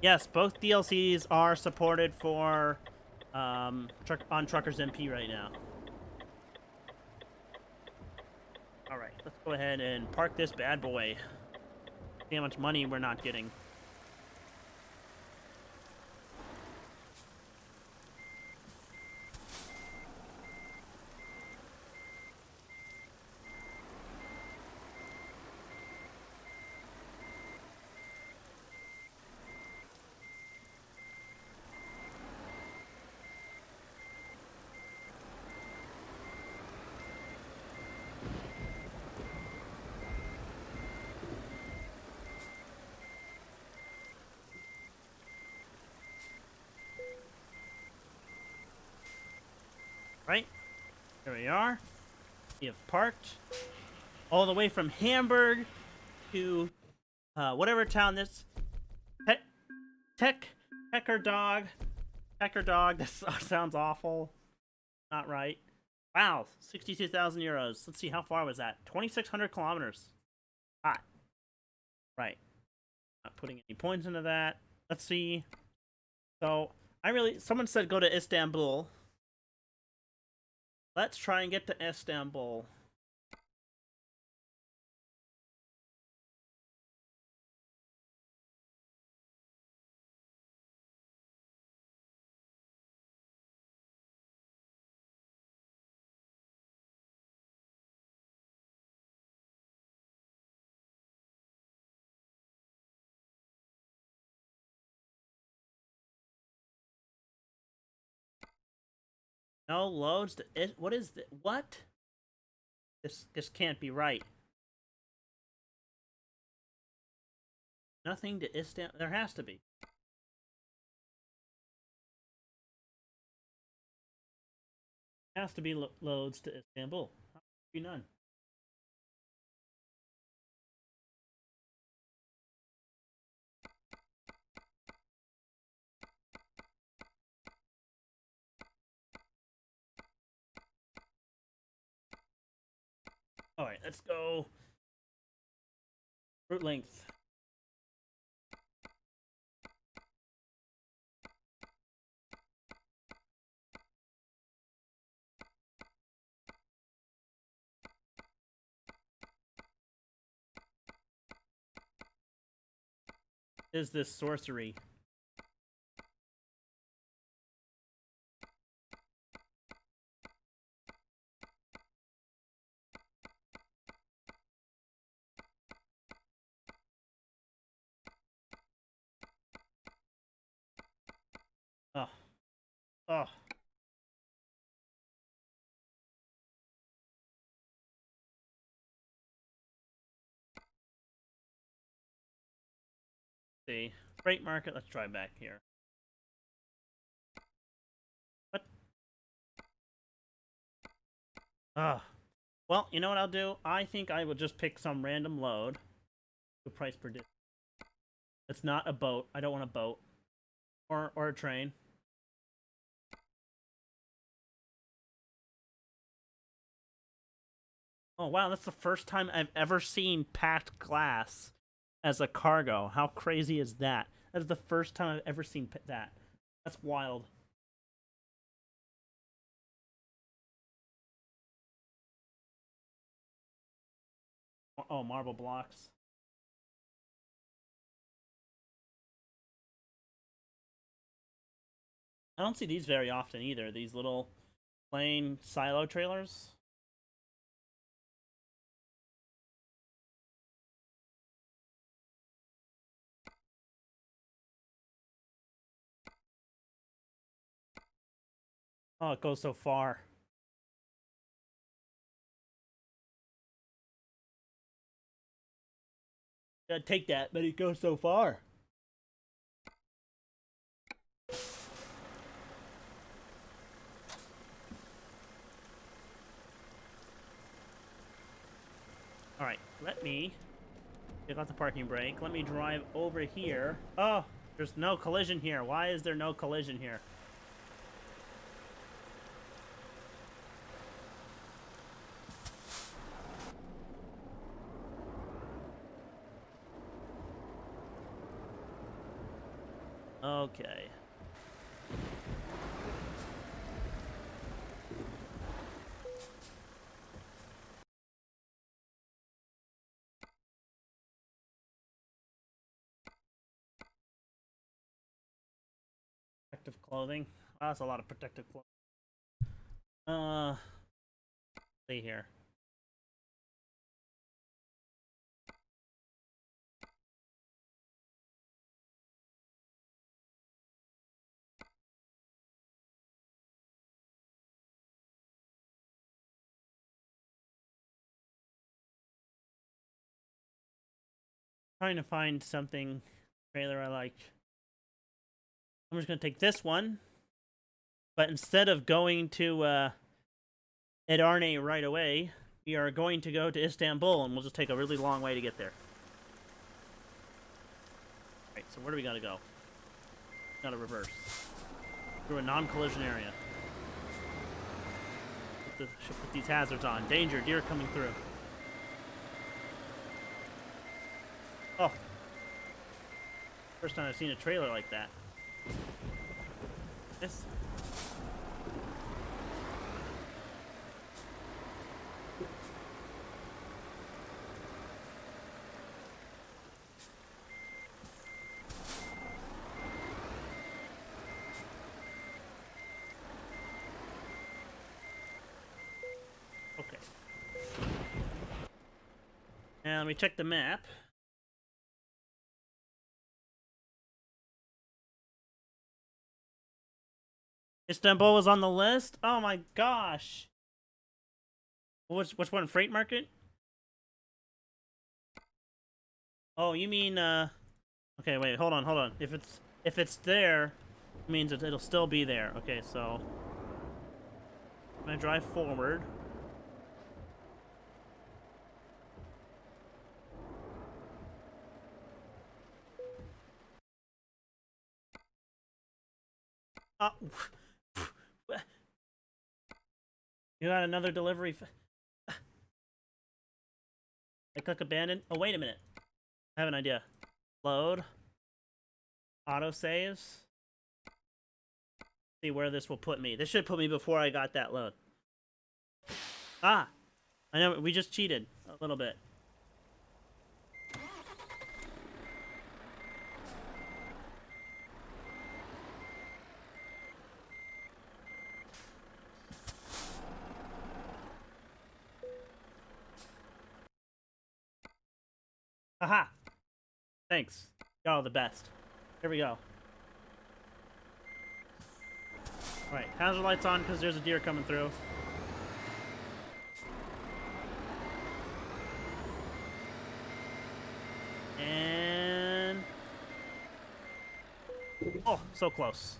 Yes, both DLCs are supported for on Truckers MP right now. All right, let's go ahead and park this bad boy. See how much money we're not getting. Right, there we are. We have parked all the way from Hamburg to whatever town this Pecker Dog. That sounds awful. Not right. Wow, 62,000 euros. Let's see, how far was that? 2,600 kilometers. Hot. Right. Not putting any points into that. Let's see. So, someone said go to Istanbul. Let's try and get to Istanbul. No loads to it. What is this? What? This can't be right. Nothing to Istanbul. There has to be. Has to be loads to Istanbul. How could be none? Alright, let's go. Route length. Is this sorcery? Oh. Oh. See. Freight market, let's try back here. What? Ah. Well, you know what I'll do? I think I will just pick some random load. The price per distance. It's not a boat. I don't want a boat. Or a train. Oh wow, that's the first time I've ever seen packed glass as a cargo. How crazy is that? That's the first time I've ever seen that. That's wild. Oh, marble blocks. I don't see these very often either. These little plain silo trailers. Oh, it goes so far. Gotta take that, but it goes so far. Alright, let me take off the parking brake. Let me drive over here. Oh, there's no collision here. Why is there no collision here? Okay. Protective clothing. Wow, that's a lot of protective clothing. See here. Trying to find something trailer I like. I'm just gonna take this one, but instead of going to Edirne right away, we are going to go to Istanbul, and we'll just take a really long way to get there. Alright, so where do we gotta go? Gotta reverse. Through a non-collision area. Should put these hazards on. Danger, deer coming through. Oh. First time I've seen a trailer like that. This. Okay. And let me check the map. Istanbul was on the list? Oh my gosh. Which one? Freight market? Oh, you mean okay, wait, hold on. If it's there, it means that it'll still be there. Okay, so I'm gonna drive forward. Oh, you got another delivery. I click abandon. Oh, wait a minute. I have an idea. Load. Auto saves. See where this will put me. This should put me before I got that load. Ah! I know, we just cheated a little bit. Aha! Thanks. Y'all the best. Here we go. Alright, hazard lights on because there's a deer coming through. And... oh, so close.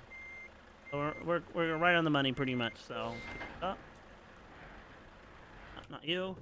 So we're right on the money pretty much, so... oh. Not you.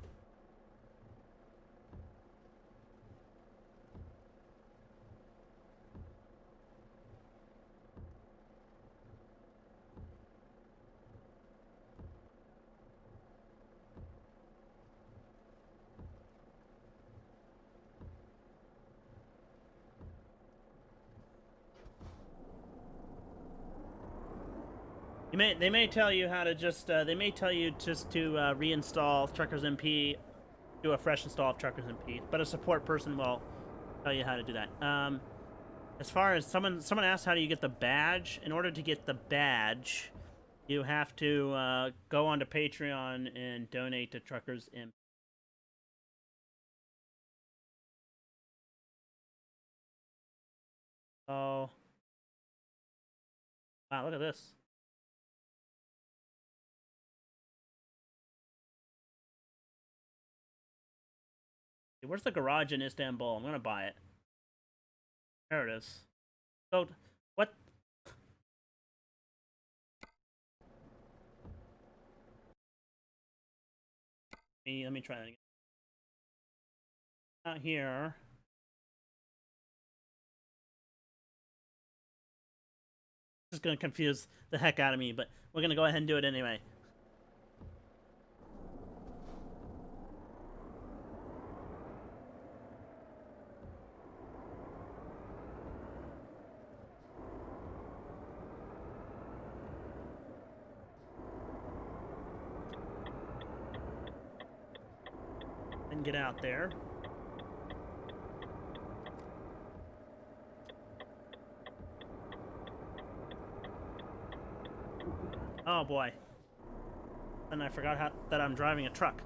They may tell you how to just they may tell you just to reinstall Truckers MP, do a fresh install of Truckers MP, but a support person will tell you how to do that. As far as someone asked how do you get the badge? In order to get the badge, you have to go onto Patreon and donate to Truckers MP. Oh, wow! Look at this. Where's the garage in Istanbul? I'm gonna buy it. There it is. So, what? Let me try that again. Out here. This is gonna confuse the heck out of me, but we're gonna go ahead and do it anyway. And get out there. Oh boy. And I forgot that I'm driving a truck.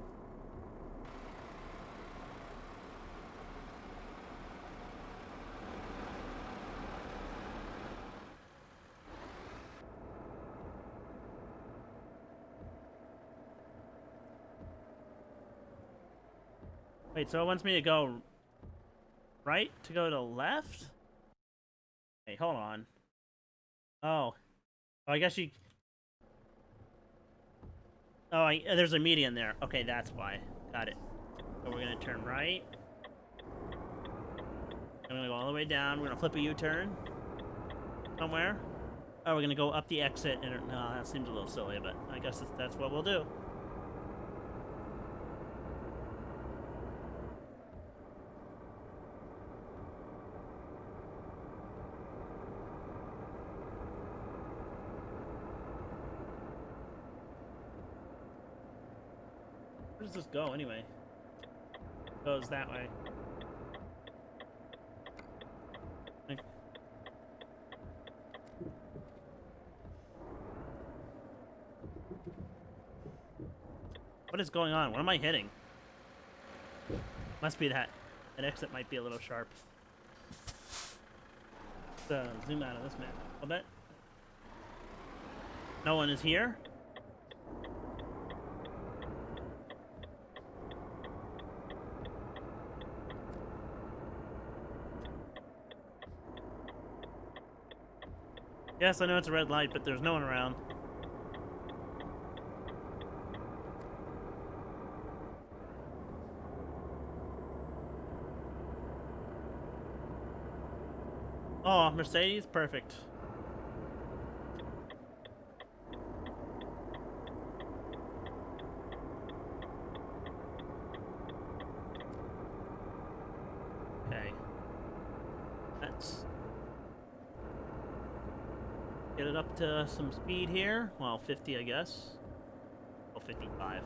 Wait, so it wants me to go right to go to left? Hey, hold on. Oh. Oh, I guess you... oh, there's a median there. Okay, that's why. Got it. So we're gonna turn right. I'm gonna go all the way down. We're gonna flip a U-turn. Somewhere. Oh, we're gonna go up the exit. And no, that seems a little silly, but I guess that's what we'll do. Where does this go anyway? It goes that way. What is going on? What am I hitting? Must be that. That exit might be a little sharp. Let's zoom out of this map a bit. No one is here. Yes, I know it's a red light, but there's no one around. Oh, Mercedes? Perfect. Okay. Let's get it up to some speed here. Well, 50, I guess. Oh, 55.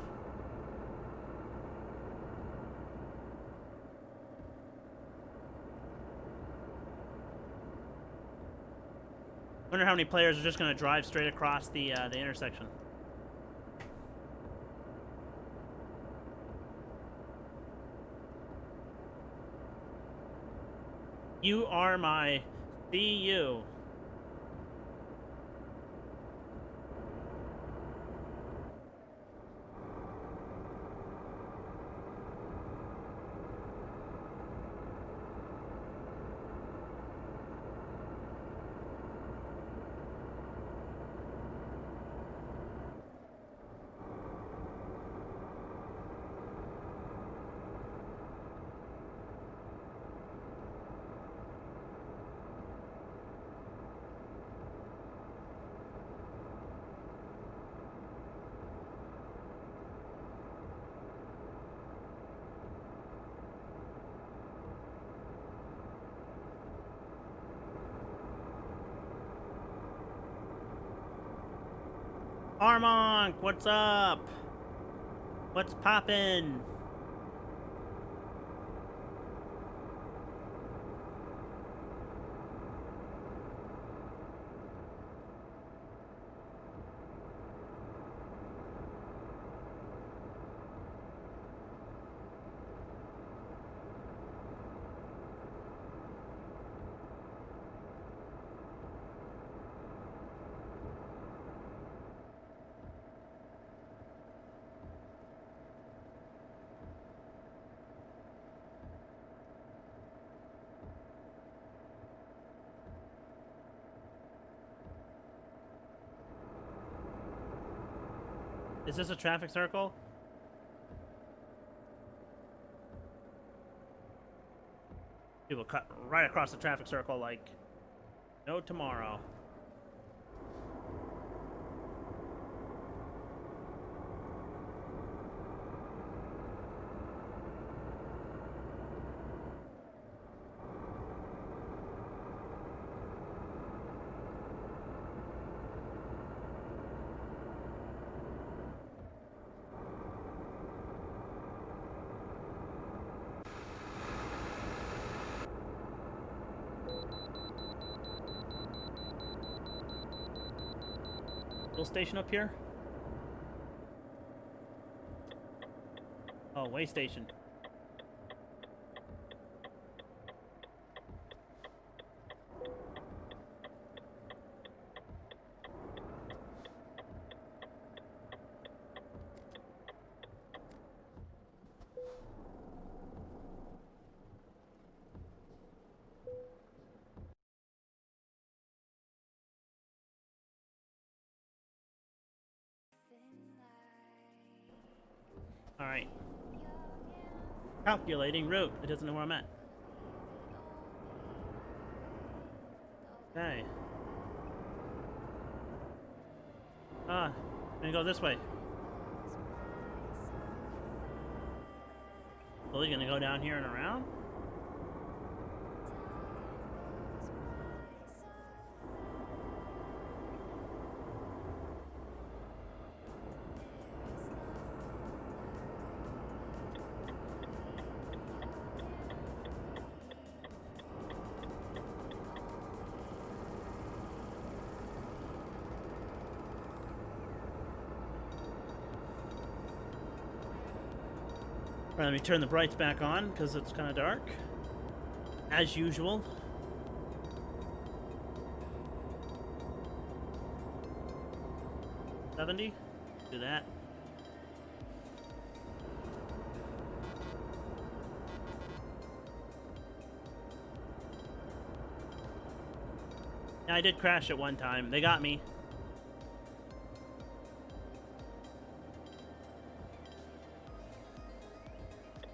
Wonder how many players are just going to drive straight across the intersection. You are my CU. Armonk, what's up? What's poppin'? Is this a traffic circle? People cut right across the traffic circle like no tomorrow. Fuel station up here? Oh, way station. Alright. Calculating route. It doesn't know where I'm at. Okay. I'm gonna go this way. Well, you're gonna go down here and around? Right, let me turn the brights back on because it's kind of dark. As usual. $70. Do that. Yeah, I did crash at one time. They got me.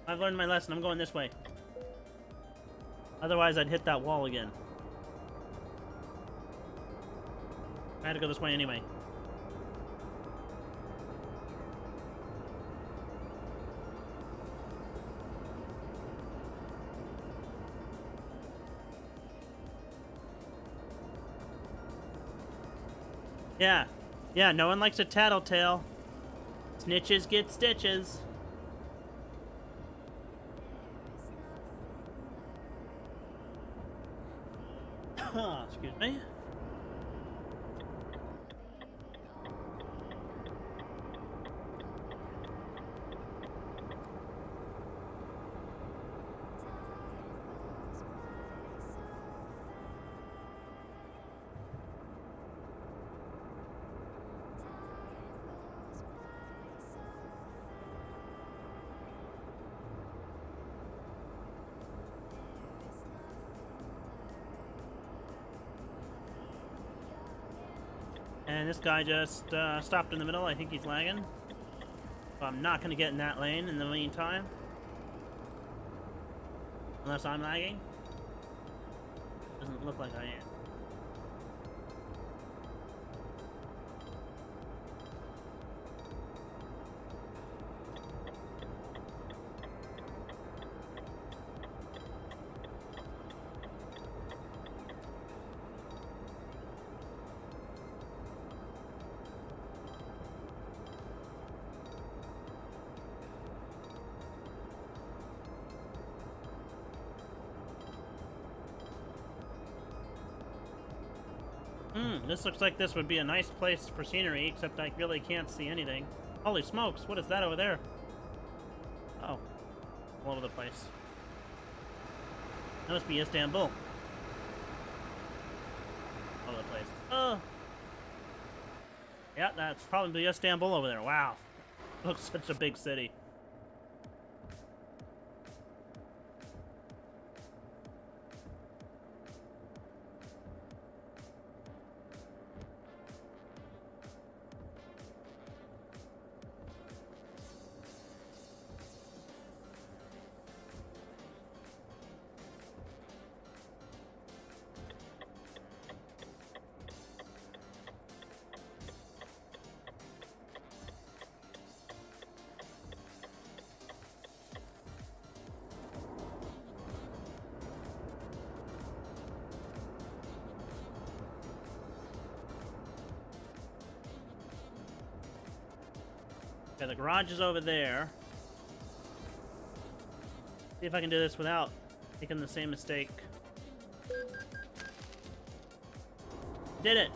I've learned my lesson. I'm going this way. Otherwise, I'd hit that wall again. I had to go this way anyway. Yeah. Yeah, no one likes a tattletale. Snitches get stitches. Excuse me. And this guy just stopped in the middle. I think he's lagging. So I'm not going to get in that lane in the meantime. Unless I'm lagging. Doesn't look like I am. This looks like this would be a nice place for scenery, except I really can't see anything. Holy smokes, what is that over there? Oh, all over the place. That must be Istanbul. All over the place. Oh! Yeah, that's probably Istanbul over there. Wow. Looks such a big city. Okay, the garage is over there. See if I can do this without making the same mistake. Did it!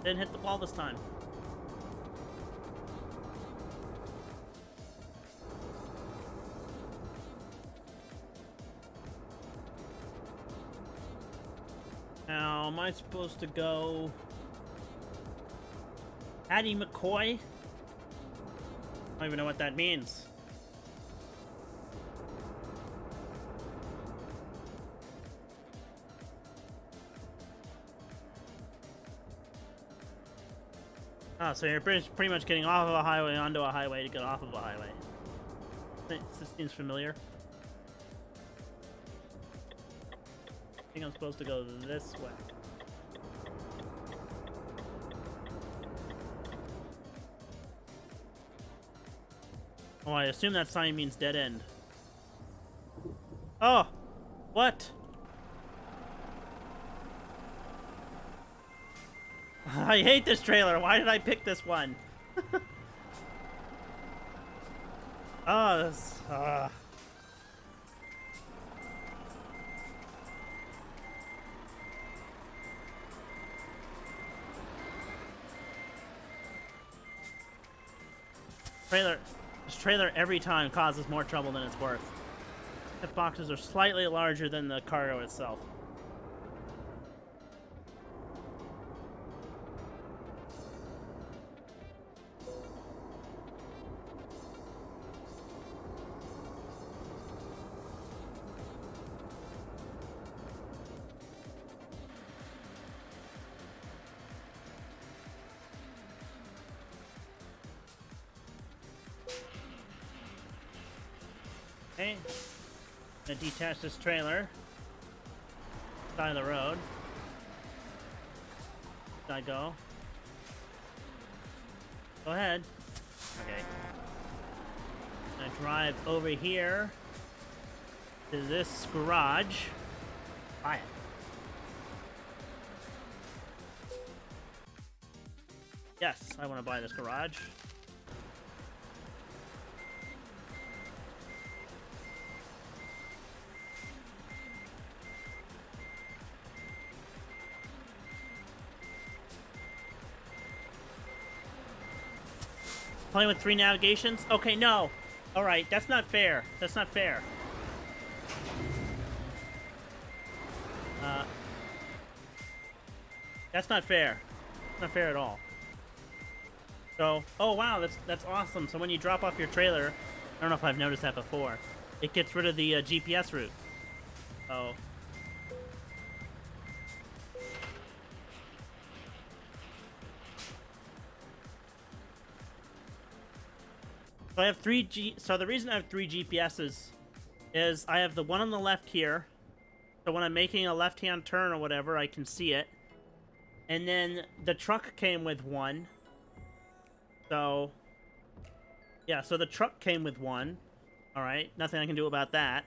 Didn't hit the wall this time. Now, am I supposed to go... Hattie McCoy? I don't even know what that means. Oh, so you're pretty much getting off of a highway onto a highway to get off of a highway. This seems familiar. I think I'm supposed to go this way. Oh, I assume that sign means dead end. Oh! What? I hate this trailer. Why did I pick this one? Oh, this... This trailer every time causes more trouble than it's worth. The boxes are slightly larger than the cargo itself. Okay, gonna detach this trailer. Side of the road. Should I go? Go ahead. Okay. I'm gonna drive over here to this garage. Buy it. Yes, I want to buy this garage. Playing with 3 navigations? Okay, no. Alright, that's not fair. That's not fair. That's not fair. Not fair at all. So, oh wow, that's awesome. So when you drop off your trailer, I don't know if I've noticed that before, it gets rid of the GPS route. Oh. So I have so the reason I have 3 GPSs is I have the one on the left here. So when I'm making a left-hand turn or whatever, I can see it. And then the truck came with one. So, yeah, so the truck came with one. Alright, nothing I can do about that.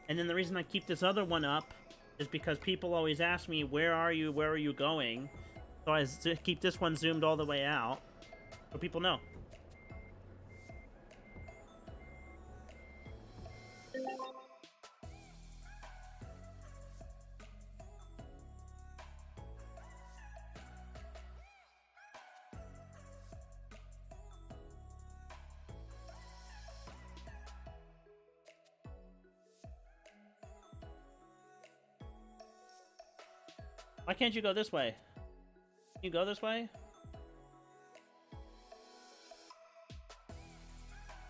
And then the reason I keep this other one up is because people always ask me, where are you going? So I keep this one zoomed all the way out, so people know. Why can't you go this way? Can you go this way?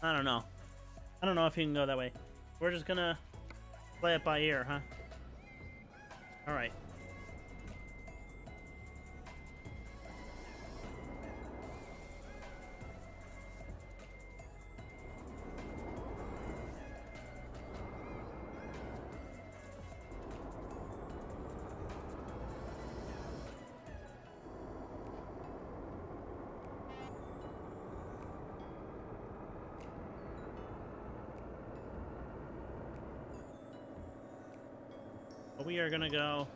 I don't know. I don't know if you can go that way. We're just gonna play it by ear, huh? Alright. We are gonna go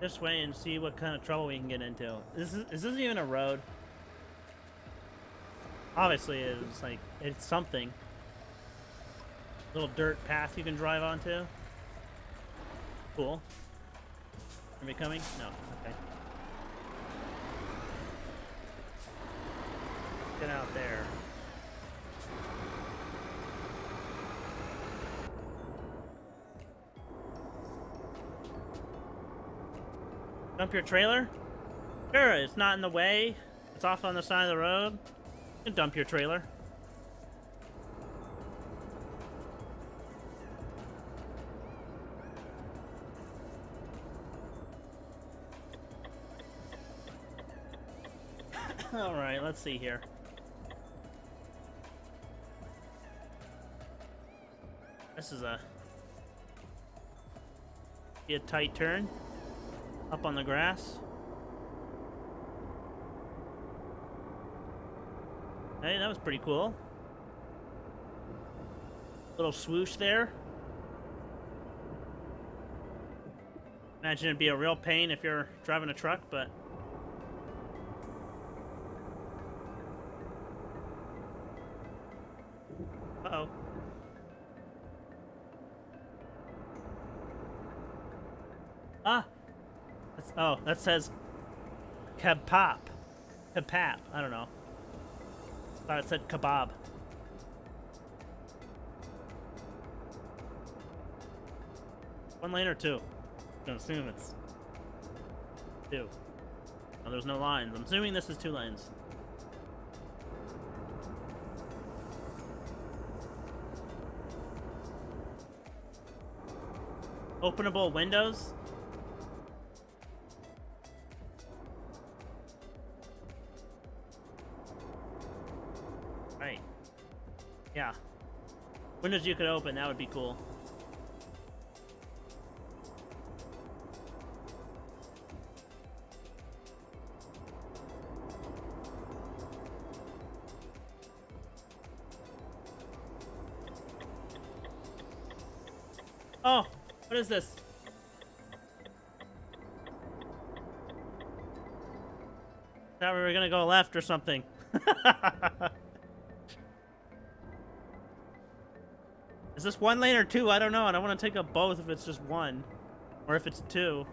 this way and see what kind of trouble we can get into. Is this even a road? Obviously it's like, it's something. Little dirt path you can drive onto. Cool. Are we coming? No, okay. Get out there. Dump your trailer? Sure, it's not in the way. It's off on the side of the road. You can dump your trailer. Alright, let's see here. This is be a tight turn. Up on the grass. Hey, that was pretty cool. Little swoosh there. Imagine it'd be a real pain if you're driving a truck, but... Uh-oh. Ah! Oh, that says kebab. Kebab. I don't know. Thought it said kebab. One lane or two? I'm gonna assume it's 2. Oh, there's no lines. I'm assuming this is 2 lanes. Openable windows? Right. Yeah. Windows you could open, that would be cool. Oh, what is this? thought we were gonna go left or something. Is this 1 lane or 2? I don't know. I don't want to take up both if it's just 1. Or if it's 2.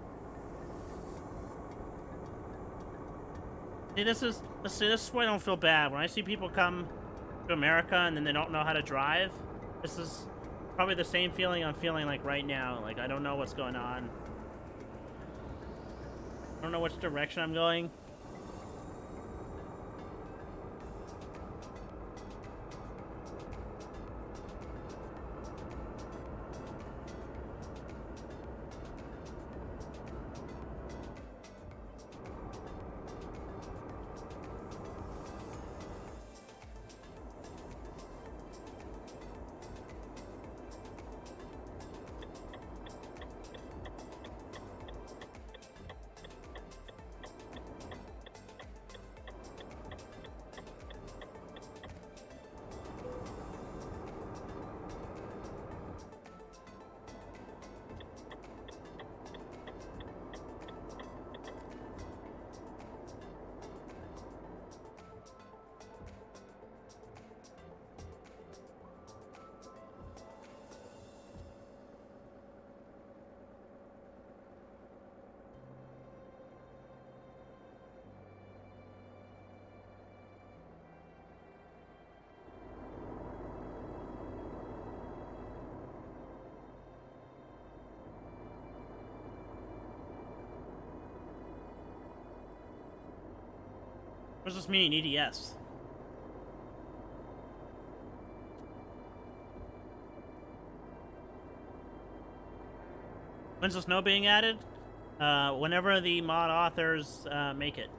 See, this is why I don't feel bad. When I see people come to America and then they don't know how to drive, this is probably the same feeling I'm feeling like right now. Like, I don't know what's going on. I don't know which direction I'm going. What does this mean, EDS? When's the snow being added? Whenever the mod authors make it.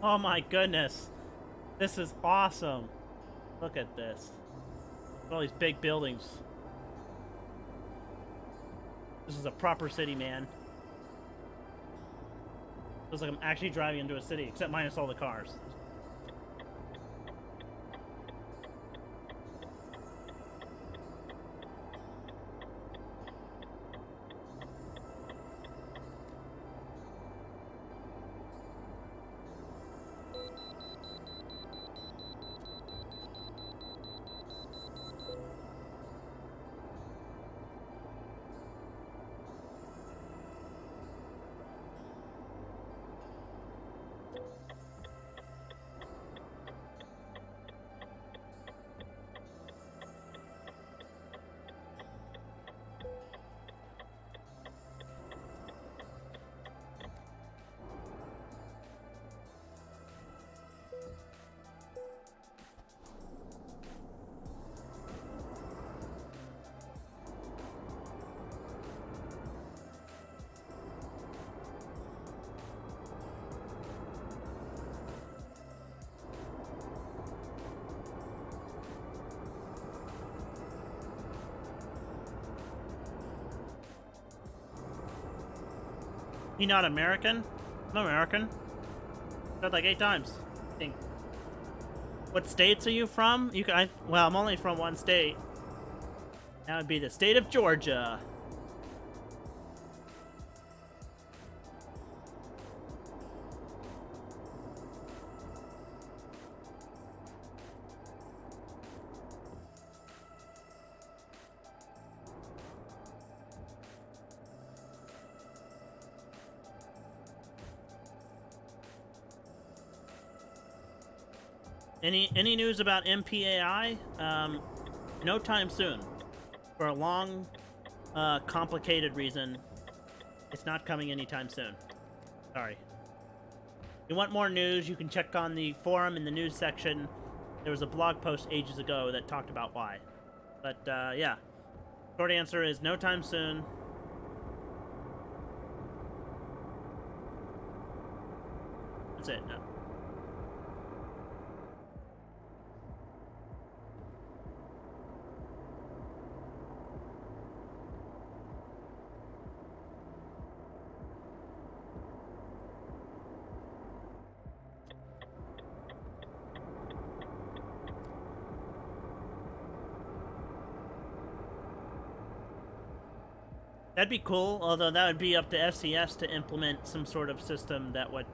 Oh my goodness. This is awesome. Look at this. All these big buildings. This is a proper city, man. Feels like I'm actually driving into a city, except minus all the cars. You not American? I'm American. Said like 8 times, I think. What states are you from? Well, I'm only from one state. That would be the state of Georgia. Any news about MPAI? No time soon. For a long, complicated reason, it's not coming anytime soon. Sorry. If you want more news, you can check on the forum in the news section. There was a blog post ages ago that talked about why. But, yeah. Short answer is no time soon. That's it. No. That'd be cool, although that would be up to SCS to implement some sort of system that would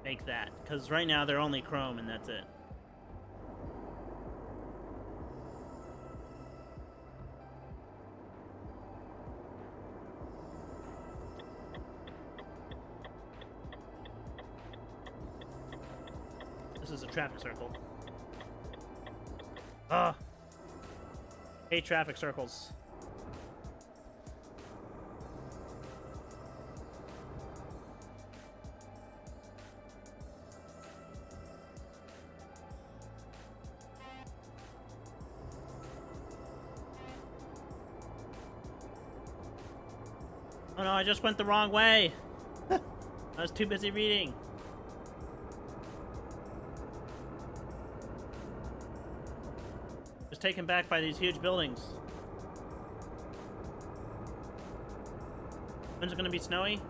make that. Because right now they're only Chrome and that's it. This is a traffic circle. Ugh. Hate traffic circles. Oh no, I just went the wrong way. I was too busy reading. Just taken back by these huge buildings. When's it gonna be snowy?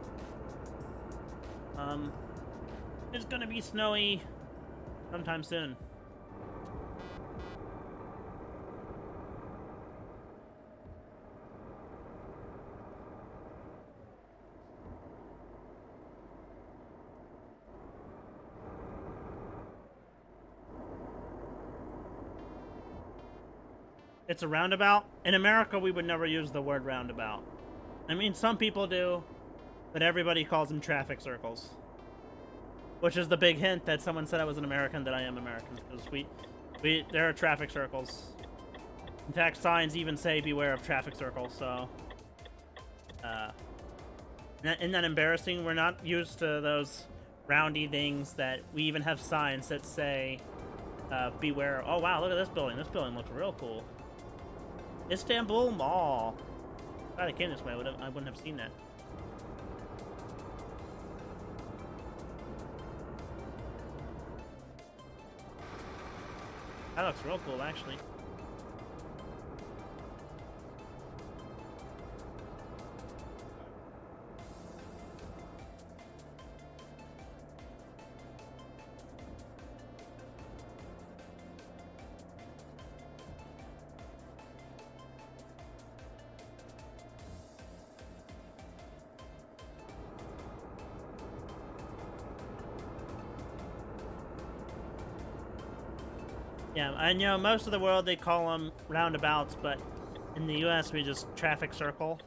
It's gonna be snowy sometime soon. It's a roundabout. In America, we would never use the word roundabout. I mean, some people do, but everybody calls them traffic circles. Which is the big hint that someone said I was an American, that I am American. Because there are traffic circles. In fact, signs even say beware of traffic circles, so... isn't that embarrassing? We're not used to those roundy things that we even have signs that say, beware. Oh wow, look at this building. This building looks real cool. Istanbul Mall. If I came this way, I wouldn't have seen that. That looks real cool, actually. Yeah, I know most of the world they call them roundabouts, but in the US we just traffic circle.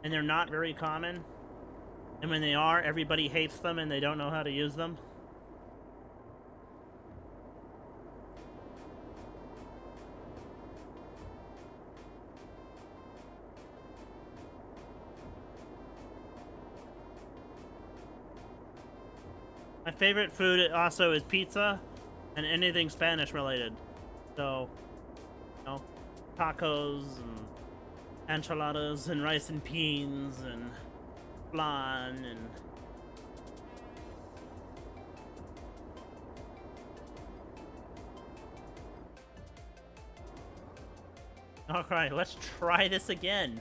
And they're not very common. And when they are, everybody hates them and they don't know how to use them. My favorite food also is pizza. And anything Spanish related. So, you know, tacos and enchiladas and rice and beans and flan and... Alright, let's try this again.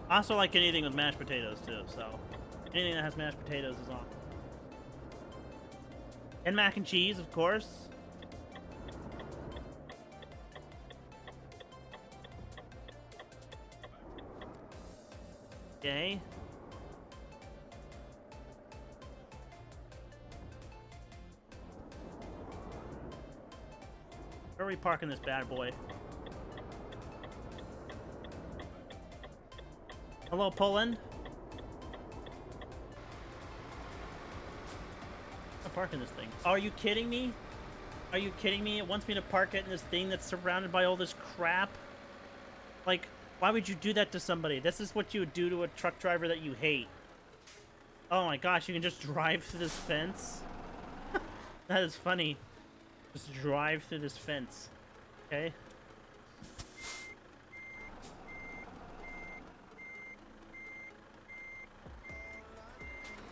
I also like anything with mashed potatoes too, so anything that has mashed potatoes is on. And mac and cheese, of course. Okay. Where are we parking this bad boy? Hello, Poland. I'm parking this thing. Oh, are you kidding me? Are you kidding me? It wants me to park it in this thing that's surrounded by all this crap? Like, why would you do that to somebody? This is what you would do to a truck driver that you hate. Oh my gosh, you can just drive through this fence? That is funny. Just drive through this fence. Okay?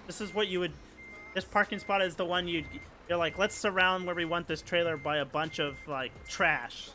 This is what you would... This parking spot is the one you're like, let's surround where we want this trailer by a bunch of, like, trash.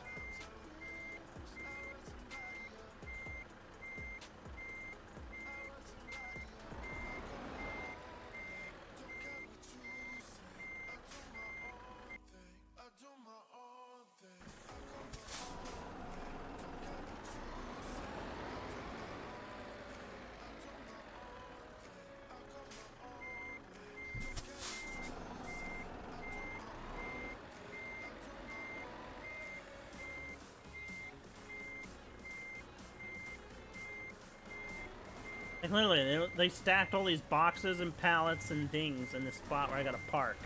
Like literally, they stacked all these boxes and pallets and things in this spot where I gotta park.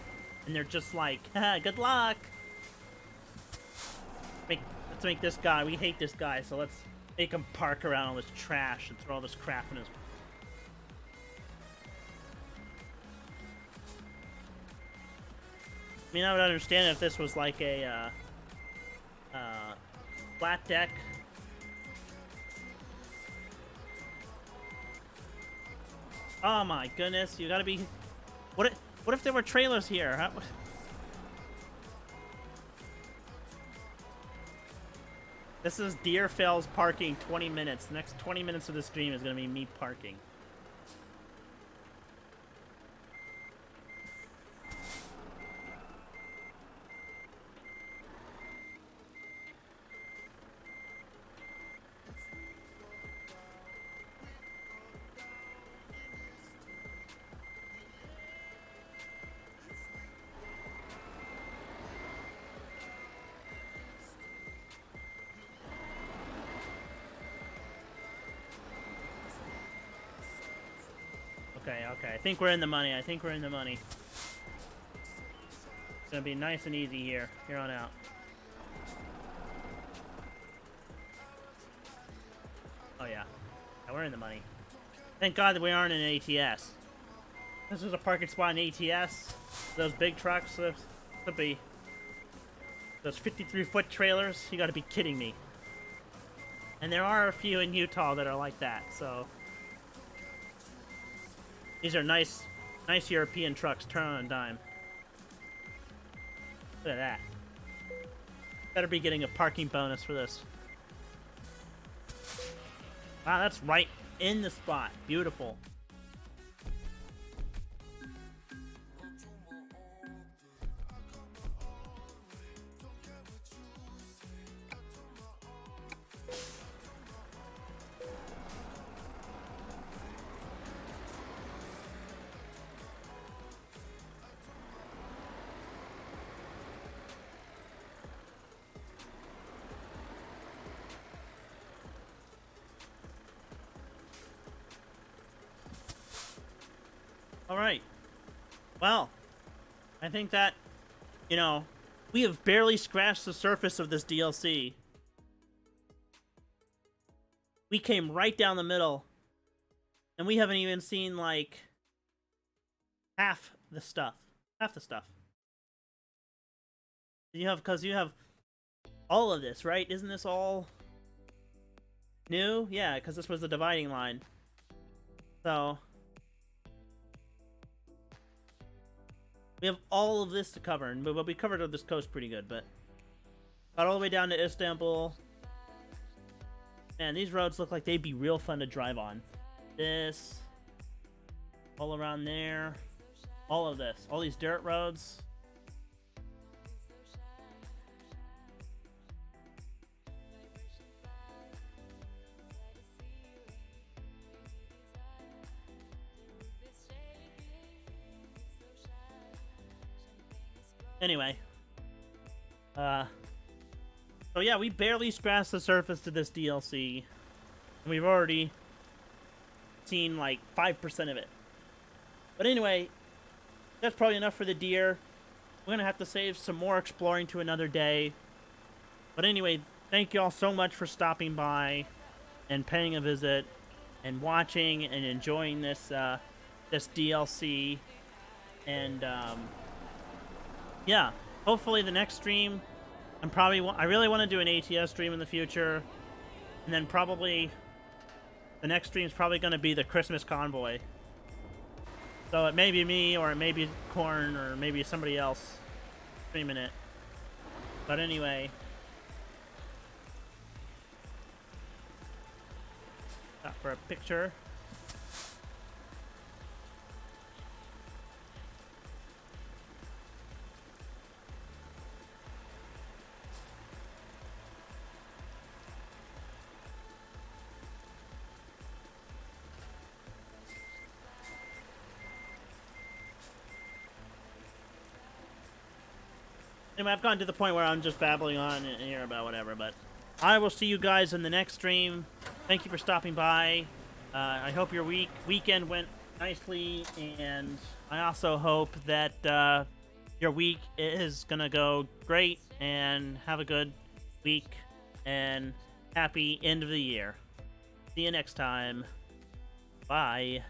And they're just like, ah, good luck! Let's make this guy, we hate this guy, so let's make him park around all this trash and throw all this crap in his... I mean, I would understand if this was like a, flat deck. Oh my goodness, you gotta be... What if there were trailers here? How... This is Deer Fails parking 20 minutes. The next 20 minutes of the stream is gonna be me parking. Okay. I think we're in the money. It's gonna be nice and easy here on out. Oh yeah, we're in the money. Thank God that we aren't in an ATS. This is a parking spot in ATS. Those big trucks, those 53-foot trailers. You gotta be kidding me. And there are a few in Utah that are like that, so... These are nice European trucks, turn on a dime. Look at that. Better be getting a parking bonus for this. Wow, that's right in the spot. Beautiful. Alright. Well, I think that, you know, we have barely scratched the surface of this DLC. We came right down the middle, and we haven't even seen, like, half the stuff. Because you have all of this, right? Isn't this all new? Yeah, because this was the dividing line. So... we have all of this to cover, but we covered this coast pretty good, but... got all the way down to Istanbul. Man, these roads look like they'd be real fun to drive on. This... all around there. All of this. All these dirt roads. Anyway. So yeah, we barely scratched the surface to this DLC. And we've already seen like 5% of it. But anyway, that's probably enough for the deer. We're gonna have to save some more exploring to another day. But anyway, thank you all so much for stopping by and paying a visit and watching and enjoying this this DLC. And yeah, hopefully the next stream, I really want to do an ATS stream in the future, and then probably the next stream is probably going to be the Christmas convoy. So it may be me, or it may be Korn, or maybe somebody else streaming it. But anyway, stop for a picture. Anyway, I've gotten to the point where I'm just babbling on here about whatever, but I will see you guys in the next stream. Thank you for stopping by, I hope your weekend went nicely, and I also hope that your week is gonna go great and have a good week and happy end of the year. See you next time. Bye.